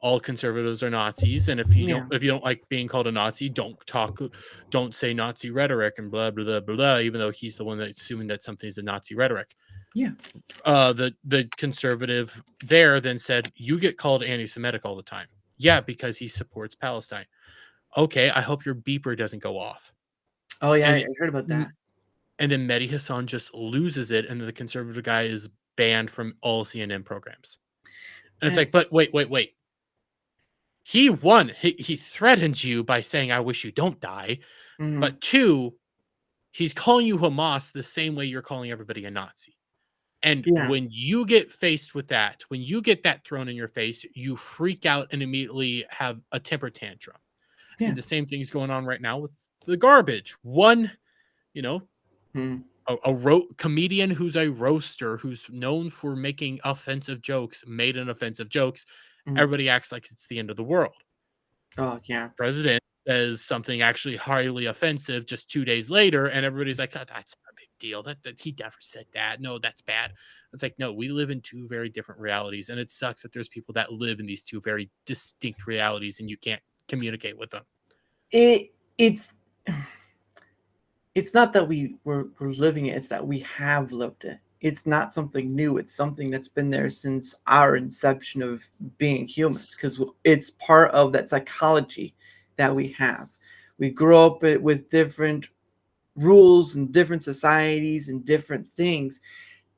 All conservatives are Nazis, and if you don't like being called a Nazi, don't say Nazi rhetoric and blah blah blah blah. Even though he's the one that's assuming that something is a Nazi rhetoric. Yeah. The conservative there then said, "You get called anti-Semitic all the time." Yeah, because he supports Palestine. Okay, I hope your beeper doesn't go off. Oh yeah, I heard about that. And then Mehdi Hassan just loses it, and the conservative guy is banned from all CNN programs. And it's like, but wait. He won. He threatened you by saying, "I wish you don't die." But 2, he's calling you Hamas the same way you're calling everybody a Nazi. And when you get faced with that, when you get that thrown in your face, you freak out and immediately have a temper tantrum. Yeah. And the same thing is going on right now with the garbage. One, a comedian who's a roaster, who's known for making offensive jokes, made an offensive jokes. Everybody acts like it's the end of the world. Oh, yeah. President says something actually highly offensive just 2 days later, and everybody's like, "Oh, that's not a big deal. That he never said that. No, that's bad." It's like, no, we live in 2 very different realities, and it sucks that there's people that live in these 2 very distinct realities, and you can't communicate with them. It's not that we're living it; it's that we have lived it. It's not something new. It's something that's been there since our inception of being humans, because it's part of that psychology that we have. We grow up with different rules and different societies and different things,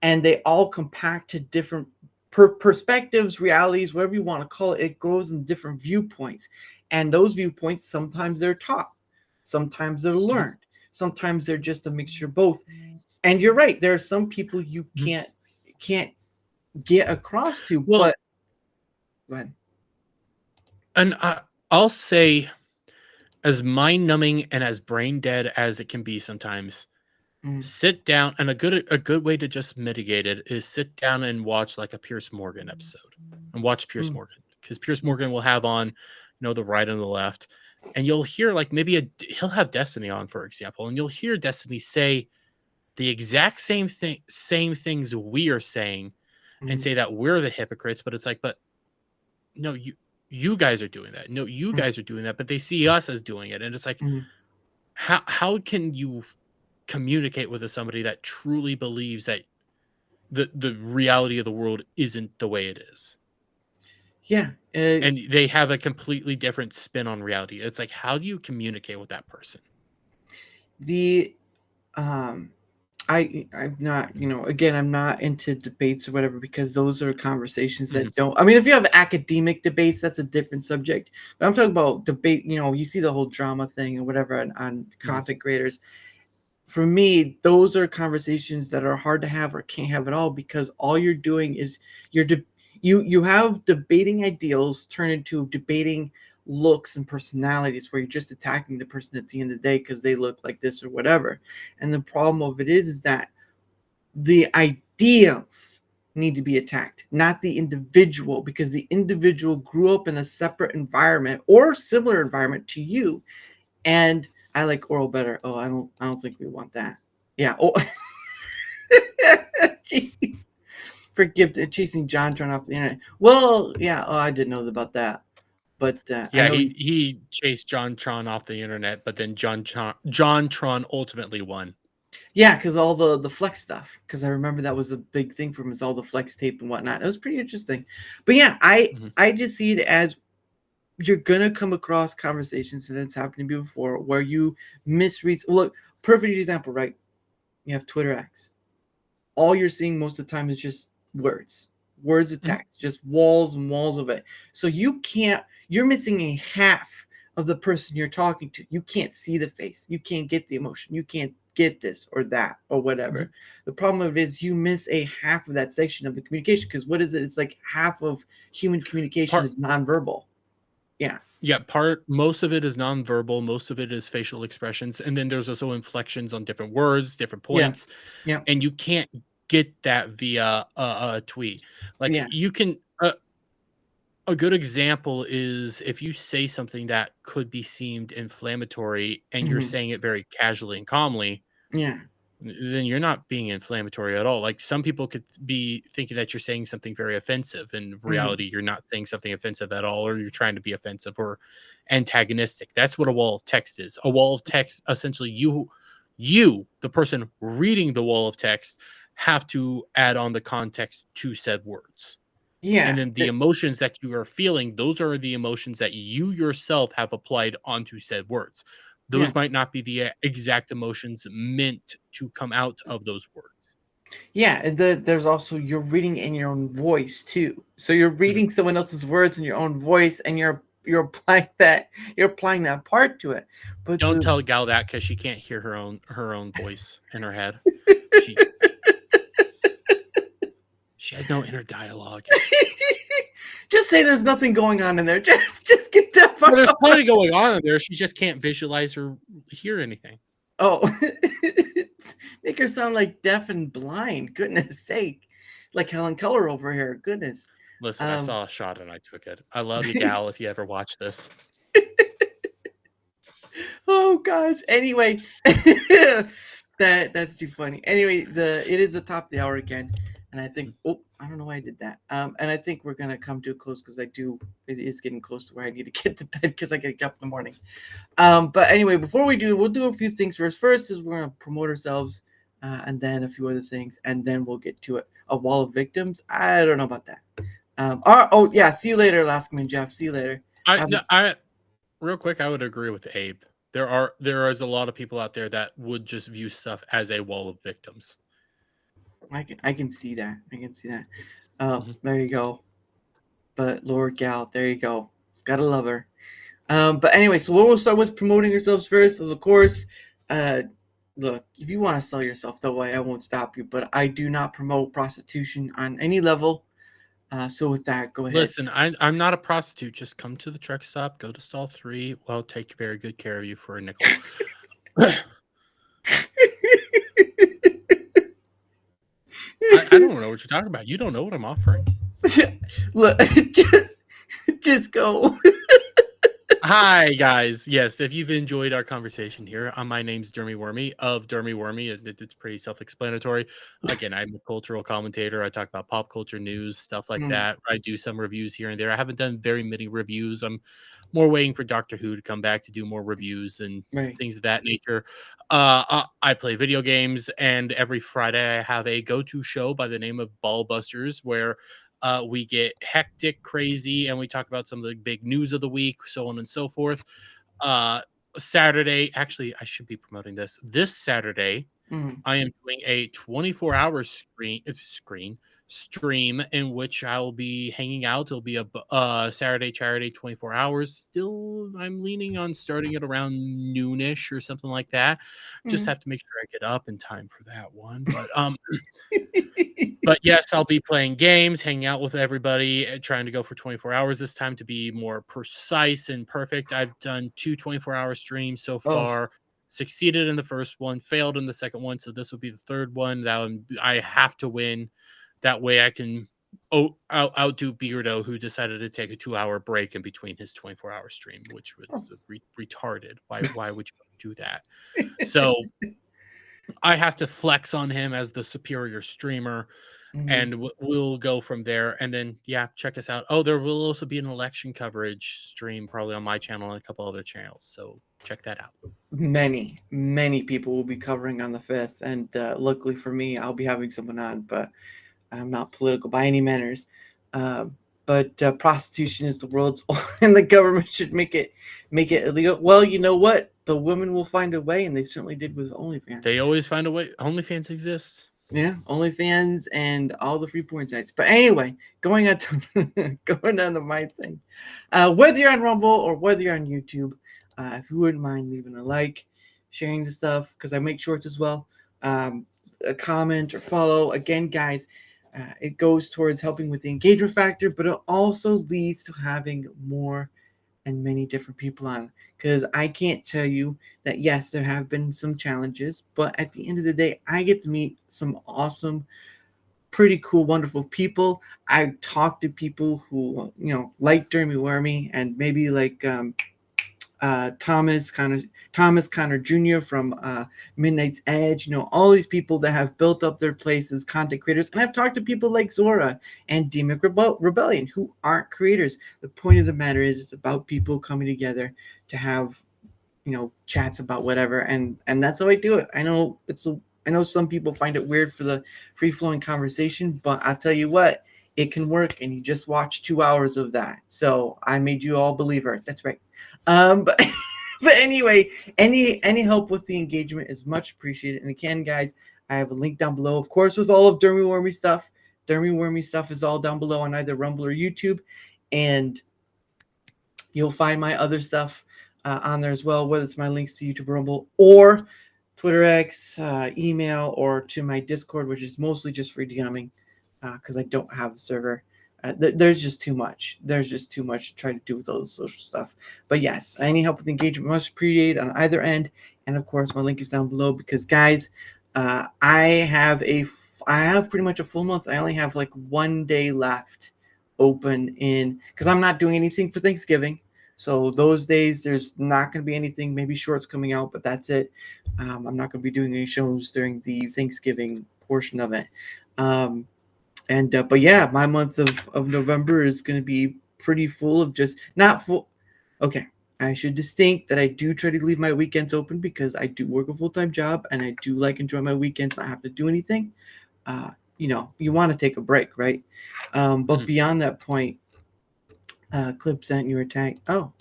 and they all compact to different perspectives, realities, whatever you want to call it. It grows in different viewpoints, and those viewpoints, sometimes they're taught, sometimes they're learned, sometimes they're just a mixture of both. And you're right, there are some people you can't get across to. Well, but go ahead. And I'll say, as mind-numbing and as brain-dead as it can be sometimes, sit down, and a good way to just mitigate it is sit down and watch like a Piers Morgan episode, and watch Piers Morgan, because Piers Morgan will have on, the right and the left, and you'll hear like he'll have Destiny on, for example, and you'll hear Destiny say the exact same things we are saying, and say that we're the hypocrites, but it's like, but no, you guys are doing that. No, you guys are doing that, but they see us as doing it. And it's like, how can you communicate with somebody that truly believes that the reality of the world isn't the way it is? Yeah. And they have a completely different spin on reality. It's like, how do you communicate with that person? I'm not, again, I'm not into debates or whatever, because those are conversations that don't, I mean, if you have academic debates, that's a different subject, but I'm talking about debate, you see the whole drama thing and whatever on content creators. For me, those are conversations that are hard to have or can't have at all, because all you're doing is you have debating ideals turn into debating looks and personalities, where you're just attacking the person at the end of the day because they look like this or whatever. And the problem of it is that the ideals need to be attacked, not the individual, because the individual grew up in a separate environment or similar environment to you. And I like oral better. Oh, I don't think we want that. Yeah. Oh, jeez. Forgive chasing JonTron off the internet. Well, yeah. Oh, I didn't know about that. But yeah, I know he chased JonTron off the internet, but then JonTron ultimately won. Yeah, because all the flex stuff. Because I remember that was a big thing for him, is all the flex tape and whatnot. It was pretty interesting. But yeah, I just see it as you're gonna come across conversations, and it's happened to me before, where you misread. Look, perfect example, right? You have Twitter X. All you're seeing most of the time is just words of text, just walls and walls of it. So you're missing a half of the person you're talking to. You can't see the face. You can't get the emotion. You can't get this or that or whatever. The problem of it is you miss a half of that section of the communication, because what is it? It's like half of human communication is nonverbal. Yeah. Yeah, most of it is nonverbal, most of it is facial expressions, and then there's also inflections on different words, different points. Yeah. And you can't get that via a tweet. Like you can a good example is if you say something that could be seemed inflammatory and you're saying it very casually and calmly, then you're not being inflammatory at all. Like, some people could be thinking that you're saying something very offensive. In reality, you're not saying something offensive at all, or you're trying to be offensive or antagonistic. That's what a wall of text is. A wall of text, essentially, you, the person reading the wall of text, have to add on the context to said words. Yeah. And then the emotions that you are feeling, those are the emotions that you yourself have applied onto said words. Those might not be the exact emotions meant to come out of those words. Yeah, and there's also, you're reading in your own voice too. So you're reading someone else's words in your own voice, and you're applying that part to it. But don't tell Gal that, because she can't hear her own voice in her head. She has no inner dialogue. Just say there's nothing going on in there. Just get that part. There's plenty going on in there. She just can't visualize or hear anything. Oh, make her sound like deaf and blind. Goodness sake. Like Helen Keller over here. Goodness. Listen, I saw a shot and I took it. I love you, Gal, if you ever watch this. Oh gosh. Anyway, that's too funny. Anyway, it is the top of the hour again. And I think, I don't know why I did that. And I think we're going to come to a close, because it is getting close to where I need to get to bed, because I got to get up in the morning. But anyway, before we do, we'll do a few things first. First is we're going to promote ourselves, and then a few other things, and then we'll get to it. A wall of victims? I don't know about that. See you later, Laskin Jeff. See you later. Real quick, I would agree with Abe. There is a lot of people out there that would just view stuff as a wall of victims. I can see that. I can see that. Oh, Mhm. there you go. But Lord Gal, there you go. Gotta love her. But anyway, so we'll start with promoting ourselves first. Of course, uh, look, if you want to sell yourself that way, I won't stop you. But I do not promote prostitution on any level. So with that, go ahead. Listen, I'm not a prostitute. Just come to the truck stop, go to stall 3. Well, take very good care of you for a nickel. I don't know what you're talking about. You don't know what I'm offering. Look, just go. Hi, guys. Yes, if you've enjoyed our conversation here, my name's Dermy Wermy of Dermy Wermy. It's pretty self-explanatory. Again, I'm a cultural commentator. I talk about pop culture news, stuff like Mm, that. I do some reviews here and there. I haven't done very many reviews. I'm more waiting for Doctor Who to come back to do more reviews and right. things of that nature. I play video games, and every Friday I have a go-to show by the name of Ball Busters, where we get hectic, crazy, and we talk about some of the big news of the week, so on and so forth. Uh, Saturday, actually, I should be promoting this. This Saturday, Mm, I am doing a 24-hour stream in which I'll be hanging out. It'll be a Saturday charity 24 hours. Still, I'm leaning on starting at around noonish or something like that. Just mm. have to make sure I get up in time for that one. But yes, I'll be playing games, hanging out with everybody, trying to go for 24 hours this time to be more precise and perfect. I've done 2 24-hour streams so Oh, far. Succeeded in the first one, failed in the second one, so this will be the third one that I have to win. That way I can outdo Beardo, who decided to take a 2-hour break in between his 24-hour stream, which was retarded. Why would you do that? So I have to flex on him as the superior streamer, mhm. and we'll go from there. And then, yeah, check us out. Oh, there will also be an election coverage stream probably on my channel and a couple other channels. So check that out. Many people will be covering on the 5th, and luckily for me, I'll be having someone on. But I'm not political by any manners. Uh, but prostitution is the world's, and the government should make it illegal. Well, you know what? The women will find a way, and they certainly did with OnlyFans. They always find a way. OnlyFans exists. Yeah, OnlyFans and all the free porn sites. But anyway, going on to going on to my thing. Whether you're on Rumble or whether you're on YouTube, if you wouldn't mind leaving a like, sharing the stuff, because I make shorts as well. A comment or follow. Again, guys, it goes towards helping with the engagement factor, but it also leads to having more and many different people on, because I can't tell you that yes, there have been some challenges, but at the end of the day, I get to meet some awesome, pretty cool, wonderful people. I talk to people who like Dermy Wermy and maybe like Thomas Connor Jr. from Midnight's Edge. All these people that have built up their place as content creators. And I've talked to people like Zora and Demon Rebellion who aren't creators. The point of the matter is it's about people coming together to have chats about whatever, and that's how I do it. I know some people find it weird for the free flowing conversation, but I'll tell you what, it can work, and you just watch 2 hours of that. So I made you all believer. That's right. But but anyway, any help with the engagement is much appreciated. And again, guys, I have a link down below, of course, with all of Dermy Wermy stuff. Dermy Wermy stuff is all down below on either Rumble or YouTube, and you'll find my other stuff on there as well, whether it's my links to YouTube, Rumble, or Twitter X, email, or to my Discord, which is mostly just for DMing because I don't have a server. There's just too much. There's just too much to try to do with all the social stuff. But yes, any help with engagement must appreciated on either end. And of course, my link is down below because, guys, I have pretty much a full month. I only have like 1 day left open because I'm not doing anything for Thanksgiving. So those days, there's not going to be anything, maybe shorts coming out, but that's it. I'm not going to be doing any shows during the Thanksgiving portion of it. But yeah, my month of November is going to be pretty full of just not full. Okay, I should distinct that I do try to leave my weekends open because I do work a full-time job and I do like enjoy my weekends. Not have to do anything. You want to take a break, right? But beyond that point, Clip sent your tag. Oh,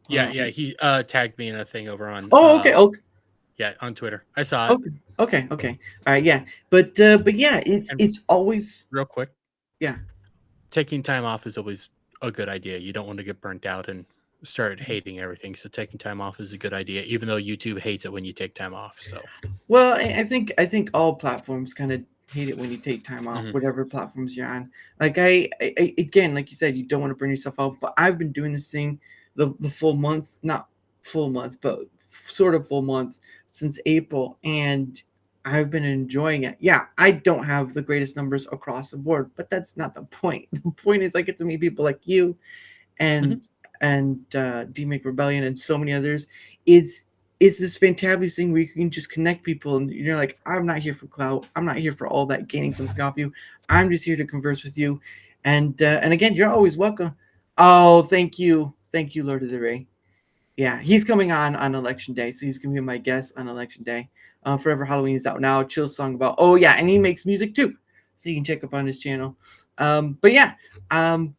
Yeah, he tagged me in a thing over on Oh, okay, okay, on Twitter. I saw it. okay. All right, yeah, but yeah, And it's always real quick, yeah. taking time off is always a good idea. You don't want to get burnt out and start hating everything. So taking time off is a good idea, even though YouTube hates it when you take time off. So Well, I think all platforms kind of hate it when you take time off, Mhm. whatever platforms you're on. Like I again, like you said, you don't want to burn yourself out. But I've been doing this thing the full month, not full month, but sort of full month since April, and I've been enjoying it. Yeah, I don't have the greatest numbers across the board, but that's not the point. The point is I get to meet people like you Mhm. and D-Make Rebellion and so many others. It's this fantabulous thing where you can just connect people and you're like, I'm not here for clout. I'm not here for all that gaining something off you. I'm just here to converse with you. And again, you're always welcome. Oh, thank you, Lord of the Ray. Yeah, he's coming on election day, so he's gonna be my guest on election day. Forever Halloween is out now. Chill song about. Oh yeah, and he makes music too, so you can check up on his channel. But yeah, um,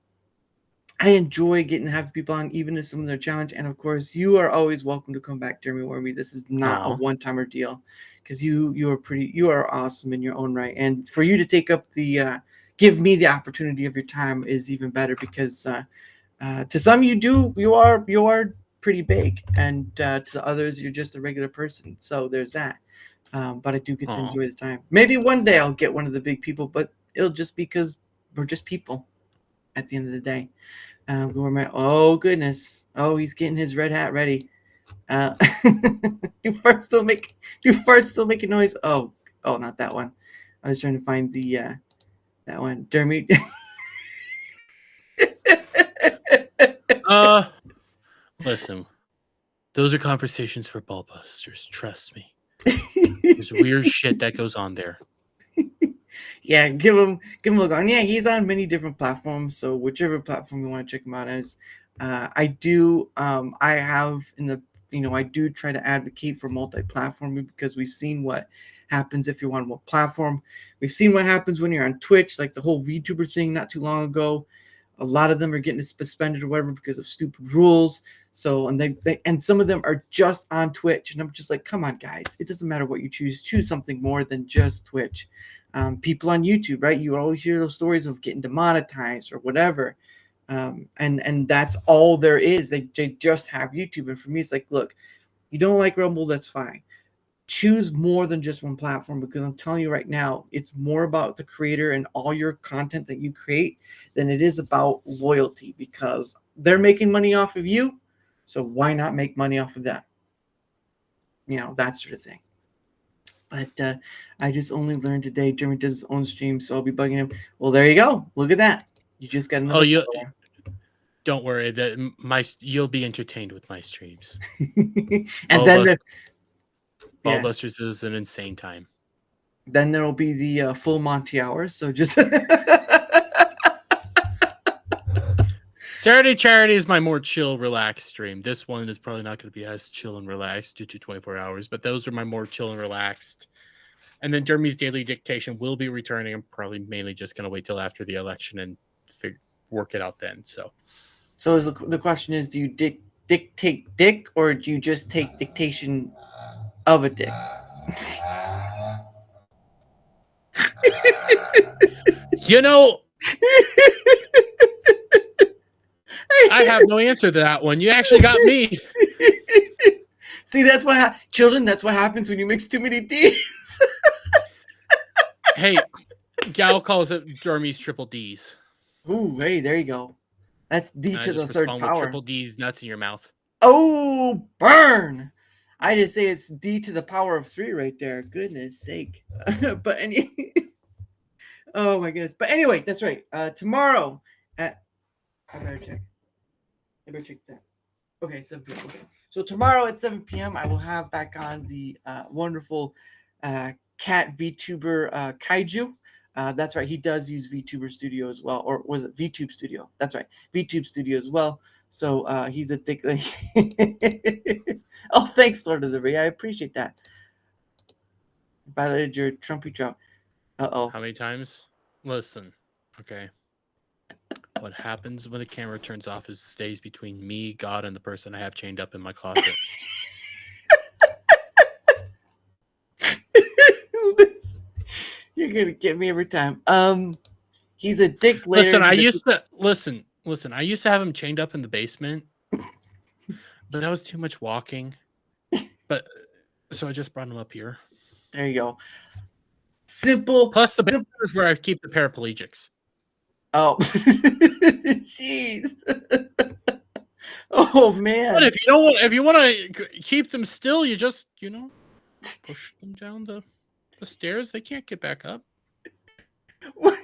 I enjoy getting to have people on, even if some of their challenge. And of course, you are always welcome to come back, Dermy Wermy. This is not a Aw. one-timer deal, because you are awesome in your own right. And for you to take up the give me the opportunity of your time is even better, because to some you are pretty big, and to others you're just a regular person. So there's that. But I do get to Aw. enjoy the time. Maybe one day I'll get one of the big people, but it'll just be because we're just people at the end of the day. Oh goodness! Oh, he's getting his red hat ready. Uh, do farts still make a noise? Oh, not that one. I was trying to find the that one. Dermy. Listen, those are conversations for ballbusters. Trust me. There's weird shit that goes on there. Yeah, give him a look on. Yeah, he's on many different platforms. So whichever platform you want to check him out as, I have in the I do try to advocate for multi-platforming, because we've seen what happens if you're on one platform. We've seen what happens when you're on Twitch, like the whole VTuber thing not too long ago. A lot of them are getting suspended or whatever because of stupid rules. So and some of them are just on Twitch, and I'm just like, come on, guys! It doesn't matter what you choose. Choose something more than just Twitch. People on YouTube, right? You always hear those stories of getting demonetized or whatever, and that's all there is. They just have YouTube, and for me, it's like, look, you don't like Rumble, that's fine. Choose more than just one platform, because I'm telling you right now, it's more about the creator and all your content that you create than it is about loyalty, because they're making money off of you, so why not make money off of them? That sort of thing. But I just only learned today Jeremy does his own stream, so I'll be bugging him. Well, there you go. Look at that. You just got Oh, another you follower. don't worry. You'll be entertained with my streams. And then yeah, Ballbusters is an insane time. then there will be the full Monty hour. So just Saturday Charity is my more chill, relaxed stream. This one is probably not going to be as chill and relaxed due to 24 hours, but those are my more chill and relaxed. And then Dermy's Daily Dictation will be returning. I'm probably mainly just going to wait till after the election and work it out then. So is the question is, do you dictate dick, or do you just take dictation of a dick? I have no answer to that one. You actually got me. See, that's what children. That's what happens when you mix too many D's. Hey, Gal calls it Dermy's triple D's. Ooh, hey, there you go. That's D And I to the just third respond with power. triple D's nuts in your mouth. Oh, burn! I just say it's D to the power of 3 right there. Goodness sake. But oh my goodness. But anyway, that's right. Tomorrow at I better check. That. Okay, 7 p.m. Okay. So tomorrow at 7 p.m. I will have back on the wonderful cat VTuber Kaiju. That's right. He does use VTuber Studio as well, or was it VTube Studio? That's right, VTube Studio as well. So he's a dick. Oh, thanks, Lord of the Ring. I appreciate that. Violated your Trumpy Trump. How many times? Listen, okay. What happens when the camera turns off is stays between me, God, and the person I have chained up in my closet. You're gonna get me every time. He's a dick later. Listen, I used to listen. I used to have him chained up in the basement, but that was too much walking. But so I just brought him up here. There you go. Simple. Plus, the basement is where I keep the paraplegics. Oh, jeez. Oh man. But if you want to keep them still, you just push them down the stairs. They can't get back up. What?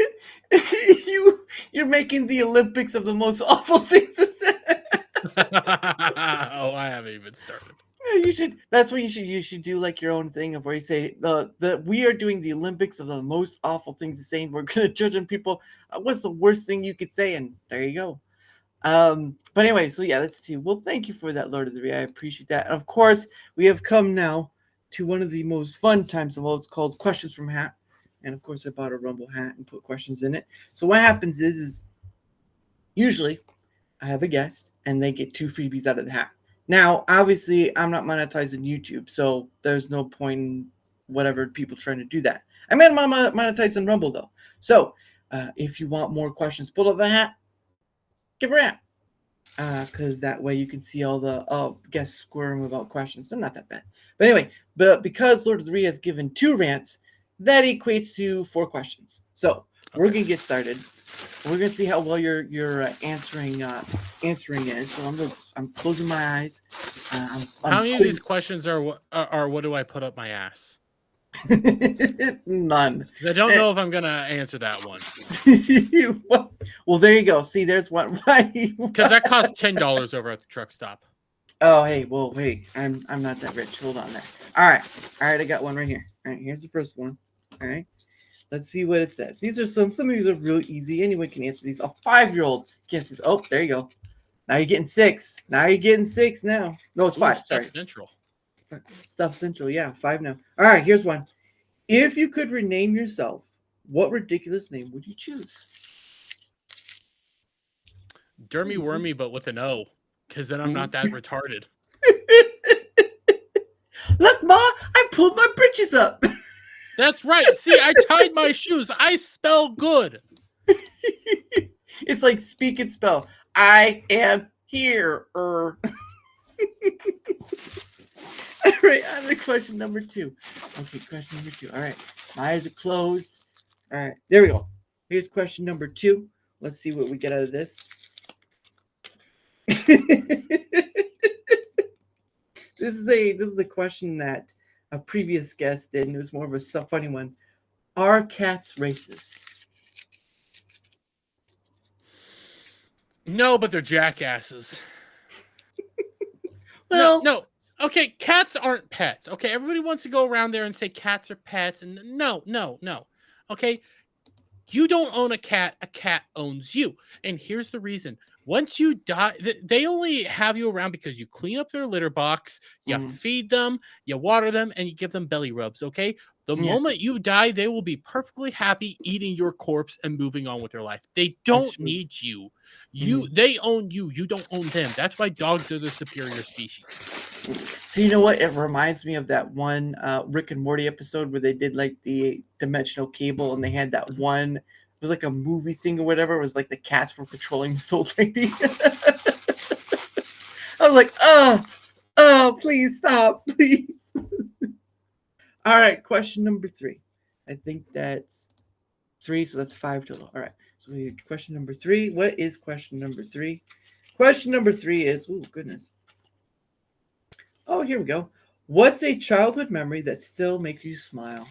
You're making the Olympics of the most awful things to say. Oh, I haven't even started. You should. That's what you should do, like your own thing of where you say we are doing the Olympics of the most awful things to say, and we're gonna judge on people. What's the worst thing you could say? And there you go. But anyway, so yeah, let's see. Well, thank you for that, Lord of the Ring. I appreciate that. And of course, we have come now to one of the most fun times of all. It's called Questions from Hat. And of course, I bought a Rumble hat and put questions in it. So what happens is usually I have a guest and they get 2 freebies out of the hat. Now, obviously, I'm not monetizing YouTube, so there's no point in whatever people trying to do that. I'm going to monetize in Rumble, though. So if you want more questions pulled out of the hat, give her a hat. Because that way you can see all the guests squirm about questions. They're not that bad. But anyway, because Lord of the Ring has given 2 rants, that equates to 4 questions. So we're going to get started. We're going to see how well you're answering is. So I'm closing my eyes. How many of these questions are what do I put up my ass? None. I don't know if I'm gonna answer that one. Well, there you go. See, there's one. Because that costs $10 over at the truck stop. Oh, hey, well, wait. I'm not that rich. Hold on there. All right. I got one right here. All right, here's the first one. All right. Let's see what it says. These are some of these are real easy. Anyone can answer these. A 5-year-old guesses. Oh, there you go. Now you're getting 6. No, it's 5. Sorry. Stuff Central. Stuff Central. Yeah, 5 now. All right, here's one. If you could rename yourself, what ridiculous name would you choose? Dermy Wermy, but with an O, because then I'm not that retarded. Look, Ma, I pulled my britches up. That's right. See, I tied my shoes. I spell good. It's like speak and spell. I am here. All right, on to question number 2. Okay, question number 2. All right, my eyes are closed. All right, there we go. Here's question number 2. Let's see what we get out of this. This is a question that a previous guest did, and it was more of a funny one. Are cats racist? No, but they're jackasses. Well, no. Okay, cats aren't pets. Okay, everybody wants to go around there and say cats are pets, and no. Okay, you don't own a cat owns you. And here's the reason. Once you die, they only have you around because you clean up their litter box, you feed them, you water them, and you give them belly rubs, okay? The moment you die, they will be perfectly happy eating your corpse and moving on with their life. They don't need you. They own you. You don't own them. That's why dogs are the superior species. So you know what? It reminds me of that one Rick and Morty episode where they did like the dimensional cable, and they had that one. It was like a movie thing or whatever. It was like the cats were patrolling this old lady. I was like, oh, please stop, please. All right, question number 3. I think that's 3, so that's 5 total. All right, so we have question number 3. What is question number 3? Question number 3 is, oh, goodness. Oh, here we go. What's a childhood memory that still makes you smile?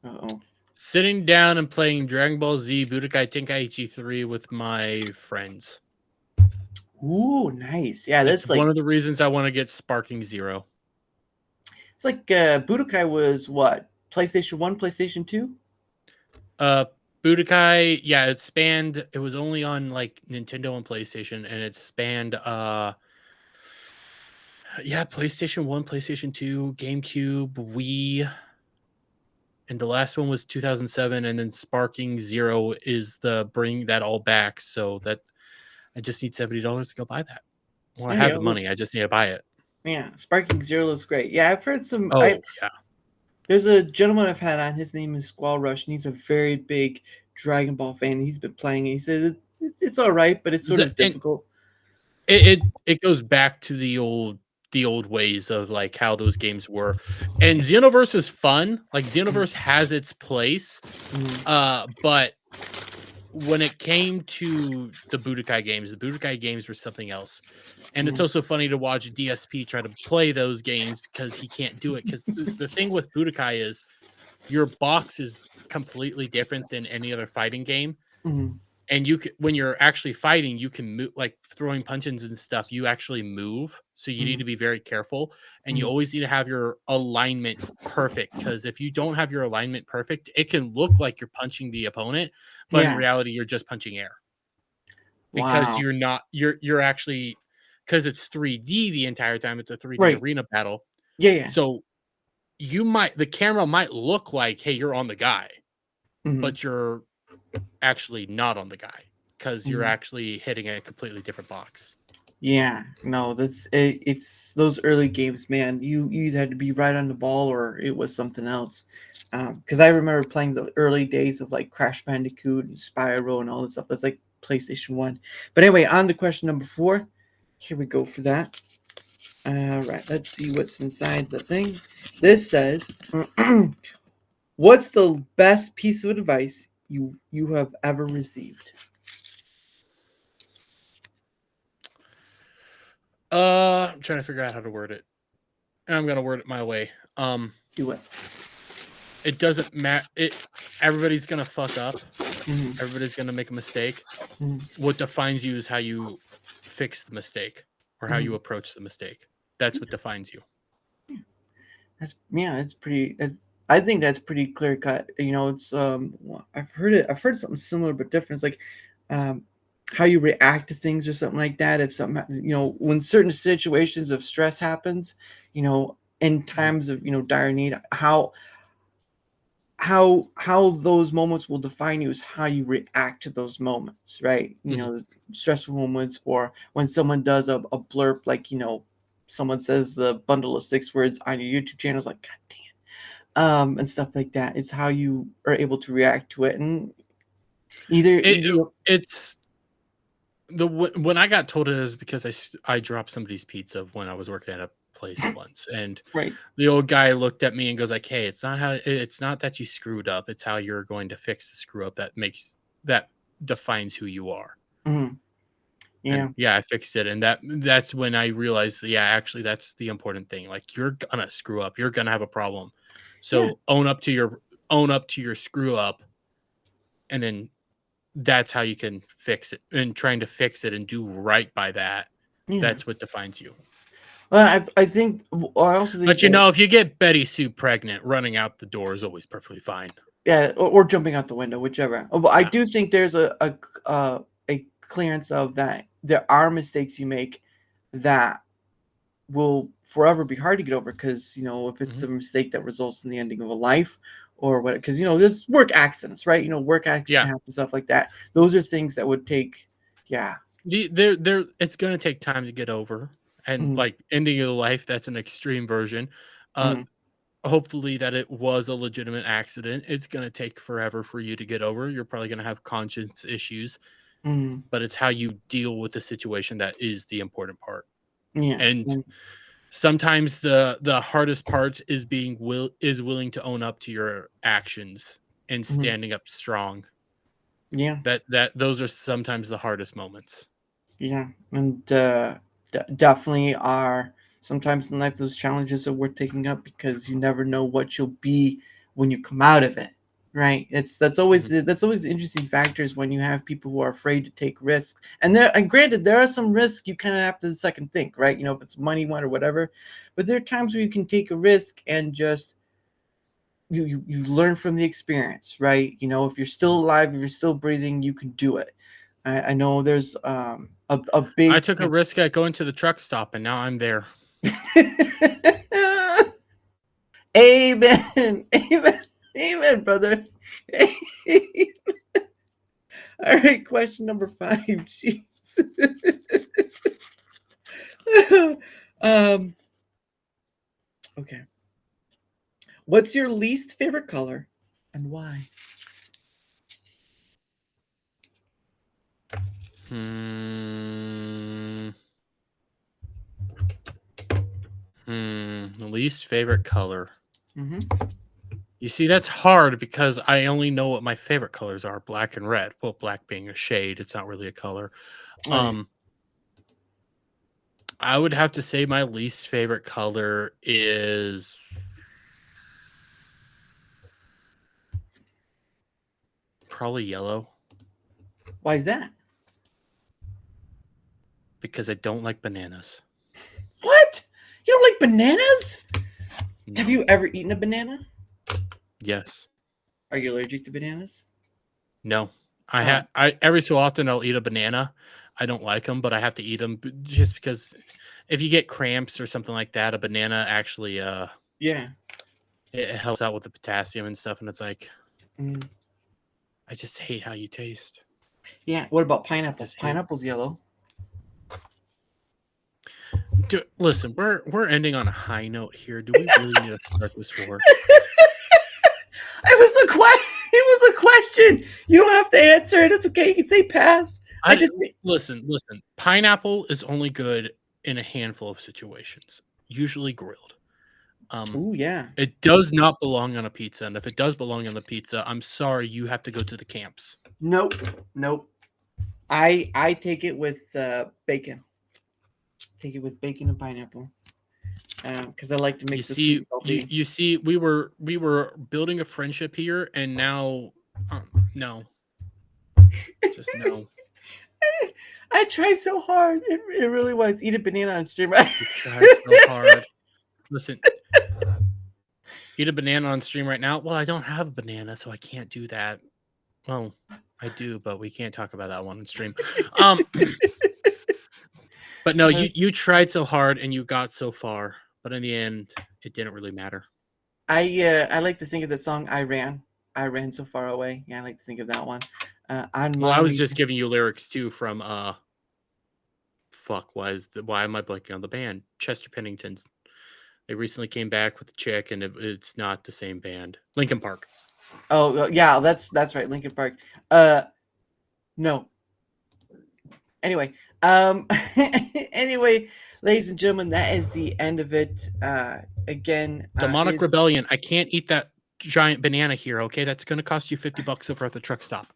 Uh-oh. Sitting down and playing Dragon Ball Z Budokai Tenkaichi 3 with my friends. Ooh, nice. Yeah, that's like one of the reasons I want to get Sparking Zero. It's like Budokai was what? PlayStation 1, PlayStation 2? Budokai, yeah, it was only on like Nintendo and PlayStation, and it spanned Yeah, PlayStation 1, PlayStation 2, GameCube, Wii, and the last one was 2007, and then Sparking Zero is the bring that all back. So that I just need $70 to go buy that. Well, I Yeah, have yeah, the look, money. I just need to buy it. yeah. Sparking Zero looks great. Yeah, I've heard some. I Oh yeah, There's a gentleman I've had on. His name is Squall Rush, and he's a very big Dragon Ball fan. He's been playing it. He says it's all right, but it's sort of and difficult. it goes back to the old ways of like how those games were. And Xenoverse is fun. Like Xenoverse has its place. Mhm, But when it came to the Budokai games were something else. And it's mhm, also funny to watch DSP try to play those games because he can't do it. Because the thing with Budokai is your box is completely different than any other fighting game. mhm, And when you're actually fighting, you can move, like throwing punches and stuff. You actually move, so you need mhm, to be very careful, and you mhm. always need to have your alignment perfect. Because if you don't have your alignment perfect, it can look like you're punching the opponent, but in Yeah. reality, you're just punching air because Wow. you're not. You're actually, because it's 3D the entire time. It's a 3D Right. arena battle, Yeah. Yeah. so the camera might look like, hey, you're on the guy, Mhm, but you're actually not on the guy because you're mhm. actually hitting a completely different box. Yeah. No, that's it, it's those early games, man. You either had to be right on the ball or it was something else. Because I remember playing the early days of like Crash Bandicoot and Spyro and all this stuff. That's like PlayStation One. But anyway, on to question number 4. Here we go for that. Right, let's see what's inside the thing. This says, "What's the best piece of advice you have ever received?" I'm trying to figure out how to word it, and I'm gonna word it my way. Do it. It doesn't matter. Everybody's gonna fuck up. Mhm, Everybody's gonna make a mistake. mhm, What defines you is how you fix the mistake or how you mhm. approach the mistake. That's what defines you. That's yeah, that's pretty. I think that's pretty clear cut. You know, it's I've heard it. I've heard something similar but different. It's like, um, how you react to things or something like that. If something, when certain situations of stress happens, in Mhm, times of dire need, how those moments will define you is how you react to those moments, right? mhm. Stressful moments, or when someone does a blurb, like someone says the bundle of 6 words on your YouTube channel, is like, god damn and stuff like that. It's how you are able to react to it, and either It's when I got told it is because I dropped somebody's pizza when I was working at a place once, and right. the old guy looked at me and goes like, "Hey, it's not that you screwed up. It's how you're going to fix the screw up that defines who you are." Mhm. And Yeah, yeah, I fixed it, and that's when I realized, yeah, actually, that's the important thing. Like, you're gonna screw up. You're gonna have a problem. yeah, So own up to your screw up, and then that's how you can fix it. And trying to fix it and do right by that, yeah. that's what defines you. Well, I think I also think But, you that, know, if you get Betty Sue pregnant, running out the door is always perfectly fine. yeah, or jumping out the window, whichever. But I Yeah. do think there's a clearance of that. There are mistakes you make that will forever be hard to get over, because if it's Mhm. a mistake that results in the ending of a life, or what, because there's work accidents, right? Work accident Yeah. happens, stuff like that. Those are things that would take, yeah. There it's gonna take time to get over, and, Mhm, like, ending your life, that's an extreme version. Uh, mhm, Hopefully that it was a legitimate accident. It's gonna take forever for you to get over. You're probably gonna have conscience issues, mhm, but it's how you deal with the situation that is the important part. yeah, And sometimes the hardest part is willing to own up to your actions and mhm, standing up strong. yeah, That those are sometimes the hardest moments. yeah, and definitely are sometimes in life those challenges are worth taking up, because you never know what you'll be when you come out of it, right? Mhm. That's always the interesting factors when you have people who are afraid to take risks. And granted, there are some risks you kind of have to second think, right? If it's money one or whatever, but there are times where you can take a risk and just you learn from the experience, right? If you're still Mhm. alive, if you're still breathing, you can do it. I know there's a I big took a risk at going to the truck stop, and now I'm there. Amen. Amen. Amen, brother. All right, question number 5. Jeez. Okay. What's your least favorite color and why? Least favorite color. Mm-hmm. You see, that's hard because I only know what my favorite colors are, black and red. Well, black being a shade, it's not really a color. I would have to say my least favorite color is probably yellow. Why is that? Because I don't like bananas. What? You don't like bananas? No. Have you ever eaten a banana? Yes. Are you allergic to bananas? No. I every so often I'll eat a banana. I don't like them, but I have to eat them just because if you get cramps or something like that, a banana actually Yeah. it helps out with the potassium and stuff, and it's like Mm. I just hate how you taste. Yeah. What about pineapple? Just hate- Pineapple's yellow. Dude, listen, we're ending on a high note here. Do we really need to start this war? It was a question. You don't have to answer it. It's okay. You can say pass. Listen. Pineapple is only good in a handful of situations, usually grilled. Oh yeah. It does not belong on a pizza, and if it does belong on the pizza, I'm sorry, you have to go to the camps. Nope. I take it with bacon. Take it with bacon and pineapple. Because I like to mix the sweet and salty. You see, we were building a friendship here, and now, no, just no. I tried so hard. It really was. Eat a banana on stream. You tried so hard. Listen, eat a banana on stream right now. Well, I don't have a banana, so I can't do that. Well, I do, but we can't talk about that one on stream. But no, you tried so hard and you got so far, but in the end, it didn't really matter. I like to think of the song "I Ran." I ran so far away. Yeah, I like to think of that one. I was just giving you lyrics too from why am I blanking on the band? Chester Pennington's. They recently came back with a chick, and it's not the same band. Linkin Park. Oh yeah, that's right, Linkin Park. No. Anyway, anyway, ladies and gentlemen, that is the end of it. Again, Demonic Rebellion. I can't eat that giant banana here. Okay, that's going to cost you $50 over at the truck stop.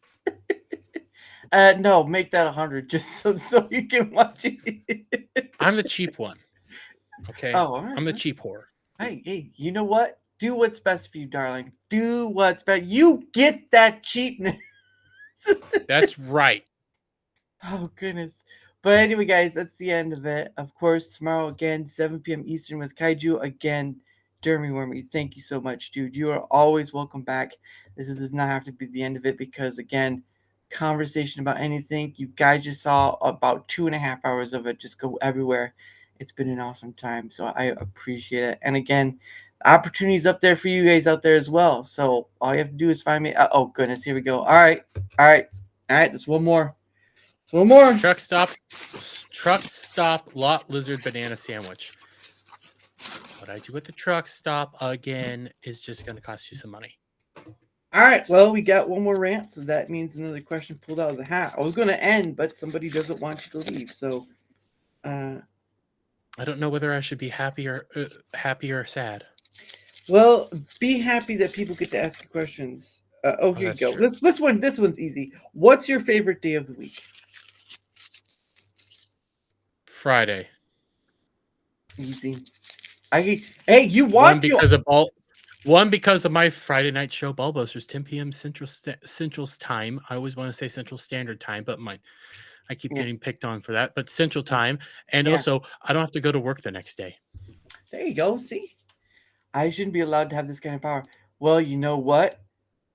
No, make that 100 just so you can watch it. I'm the cheap one. Okay. Oh, all right. I'm the cheap whore. Hey, you know what? Do what's best for you, darling. Do what's best. You get that cheapness. That's right. Oh, goodness. But anyway, guys, that's the end of it. Of course, tomorrow again, 7 p.m. Eastern with Kaiju. Again, Dermy Wermy, thank you so much, dude. You are always welcome back. This does not have to be the end of it because, again, conversation about anything. You guys just saw about 2.5 hours of it just go everywhere. It's been an awesome time, so I appreciate it. And again, opportunities up there for you guys out there as well. So all you have to do is find me. Oh goodness, here we go. All right. There's one more. Truck stop, lot lizard banana sandwich. What I do at the truck stop again is just going to cost you some money. All right. Well, we got one more rant, so that means another question pulled out of the hat. I was going to end, but somebody doesn't want you to leave, so. I don't know whether I should be happy or sad. Well, be happy that people get to ask you questions. Here you go. True. This one's easy. What's your favorite day of the week? Friday. Easy. Hey, you want one because of my Friday night show, Ballbusters, 10 p.m. Central time. I always want to say Central Standard Time, but I keep getting picked on for that. But Central Time, and also I don't have to go to work the next day. There you go. See, I shouldn't be allowed to have this kind of power. Well, you know what?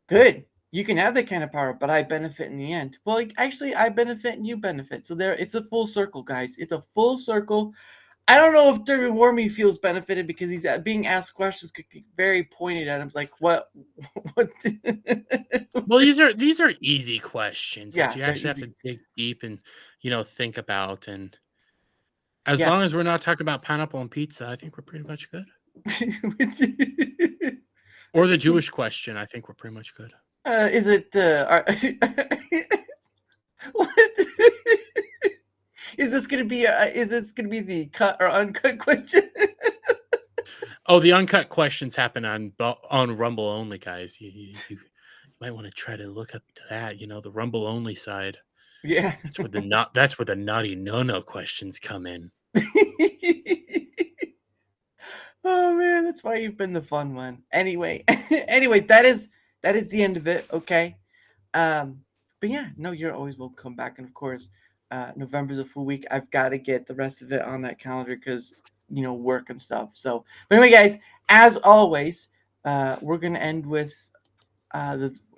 Good. You can have that kind of power, but I benefit in the end. Well, actually, I benefit and you benefit. So it's a full circle, guys. It's a full circle. I don't know if Dermy Wermy feels benefited because he's being asked questions very pointed at him. It's like, what? Well, these are easy questions that Yeah, you they're actually have easy. to dig deep and think about. And as Yeah. long as we're not talking about pineapple and pizza, I think we're pretty much good. Or the Jewish question, I think we're pretty much good. Is it? What? Is this gonna be? Is this gonna be the cut or uncut question? Oh, the uncut questions happen on Rumble only, guys. You might want to try to look up to that. The Rumble only side. Yeah. That's where the naughty no questions come in. Oh man, that's why you've been the fun one. Anyway, that is the end of it. Okay. But yeah, no, you're always welcome to come back, and of course, November's a full week. I've got to get the rest of it on that calendar because work and stuff. So, but anyway, guys, as always, we're gonna end with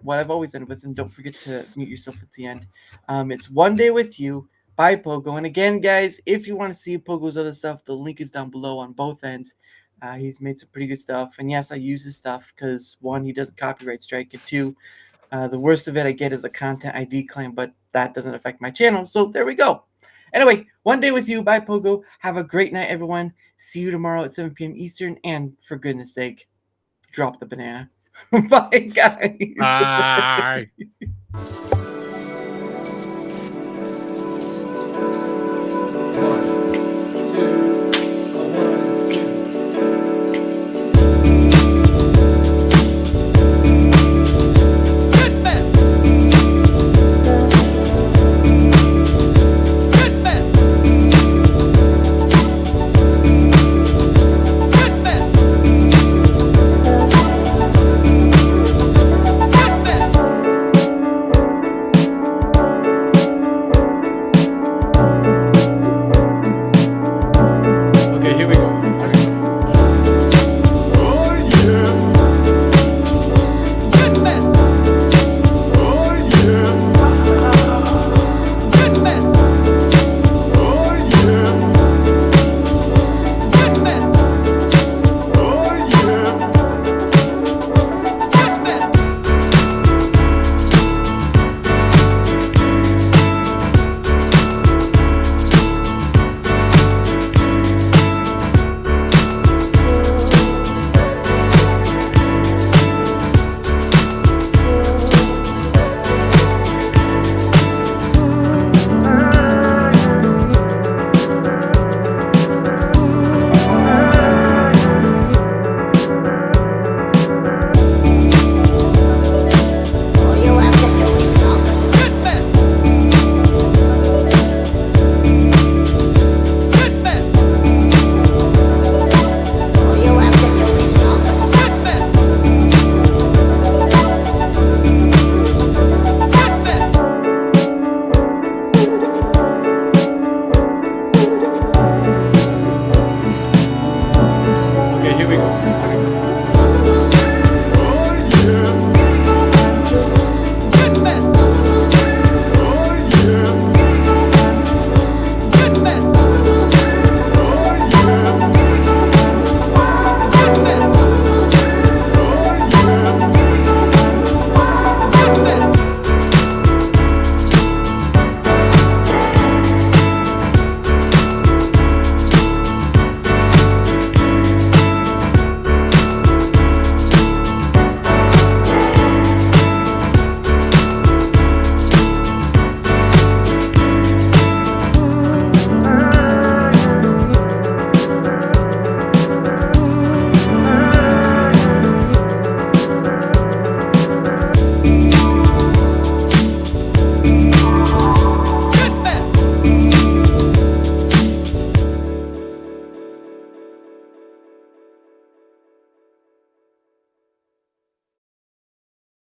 what I've always ended with, and don't forget to mute yourself at the end. It's One Day With You by Pogo, and again, guys, if you want to see Pogo's other stuff, the link is down below on both ends. He's made some pretty good stuff, and yes, I use his stuff because one, he doesn't copyright strike, and two, the worst of it I get is a content ID claim, but that doesn't affect my channel, so there we go. Anyway, One Day With You by Pogo. Have a great night, everyone. See you tomorrow at 7 p.m. Eastern, and for goodness sake, drop the banana. Bye, guys. Bye.